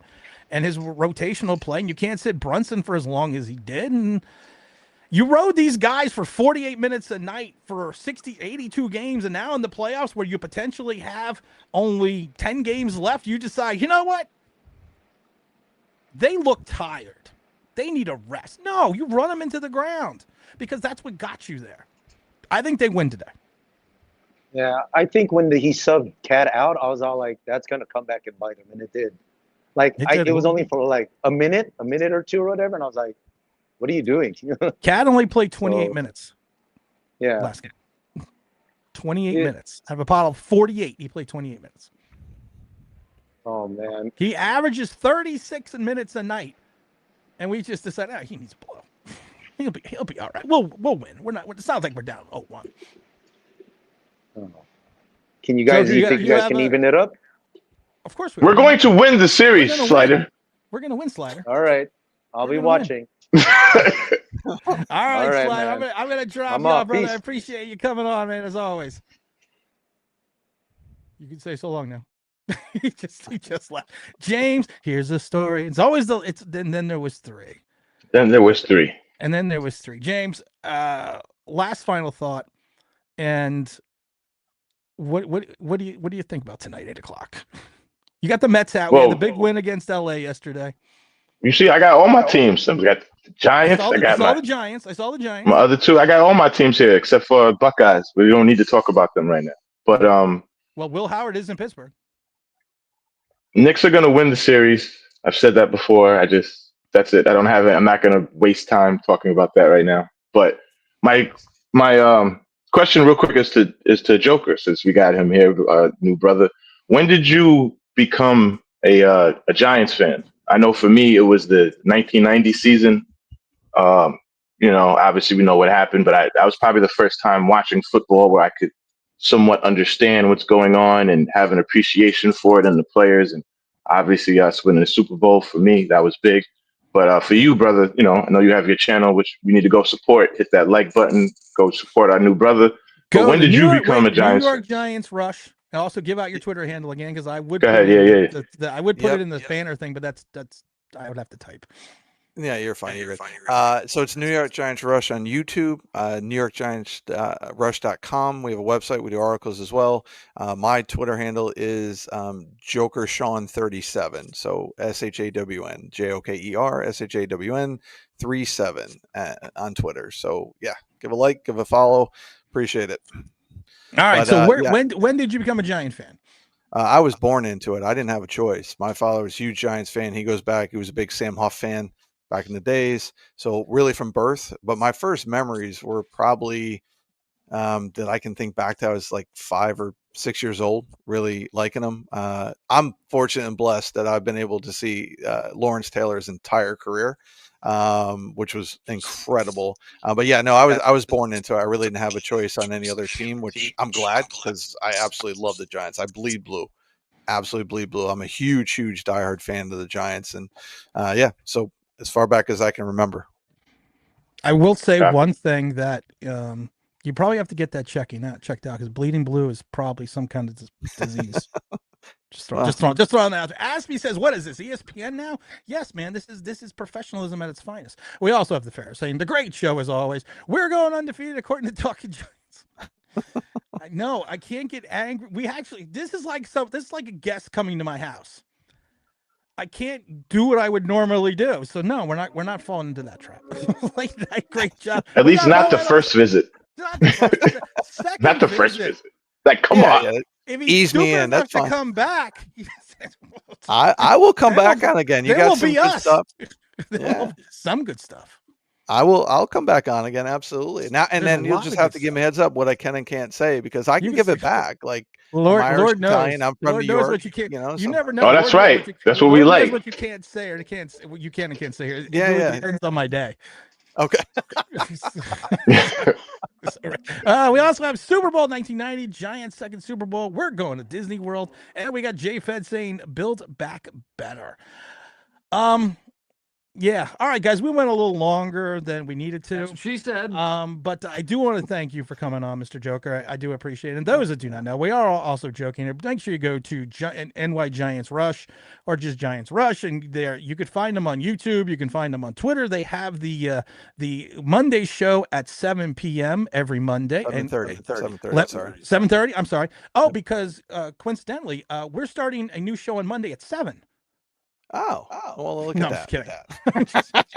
And his rotational play, and you can't sit Brunson for as long as he did. And you rode these guys for 48 minutes a night for 82 games, and now in the playoffs where you potentially have only 10 games left, you decide, you know what? They look tired. They need a rest. No, you run them into the ground because that's what got you there. I think they win today. Yeah, I think when he subbed Cat out, I was all like, that's going to come back and bite him, and it did. Like It it was did. only for like a minute or two or whatever, and I was like, "What are you doing?" Cat only played 28 So, minutes yeah. last game. 28 minutes. Out of a pot of 48, he played 28 minutes. Oh man. He averages 36 minutes a night, and we just decided, he needs a blow. He'll be all right. We'll win. We're not. It sounds like we're down 0-1. Oh. Can you guys? So do you think you guys can even it up? Of course We're going to win the series, Slider. We're going to win, Slider. All right, I'll be watching. All right, Slider. man. I'm gonna drop I'm you off, off. brother. Peace. I appreciate you coming on, man, as always. You can say so long now. he just left. James, here's the story. It's always then there was three. Then there was three. And then there was three. James, last final thought. And what do you think about tonight, 8:00? You got the Mets out. We had the big win against LA yesterday. You see, I got all my teams. I got the Giants. I saw the Giants. I saw the Giants. My other two. I got all my teams here except for Buckeyes. We don't need to talk about them right now. But well, Will Howard is in Pittsburgh. Knicks are going to win the series. I've said that before. That's it. I don't have it. I'm not going to waste time talking about that right now. But my question, real quick, is to Joker, since we got him here, new brother. When did you become a Giants fan? I know for me, it was the 1990 season. Obviously we know what happened, but that was probably the first time watching football where I could somewhat understand what's going on and have an appreciation for it and the players. And obviously us winning the Super Bowl, for me, that was big. But for you, brother, I know you have your channel, which we need to go support. Hit that like button. Go support our new brother. But when did you become a Giants fan? New York Giants Rush. And also give out your Twitter handle again, because I would. Go ahead. I would put it in the banner thing, but that's I would have to type. Yeah, you're fine. You're good. So it's New York Giants Rush on YouTube, NewYorkGiantsRush.com. We have a website. We do articles as well. My Twitter handle is JokerSean37. So SHAWN, JOKER, SHAWN 37 on Twitter. So yeah, give a like, give a follow. Appreciate it. All right. So when did you become a Giant fan? I was born into it. I didn't have a choice. My father was a huge Giants fan. He goes back. He was a big Sam Huff fan back in the days. So really from birth. But my first memories were probably that I can think back to. I was like 5 or 6 years old, really liking them. I'm fortunate and blessed that I've been able to see Lawrence Taylor's entire career, which was incredible. But yeah, no, I was born into it. I really didn't have a choice on any other team, which I'm glad, because I absolutely love the Giants. I bleed blue. Absolutely bleed blue. I'm a huge diehard fan of the Giants. And yeah, so as far back as I can remember. I will say one thing that you probably have to get that checked out, because bleeding blue is probably some kind of disease. Just throwing that out there. Aspie says, "What is this? ESPN now?" Yes, man. This is professionalism at its finest. We also have the fair saying, "The great show as always. We're going undefeated according to Talking Giants." No, I can't get angry. This is like a guest coming to my house. I can't do what I would normally do. So no, we're not falling into that trap. Like that, great job. At least not the first visit. Not the first visit. Not the first visit. Like, come on. Yeah. If he's ease me in. That's fine. To come back. I will come back on again. You got some good stuff. Yeah. Some good stuff. I'll come back on again. Absolutely. Now and then you'll just have to give me a heads up what I can and can't say, because I can give it back. Like, Lord knows. Italian, I'm from Lord New knows York. What you can't. You never know. Oh, that's right. That's what we like. Knows what you can't say or what you can and can't say here. It really depends on my day. Okay. We also have Super Bowl 1990, Giants' second Super Bowl. We're going to Disney World, and we got J Fed saying "Build Back Better." Yeah. All right, guys. We went a little longer than we needed to. That's what she said. But I do want to thank you for coming on, Mr. Joker. I do appreciate it. And those that do not know, we are also joking. Make sure you go to NY Giants Rush or just Giants Rush, and there you could find them on YouTube. You can find them on Twitter. They have the Monday show at 7 p.m. every Monday. 7:30. Sorry. 7:30. I'm sorry. Oh, because coincidentally, we're starting a new show on Monday at 7. Oh, well, look at that. I'm just kidding.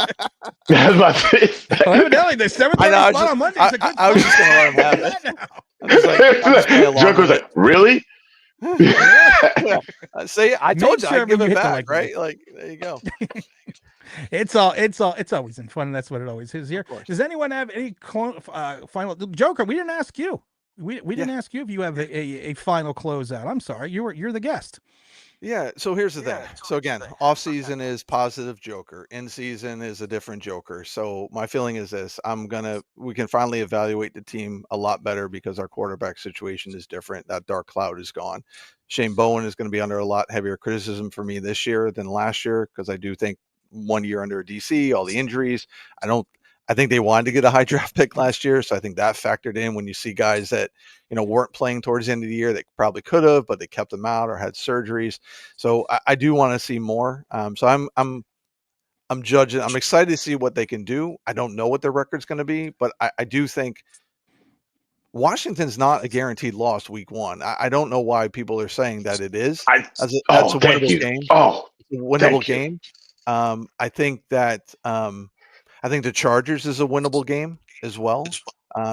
I was about to say. Evidently, the 7:30 slot on Monday is a good I was just going to let him have it. Joke was like, really? See, I Make told you sure I'd give you it hit the back, like button. right? Like, there you go. It's always in fun. And that's what it always is here. Of course. Does anyone have any final Joker? We didn't ask you. We didn't Yeah. ask you if you have a final closeout. I'm sorry, you're the guest. Yeah, so here's the thing. So again, off season is positive Joker. In season is a different Joker. So my feeling is this: we can finally evaluate the team a lot better because our quarterback situation is different. That dark cloud is gone. Shane Bowen is going to be under a lot heavier criticism for me this year than last year because I do think 1 year under DC, all the injuries. I think they wanted to get a high draft pick last year, so I think that factored in when you see guys that weren't playing towards the end of the year that probably could have, but they kept them out or had surgeries. So I do want to see more. So I'm judging. I'm excited to see what they can do. I don't know what their record's going to be, but I do think Washington's not a guaranteed loss week 1. I don't know why people are saying that it is. That's a Thank winnable you. game. Oh, It's a winnable thank you. game. I think that I think the Chargers is a winnable game as well.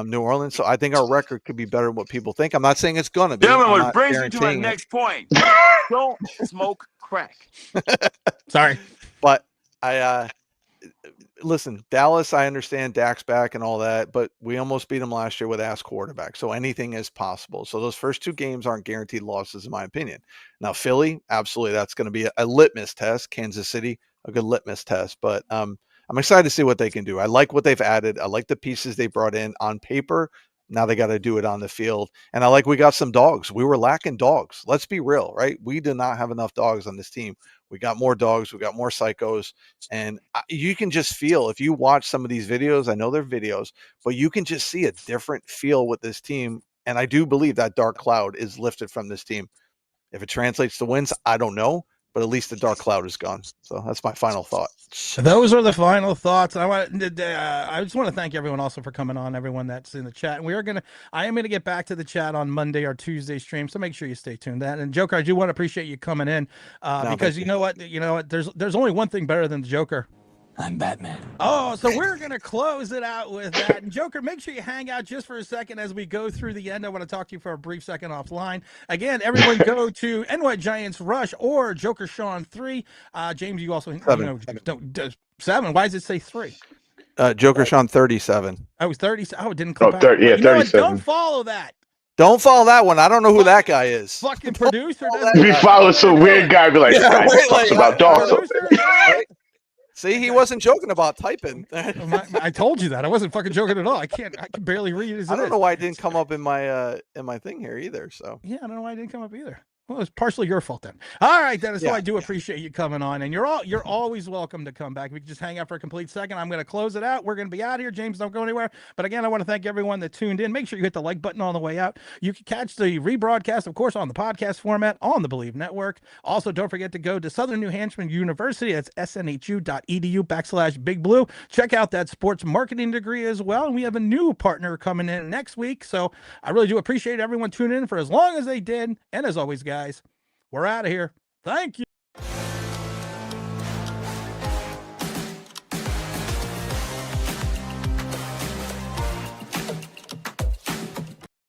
New Orleans. So I think our record could be better than what people think. I'm not saying it's gonna be. Gentlemen, I'm which not brings me to my guaranteeing it. next point. Don't smoke crack. Sorry. But I listen, Dallas, I understand Dak's back and all that, but we almost beat them last year with ass quarterback. So anything is possible. So those first 2 games aren't guaranteed losses, in my opinion. Now, Philly, absolutely, that's going to be a litmus test. Kansas City, a good litmus test. But I'm excited to see what they can do. I like what they've added. I like the pieces they brought in on paper. Now they got to do it on the field. And I like we got some dogs. We were lacking dogs. Let's be real, right? We did not have enough dogs on this team. We got more dogs. We got more psychos. And you can just feel if you watch some of these videos, I know they're videos, but you can just see a different feel with this team. And I do believe that dark cloud is lifted from this team. If it translates to wins, I don't know, but at least the dark cloud is gone. So that's my final thought. Those are the final thoughts. I just want to thank everyone also for coming on, everyone that's in the chat. And I am going to get back to the chat on Monday or Tuesday stream, so make sure you stay tuned. And Joker, I do want to appreciate you coming in because you know what, there's only one thing better than the Joker. I'm Batman. Oh, so we're going to close it out with that. And Joker, make sure you hang out just for a second as we go through the end. I want to talk to you for a brief second offline. Again, everyone go to NY Giants Rush or Joker Sean 3. James, you also 7. Why does it say 3? Joker Sean 37. I was 30. Oh, it didn't clip out. 30, yeah, You know what? 37. Don't follow that. Don't follow that one. I don't know who that guy is. Fucking producer. If you follow some weird guy, be like, Yeah, guy talks about dogs. Producer, See, he wasn't joking about typing. I told you that. I wasn't fucking joking at all. I can barely read it. I don't know why it didn't come up in my thing here either. So yeah, I don't know why it didn't come up either. Well, it's partially your fault then. All right, Dennis. So I do appreciate you coming on, and you're always welcome to come back. We can just hang out for a complete second. I'm going to close it out. We're going to be out of here. James, don't go anywhere. But again, I want to thank everyone that tuned in. Make sure you hit the like button on the way out. You can catch the rebroadcast, of course, on the podcast format on the Believe Network. Also, don't forget to go to Southern New Hampshire University. That's snhu.edu/Big Blue. Check out that sports marketing degree as well. And we have a new partner coming in next week. So I really do appreciate everyone tuning in for as long as they did. And as always, guys, we're out of here. Thank you.